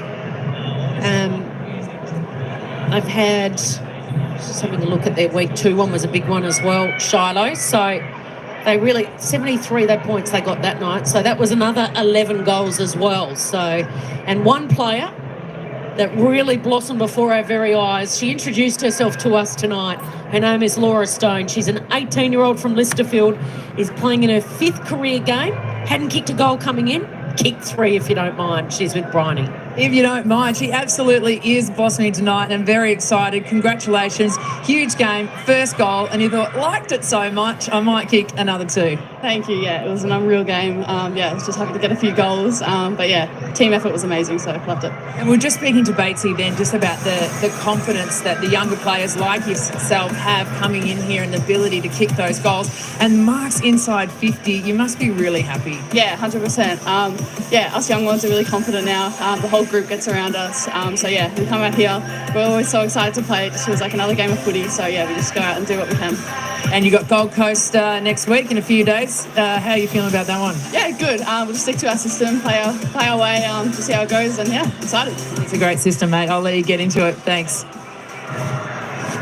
They've had, just having a look at their week 2, one was a big one as well, Shiloh. So they really, 73 points they got that night. So that was another 11 goals as well. So, and one player that really blossomed before our very eyes. She introduced herself to us tonight. Her name is Laura Stone. She's an 18-year-old from Listerfield, is playing in her 5th career game, hadn't kicked a goal coming in, kicked 3 if you don't mind. She's with Bryony. If you don't mind, she absolutely is blossoming tonight, and I'm very excited. Congratulations. Huge game, first goal, and you thought, liked it so much, I might kick another 2. Thank you. Yeah, it was an unreal game. I was just happy to get a few goals. But yeah, team effort was amazing, so I loved it. And we're just speaking to Batesy then just about the confidence that the younger players like yourself have coming in here and the ability to kick those goals. And marks inside 50, you must be really happy. Yeah, 100%. Us young ones are really confident now. The whole group gets around us. We come out here. We're always so excited to play. It just feels like another game of footy. So yeah, we just go out and do what we can. And you got Gold Coast next week in a few days. How are you feeling about that one? Yeah, good. We'll just stick to our system, play our way, to see how it goes, and yeah, excited. It's a great system, mate. I'll let you get into it. Thanks.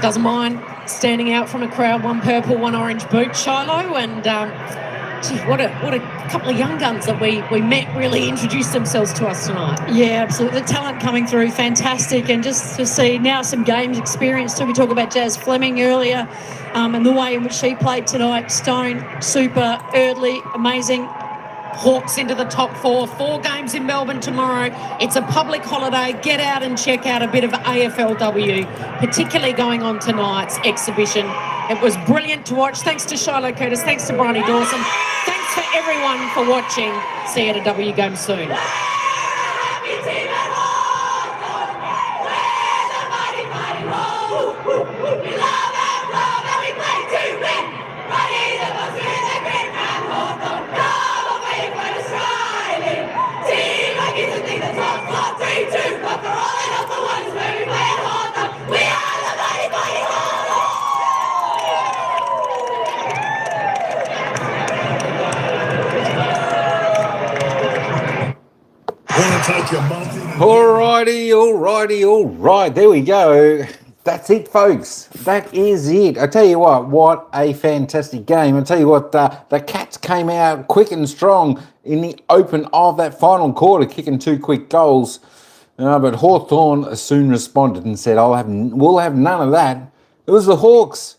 Doesn't mind standing out from a crowd, 1 purple, 1 orange boot, Shiloh, and what a couple of young guns that we met really introduced themselves to us tonight. Yeah, absolutely. The talent coming through, fantastic. And just to see now some games experience too. We talked about Jazz Fleming earlier and the way in which she played tonight. Stone, super. Eardley, amazing. Hawks into the top 4 games in Melbourne tomorrow. It's a public holiday. Get out and check out a bit of AFLW, particularly going on tonight's exhibition. It was brilliant to watch. Thanks to Shiloh Curtis. Thanks to Bryony Dawson. Thanks for everyone for watching. See you at a W game soon. All right. There we go. That's it, folks. That is it. I tell you what a fantastic game. I tell you what, the Cats came out quick and strong in the open of that final quarter, kicking 2 quick goals. But Hawthorn soon responded and said, we'll have none of that. It was the Hawks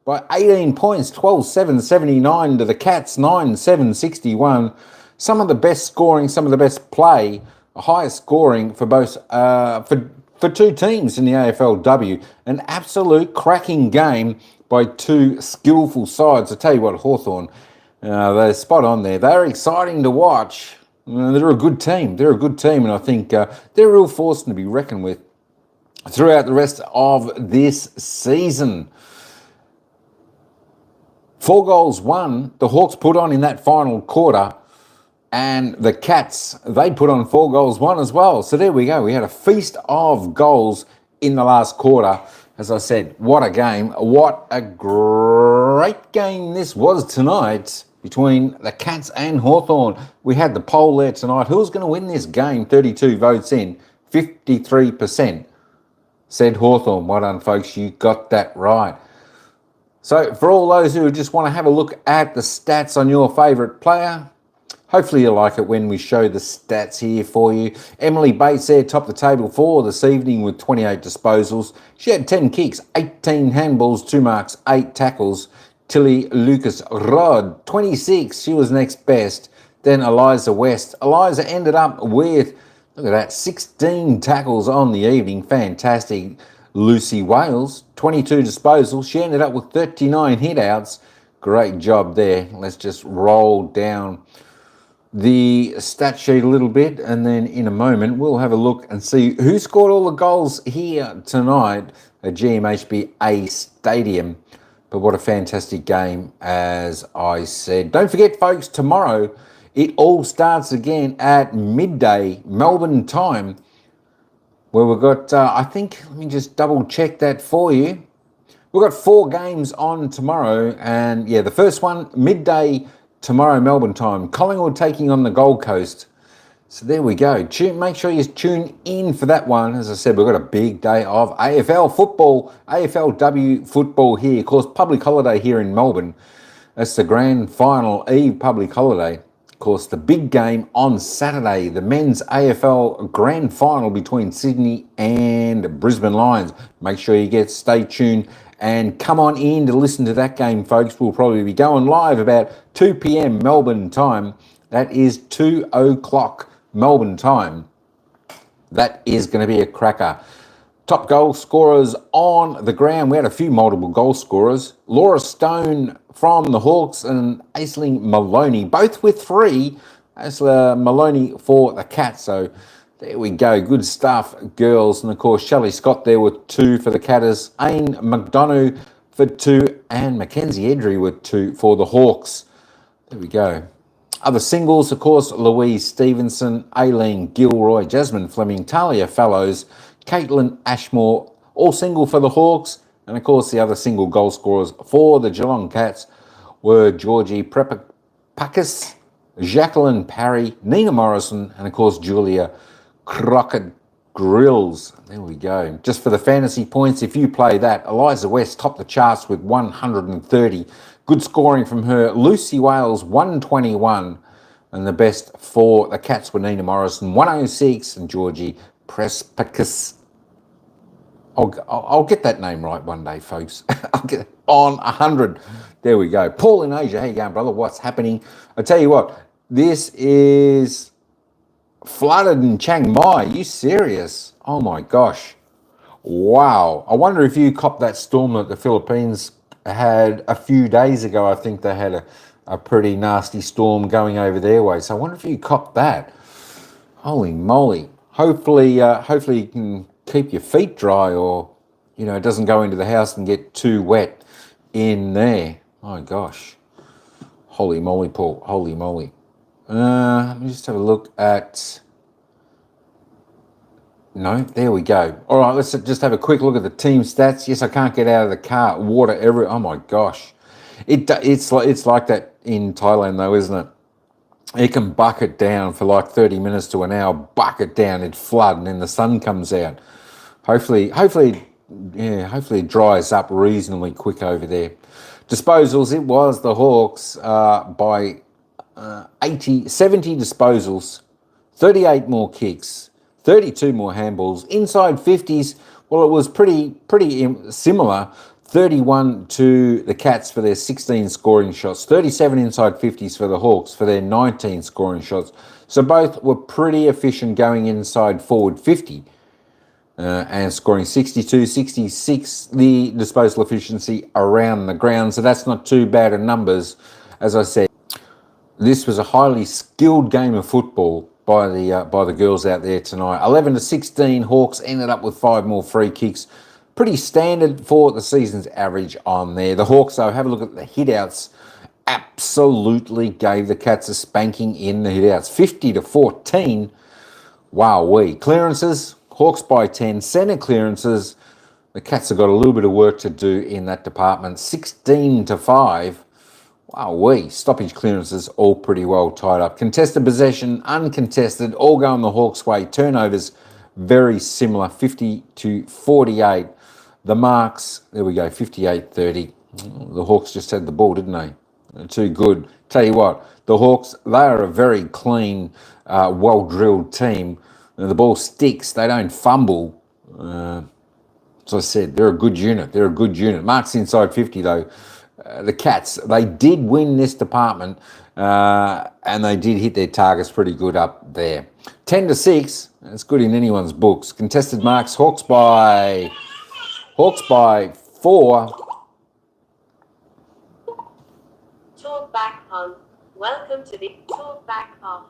by 18 points, 12-7-79 to the Cats, 9-7-61. Some of the best scoring, some of the best play, highest scoring for both for 2 teams in the AFLW. An absolute cracking game by 2 skillful sides. I tell you what, Hawthorn, they're spot on there. They're exciting to watch. They're a good team. And I think they're a real force to be reckoned with. throughout the rest of this season. 4 goals won, the Hawks put on in that final quarter, and the Cats, they put on 4 goals won as well. So there we go. We had a feast of goals in the last quarter. As I said, what a game. What a great game this was tonight between the Cats and Hawthorn. We had the poll there tonight. Who's going to win this game? 32 votes in, 53% said Hawthorn. Well done, folks. You got that right. So for all those who just want to have a look at the stats on your favourite player, hopefully you like it when we show the stats here for you. Emily Bates there topped the table for this evening with 28 disposals. She had 10 kicks, 18 handballs, 2 marks, 8 tackles. Tilly Lucas Rod, 26. She was next best. Then Eliza West. Eliza ended up with, look at that, 16 tackles on the evening. Fantastic. Lucy Wales, 22 disposals. She ended up with 39 hit-outs. Great job there. Let's just roll down the stat sheet a little bit, and then in a moment we'll have a look and see who scored all the goals here tonight at GMHBA Stadium. But what a fantastic game, as I said. Don't forget, folks, tomorrow it all starts again at midday Melbourne time, where we've got, I think, let me just double check that for you. We've got 4 games on tomorrow, and yeah, the first one, midday tomorrow Melbourne time. Collingwood taking on the Gold Coast. So there we go. Make sure you tune in for that one. As I said, we've got a big day of AFL football, AFLW football here. Of course, public holiday here in Melbourne. That's the grand final eve public holiday. Of course, the big game on Saturday, the men's AFL grand final between Sydney and Brisbane Lions. Make sure you stay tuned and come on in to listen to that game, folks. We'll probably be going live about 2 p.m. Melbourne time. That is 2 o'clock Melbourne time. That is going to be a cracker. Top goal scorers on the ground. We had a few multiple goal scorers. Laura Stone from the Hawks and Aisling Maloney, both with 3. Aisling Maloney for the Cats. So there we go. Good stuff, girls. And of course, Shelley Scott there with 2 for the Catters. Aine McDonough for 2 and Mackenzie Edry with 2 for the Hawks. There we go. Other singles, of course, Louise Stevenson, Aileen Gilroy, Jasmine Fleming, Talia Fallows, Caitlin Ashmore, all single for the Hawks. And of course, the other single goal scorers for the Geelong Cats were Georgie Prepakis, Jacqueline Parry, Nina Morrison, and of course, Julia Crockett Grills. There we go. Just for the fantasy points, if you play that, Eliza West topped the charts with 130. Good scoring from her. Lucy Wales, 121. And the best for the Cats were Nina Morrison, 106, and Georgie Prespakis. I'll get that name right one day, folks. I'll get it on 100. There we go. Paul in Asia. How you going, brother? What's happening? I tell you what, this is flooded in Chiang Mai. Are you serious? Oh my gosh. Wow. I wonder if you copped that storm that the Philippines had a few days ago. I think they had a pretty nasty storm going over their way. So I wonder if you copped that. Holy moly. Hopefully you can keep your feet dry, or, you know, it doesn't go into the house and get too wet in there. My gosh. Holy moly, Paul. Holy moly. Let me just have a look at... No, there we go. All right, let's just have a quick look at the team stats. Yes, I can't get out of the car. Water everywhere. Oh, my gosh. It's like that in Thailand, though, isn't it? It can bucket down for like 30 minutes to an hour. Bucket down, it flood, and then the sun comes out. Hopefully it dries up reasonably quick over there. Disposals, it was the Hawks by 70 disposals, 38 more kicks, 32 more handballs. Inside 50s, well, it was pretty similar. 31 to the Cats for their 16 scoring shots, 37 inside 50s for the Hawks for their 19 scoring shots. So both were pretty efficient going inside forward 50 and scoring 62, 66, the disposal efficiency around the ground. So that's not too bad in numbers. As I said, this was a highly skilled game of football by the girls out there tonight. 11-16, Hawks ended up with 5 more free kicks. Pretty standard for the season's average on there. The Hawks, though, have a look at the hit-outs. Absolutely gave the Cats a spanking in the hit-outs. 50-14. Wow-wee. Clearances, Hawks by 10. Centre clearances, the Cats have got a little bit of work to do in that department. 16-5. Wow-wee. Stoppage clearances all pretty well tied up. Contested possession, uncontested, all going the Hawks' way. Turnovers, very similar, 50-48. The marks, there we go, 58-30. The Hawks just had the ball, didn't they? They're too good. Tell you what, the Hawks, they are a very clean, well-drilled team. The ball sticks, they don't fumble. As I said, they're a good unit. They're a good unit. Marks inside 50, though. The Cats, they did win this department, and they did hit their targets pretty good up there. 10-6, that's good in anyone's books. Contested marks, Hawks by 4. Talk back on. Welcome to the Talk Back Off.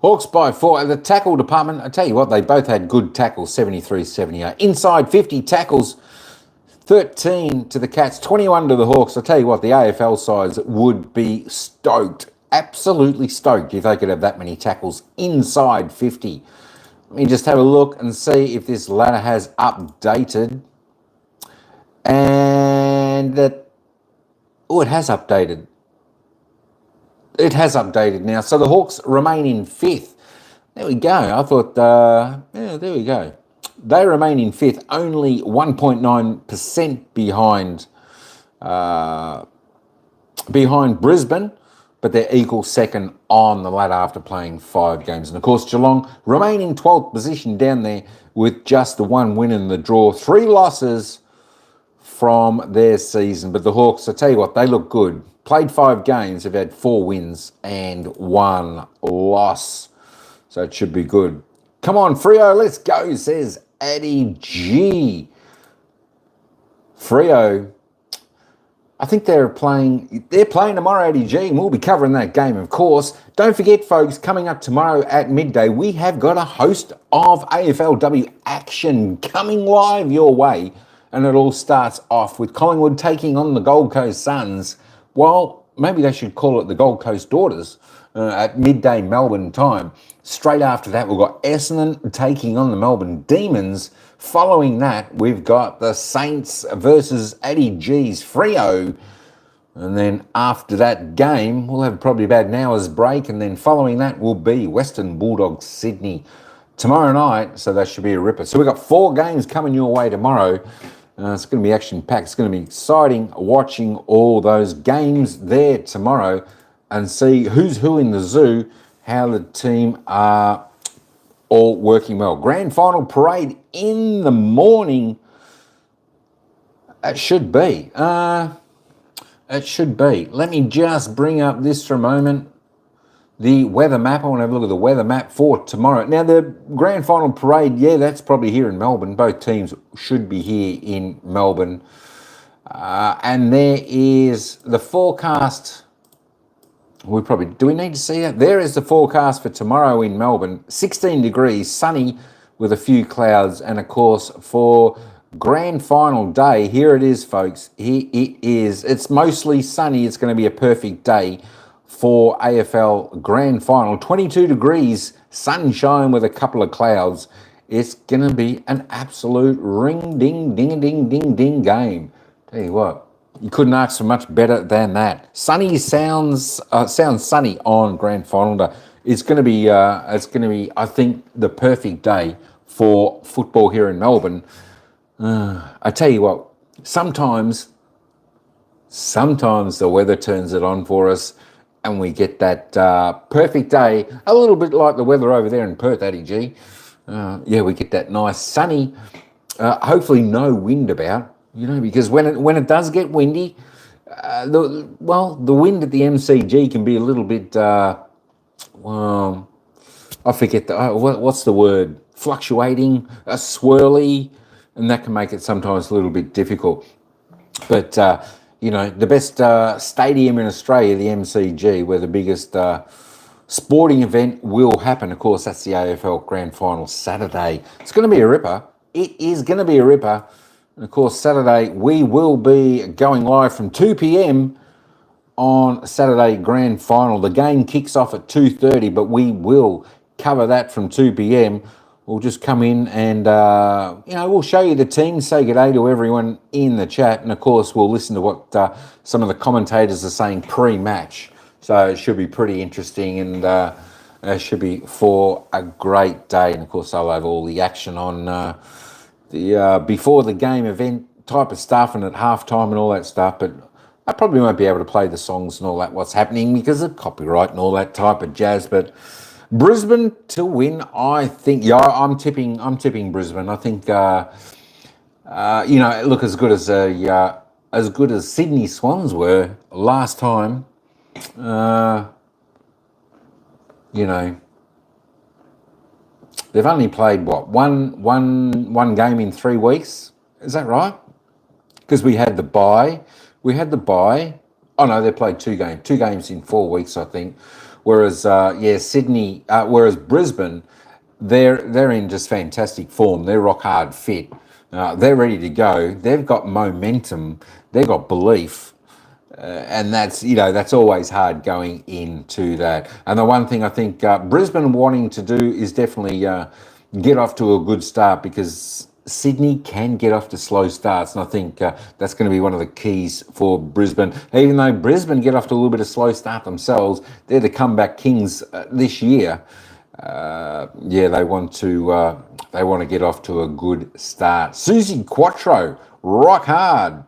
Hawks by 4. The tackle department, I tell you what, they both had good tackles, 73-78. Inside 50 tackles, 13 to the Cats, 21 to the Hawks. I tell you what, the AFL sides would be stoked, absolutely stoked, if they could have that many tackles inside 50. Let me just have a look and see if this ladder has updated. And that, oh, it has updated. It has updated now. So the Hawks remain in 5th. There we go. I thought, yeah, there we go. They remain in 5th, only 1.9% behind Brisbane, but they're equal second on the ladder after playing 5 games. And of course, Geelong remain in 12th position down there with just the 1 win in the draw. 3 losses from their season. But the Hawks, I tell you what, they look good. Played 5 games, have had 4 wins and 1 loss. So it should be good. Come on, Freo, let's go, says Addy G. Freo, I think they're playing tomorrow, Addy G, and we'll be covering that game, of course. Don't forget, folks, coming up tomorrow at midday, we have got a host of AFLW action coming live your way. And it all starts off with Collingwood taking on the Gold Coast Suns. Well, maybe they should call it the Gold Coast Daughters at midday Melbourne time. Straight after that, we've got Essendon taking on the Melbourne Demons. Following that, we've got the Saints versus Addy G's Freo. And then after that game, we'll have probably about an hour's break. And then following that will be Western Bulldogs Sydney tomorrow night. So that should be a ripper. So we've got 4 games coming your way tomorrow. It's going to be action-packed. It's going to be exciting watching all those games there tomorrow and see who's who in the zoo, how the team are all working well. Grand final parade in the morning. It should be. It should be. Let me just bring up this for a moment. The weather map. I want to have a look at the weather map for tomorrow. Now, the grand final parade, yeah, that's probably here in Melbourne. Both teams should be here in Melbourne. And there is the forecast. Do we need to see that? There is the forecast for tomorrow in Melbourne. 16 degrees, sunny with a few clouds. And, of course, for grand final day, here it is, folks. Here it is. It's mostly sunny. It's going to be a perfect day for AFL Grand Final. 22 degrees, sunshine with a couple of clouds. It's going to be an absolute ring-ding-ding-a-ding-ding-ding game. Tell you what, you couldn't ask for much better than that. Sunny sounds sunny on Grand Final day. It's going to be, I think, the perfect day for football here in Melbourne. I tell you what, sometimes the weather turns it on for us, and we get that perfect day, a little bit like the weather over there in Perth, Addy G. Yeah, we get that nice sunny, hopefully no wind about, because when it does get windy, the wind at the MCG can be a little bit, I forget, what's the word, fluctuating, swirly, and that can make it sometimes a little bit difficult. But the best stadium in Australia, the MCG, where the biggest sporting event will happen. Of course, that's the AFL Grand Final Saturday. It's going to be a ripper. It is going to be a ripper. And of course, Saturday, we will be going live from 2 p.m. on Saturday Grand Final. The game kicks off at 2:30, but we will cover that from 2 p.m. We'll just come in and, we'll show you the team, say good day to everyone in the chat. And, of course, we'll listen to what some of the commentators are saying pre-match. So it should be pretty interesting, and it should be for a great day. And, of course, I'll have all the action on the before the game event type of stuff and at halftime and all that stuff. But I probably won't be able to play the songs and all that, what's happening, because of copyright and all that type of jazz. But Brisbane to win, I think. Yeah, I'm tipping Brisbane. I think, look, as good as Sydney Swans were last time. They've only played one game in 3 weeks. Is that right? Because we had the bye. Oh no, they played two games in 4 weeks, I think. Whereas Sydney, whereas Brisbane, they're in just fantastic form. They're rock hard fit. They're ready to go. They've got momentum. They've got belief. And that's always hard going into that. And the one thing I think Brisbane wanting to do is definitely get off to a good start, because Sydney can get off to slow starts. And I think that's going to be one of the keys for Brisbane. Even though Brisbane get off to a little bit of slow start themselves, they're the comeback kings this year. They want to get off to a good start. Susie Quattro, rock hard.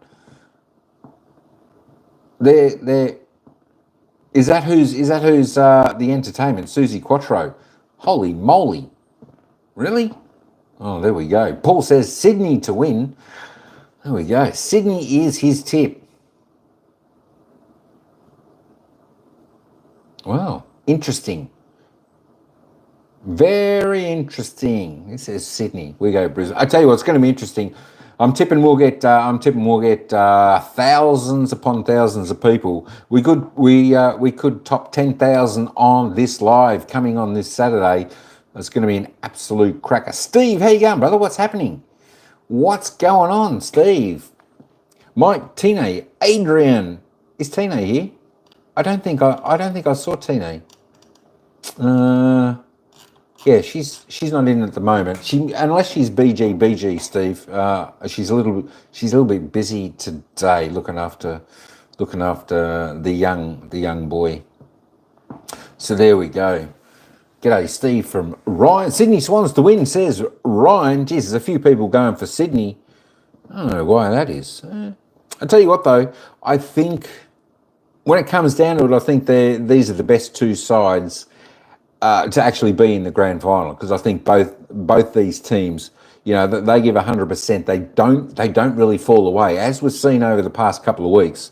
Is that who's the entertainment? Susie Quattro. Holy moly. Really? Oh, there we go. Paul says Sydney to win. There we go. Sydney is his tip. Wow. Interesting. Very interesting. This says Sydney. We go Brisbane. I tell you what, it's going to be interesting. I'm tipping we'll get thousands upon thousands of people. We could top 10,000 on this live coming on this Saturday. It's going to be an absolute cracker. Steve, how you going, brother? What's happening? What's going on, Steve? Mike, Tine, Adrian. Is Tine here? I don't think I saw Tine. Yeah, she's not in at the moment. Unless she's BG, Steve. She's a little bit busy today, looking after the young boy. So there we go. G'day, Steve from Ryan. Sydney Swans to win, says Ryan. Geez, there's a few people going for Sydney. I don't know why that is. I'll tell you what, though. I think when it comes down to it, I think these are the best two sides to actually be in the grand final, because I think both these teams, they give 100%. They don't really fall away, as we've seen over the past couple of weeks.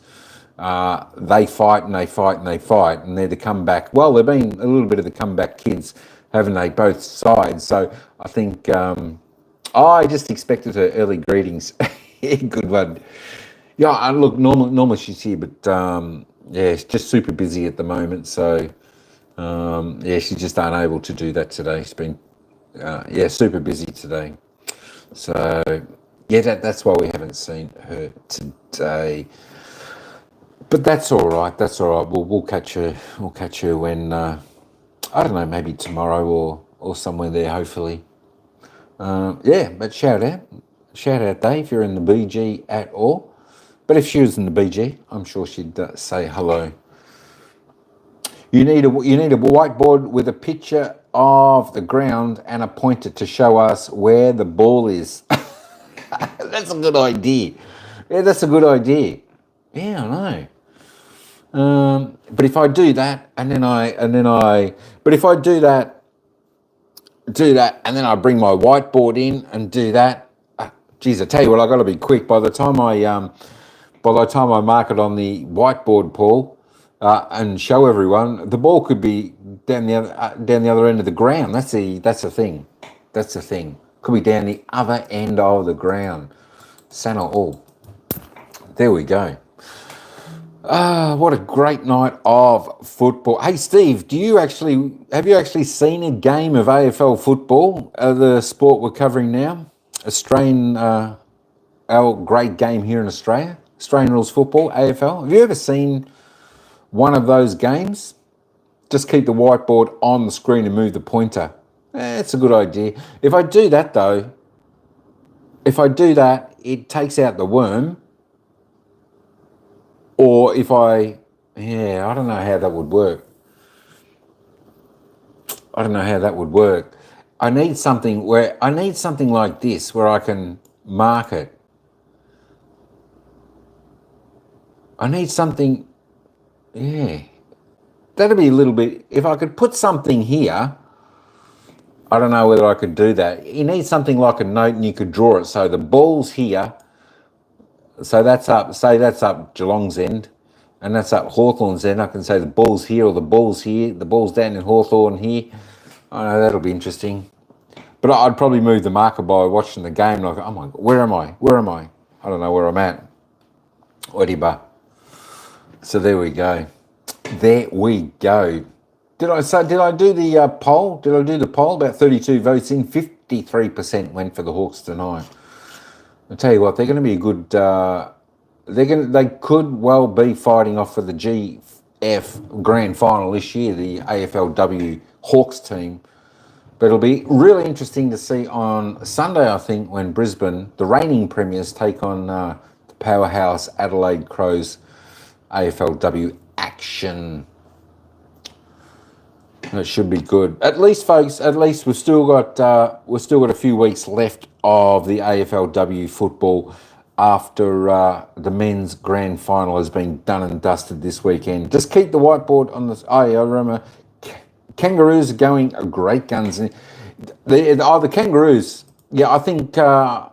They fight and they fight and they fight, and they're the comeback. Well, they've been a little bit of the comeback kids, haven't they? Both sides. So I think I just expected her early greetings. Good one. Yeah, look, normally she's here, but it's just super busy at the moment. So she's just unable to do that today. She's been super busy today. So that's why we haven't seen her today. But that's all right. That's all right. We'll catch her. We'll catch her when I don't know, maybe tomorrow or somewhere there. Hopefully. But shout out, Dave, if you're in the BG at all. But if she was in the BG, I'm sure she'd say hello. You need a whiteboard with a picture of the ground and a pointer to show us where the ball is. That's a good idea. Yeah, that's a good idea. Yeah, I know. But if I do that, and then I bring my whiteboard in and do that. Geez, I tell you what, I got to be quick. By the time I mark it on the whiteboard, Paul, and show everyone, the ball could be down the other end of the ground. That's the thing. That's the thing. Could be down the other end of the ground. Santa all. There we go. What a great night of football. Hey, Steve, have you actually seen a game of AFL football, the sport we're covering now? Australian, our great game here in Australia, Australian rules football, AFL. Have you ever seen one of those games? Just keep the whiteboard on the screen and move the pointer. It's a good idea. If I do that, though, it takes out the worm. Or if I don't know how that would work. I need something like this where I can mark it. I need something, that'd be a little bit, if I could put something here, I don't know whether I could do that. You need something like a note and you could draw it. So the ball's here. So that's up Geelong's end, and that's up Hawthorn's end. I can say the ball's here or the ball's here. The ball's down in Hawthorn here. I know that'll be interesting. But I'd probably move the marker by watching the game. Like, oh my God, where am I? I don't know where I'm at. Whatever. So there we go. Did I do the poll? Did I do the poll? About 32 votes in. 53% went for the Hawks tonight. I'll tell you what, they're going to be a good. They could well be fighting off for the GF Grand Final this year, the AFLW Hawks team. But it'll be really interesting to see on Sunday, I think, when Brisbane, the reigning premiers, take on the powerhouse Adelaide Crows AFLW action. It should be good. At least, folks. At least we've still got a few weeks left of the AFLW football after the men's grand final has been done and dusted this weekend. Just keep the whiteboard on this. Oh yeah, I remember. Kangaroos are going great guns. The Kangaroos. Yeah, I think they're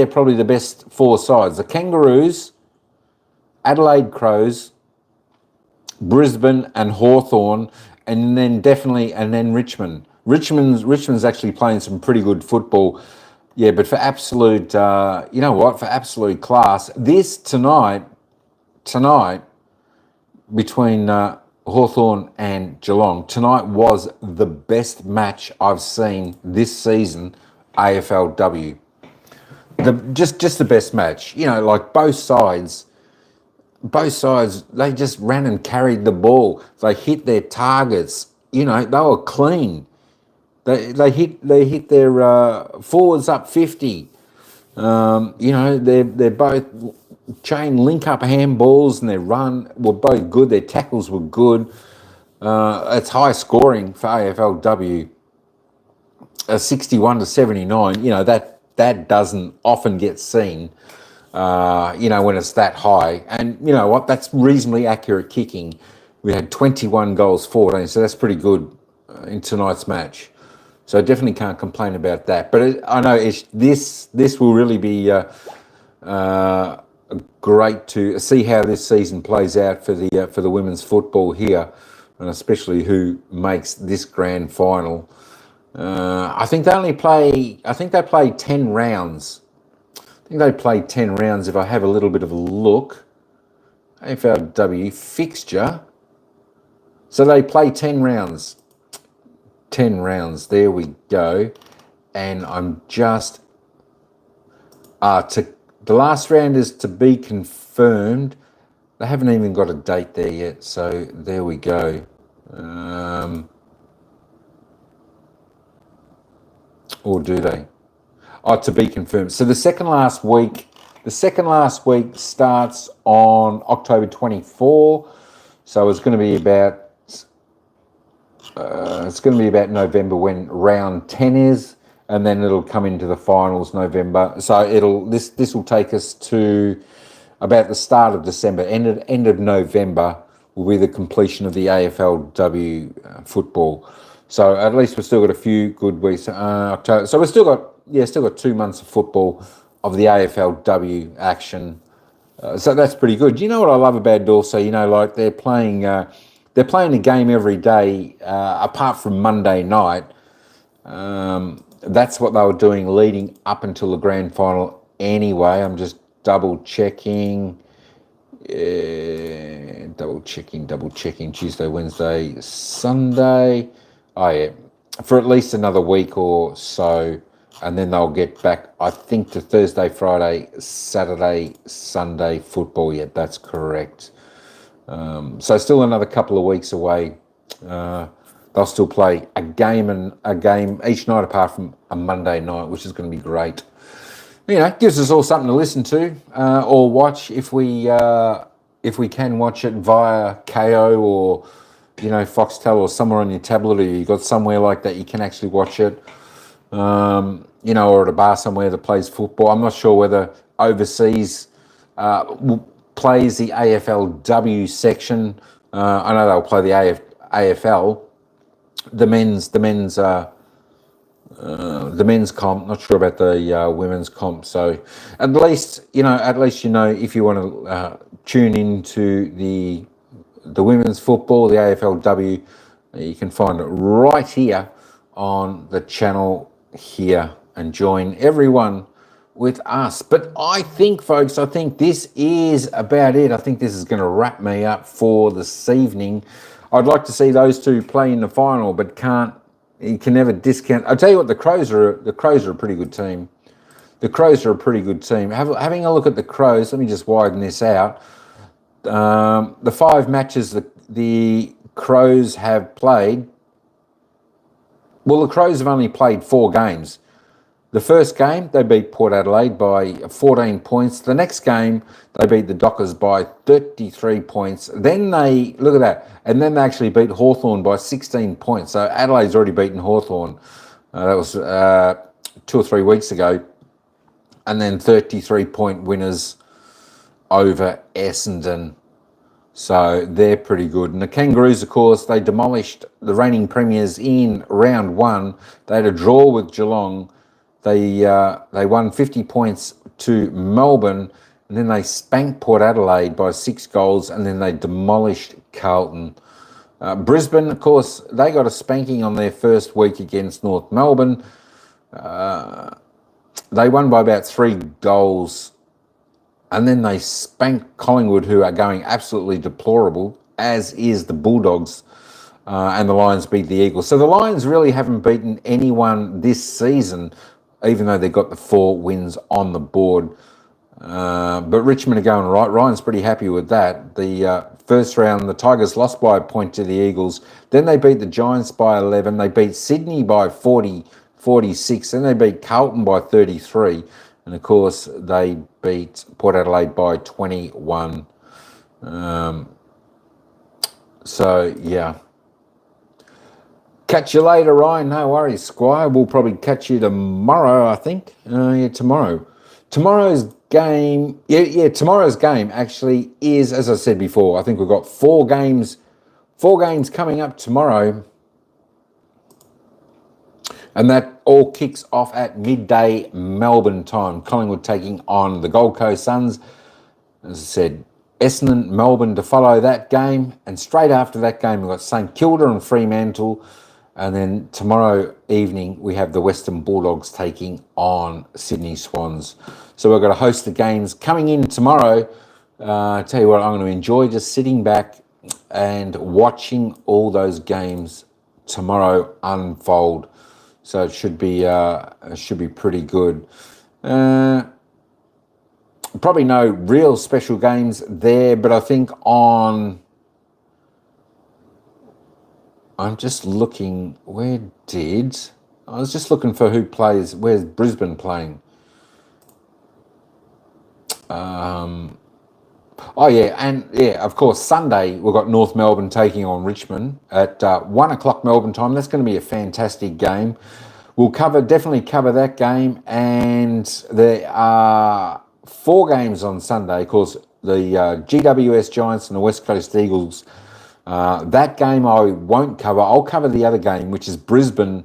probably the best four sides. The Kangaroos, Adelaide Crows, Brisbane and Hawthorn, and then Richmond. Richmond's actually playing some pretty good football. Yeah, but for absolute, for absolute class, this tonight between Hawthorn and Geelong, tonight was the best match I've seen this season, AFLW. Just the best match. Like both sides, they just ran and carried the ball. They hit their targets. They were clean. They hit their forwards up 50. They're both chain link up handballs and their run were both good. Their tackles were good. It's high scoring for AFLW. 61-79. That doesn't often get seen. When it's that high. And you know what? That's reasonably accurate kicking. We had 21 goals, 14, so that's pretty good in tonight's match. So I definitely can't complain about that. But I know this will really be great to see how this season plays out for the women's football here, and especially who makes this grand final. I think they play 10 rounds. I think they played 10 rounds if I have a little bit of a look. AFLW fixture. So they play 10 rounds. 10 rounds. There we go. And I'm just... the last round is to be confirmed. They haven't even got a date there yet. So there we go. Or do they? Oh, to be confirmed. So the second last week starts on October 24. So it's going to be about November when round 10 is, and then it'll come into the finals November. So this will take us to about the start of December. End of November will be the completion of the AFLW football. So at least we've still got a few good weeks. October. So we've still got 2 months of football of the AFLW action. So that's pretty good. You know what I love about it also? Like they're playing a game every day, apart from Monday night. That's what they were doing leading up until the grand final anyway. I'm just double checking. Yeah, double checking. Tuesday, Wednesday, Sunday. Oh, yeah. For at least another week or so. And then they'll get back, I think, to Thursday, Friday, Saturday, Sunday football. Yeah, that's correct. So still another couple of weeks away. They'll still play a game each night apart from a Monday night, which is going to be great. You know, it gives us all something to listen to or watch if we can watch it via KO or, you know, Foxtel or somewhere on your tablet, or you got somewhere like that you can actually watch it. You know, or at a bar somewhere that plays football. I'm not sure whether overseas plays the AFLW section. I know they'll play the AFL, the men's comp. Not sure about the women's comp. So at least you know if you want to tune into the women's football, the AFLW, you can find it right here on the channel here and join everyone with us. But I think, folks, this is about it. I think this is going to wrap me up for this evening. I'd like to see those two play in the final, but you can never discount. I'll tell you what, the Crows are a pretty good team. The Crows are a pretty good team. Having a look at the Crows, let me just widen this out. The 5 matches the Crows have played. Well, the Crows have only played 4 games. The first game, they beat Port Adelaide by 14 points. The next game, they beat the Dockers by 33 points. Then look at that, and then they actually beat Hawthorn by 16 points. So Adelaide's already beaten Hawthorn. That was 2 or 3 weeks ago. And then 33-point winners over Essendon. So they're pretty good. And the Kangaroos, of course, they demolished the reigning premiers in round 1. They had a draw with Geelong. They won 50 points to Melbourne, and then they spanked Port Adelaide by 6 goals, and then they demolished Carlton. Brisbane, of course, they got a spanking on their first week against North Melbourne. They won by about 3 goals, and then they spanked Collingwood, who are going absolutely deplorable, as is the Bulldogs, and the Lions beat the Eagles. So the Lions really haven't beaten anyone this season, even though they got the 4 wins on the board. But Richmond are going right. Ryan's pretty happy with that. The first round, the Tigers lost by a point to the Eagles. Then they beat the Giants by 11. They beat Sydney by 46. Then they beat Carlton by 33. And, of course, they beat Port Adelaide by 21. So, yeah. Catch you later, Ryan. No worries, Squire. We'll probably catch you tomorrow, I think. Tomorrow. Tomorrow's game, tomorrow's game actually is, as I said before, I think we've got 4 games coming up tomorrow. And that all kicks off at midday Melbourne time. Collingwood taking on the Gold Coast Suns. As I said, Essendon, Melbourne to follow that game. And straight after that game, we've got St Kilda and Fremantle. And then tomorrow evening, we have the Western Bulldogs taking on Sydney Swans. So we've got a host of games coming in tomorrow. I tell you what, I'm going to enjoy just sitting back and watching all those games tomorrow unfold. So it should be pretty good. Probably no real special games there, but I think I'm just looking, I was just looking for who plays, where's Brisbane playing? Of course, Sunday we've got North Melbourne taking on Richmond at 1 o'clock Melbourne time. That's going to be a fantastic game. We'll definitely cover that game, and there are 4 games on Sunday. Of course, the GWS Giants and the West Coast Eagles. That game I won't cover. I'll cover the other game, which is Brisbane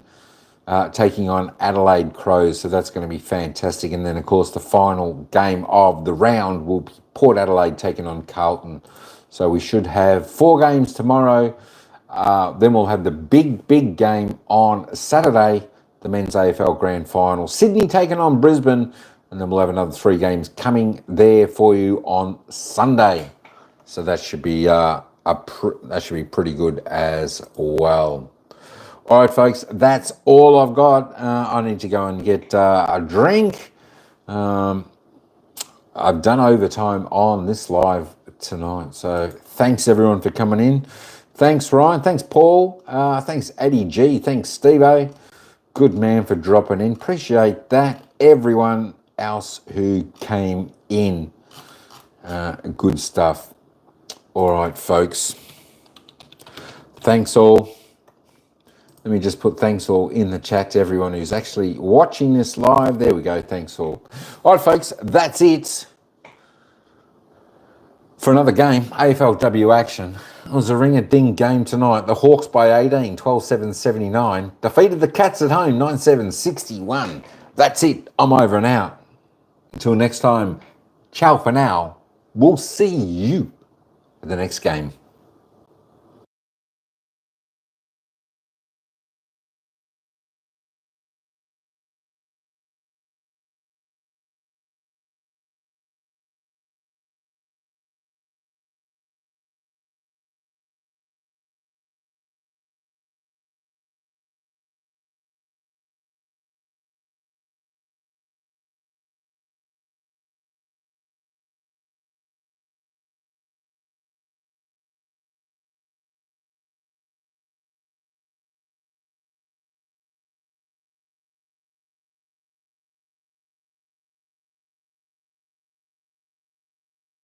taking on Adelaide Crows. So that's going to be fantastic. And then, of course, the final game of the round will be Port Adelaide taking on Carlton. So we should have 4 games tomorrow. Then we'll have the big game on Saturday, the Men's AFL Grand Final. Sydney taking on Brisbane. And then we'll have another 3 games coming there for you on Sunday. So that should be that should be pretty good as well. All right, folks, that's all I've got. I need to go and get a drink. I've done overtime on this live tonight. So thanks, everyone, for coming in. Thanks, Ryan. Thanks, Paul. Thanks, Eddie G. Thanks, Steve-O. Good man for dropping in. Appreciate that. Everyone else who came in. Good stuff. All right, folks. Thanks all. Let me just put thanks all in the chat to everyone who's actually watching this live. There we go. Thanks all. All right, folks. That's it for another game. AFLW action. It was a ring-a-ding game tonight. The Hawks by 18, 12-7-79. Defeated the Cats at home, 9-7-61. That's it. I'm over and out. Until next time, ciao for now. We'll see you at the next game.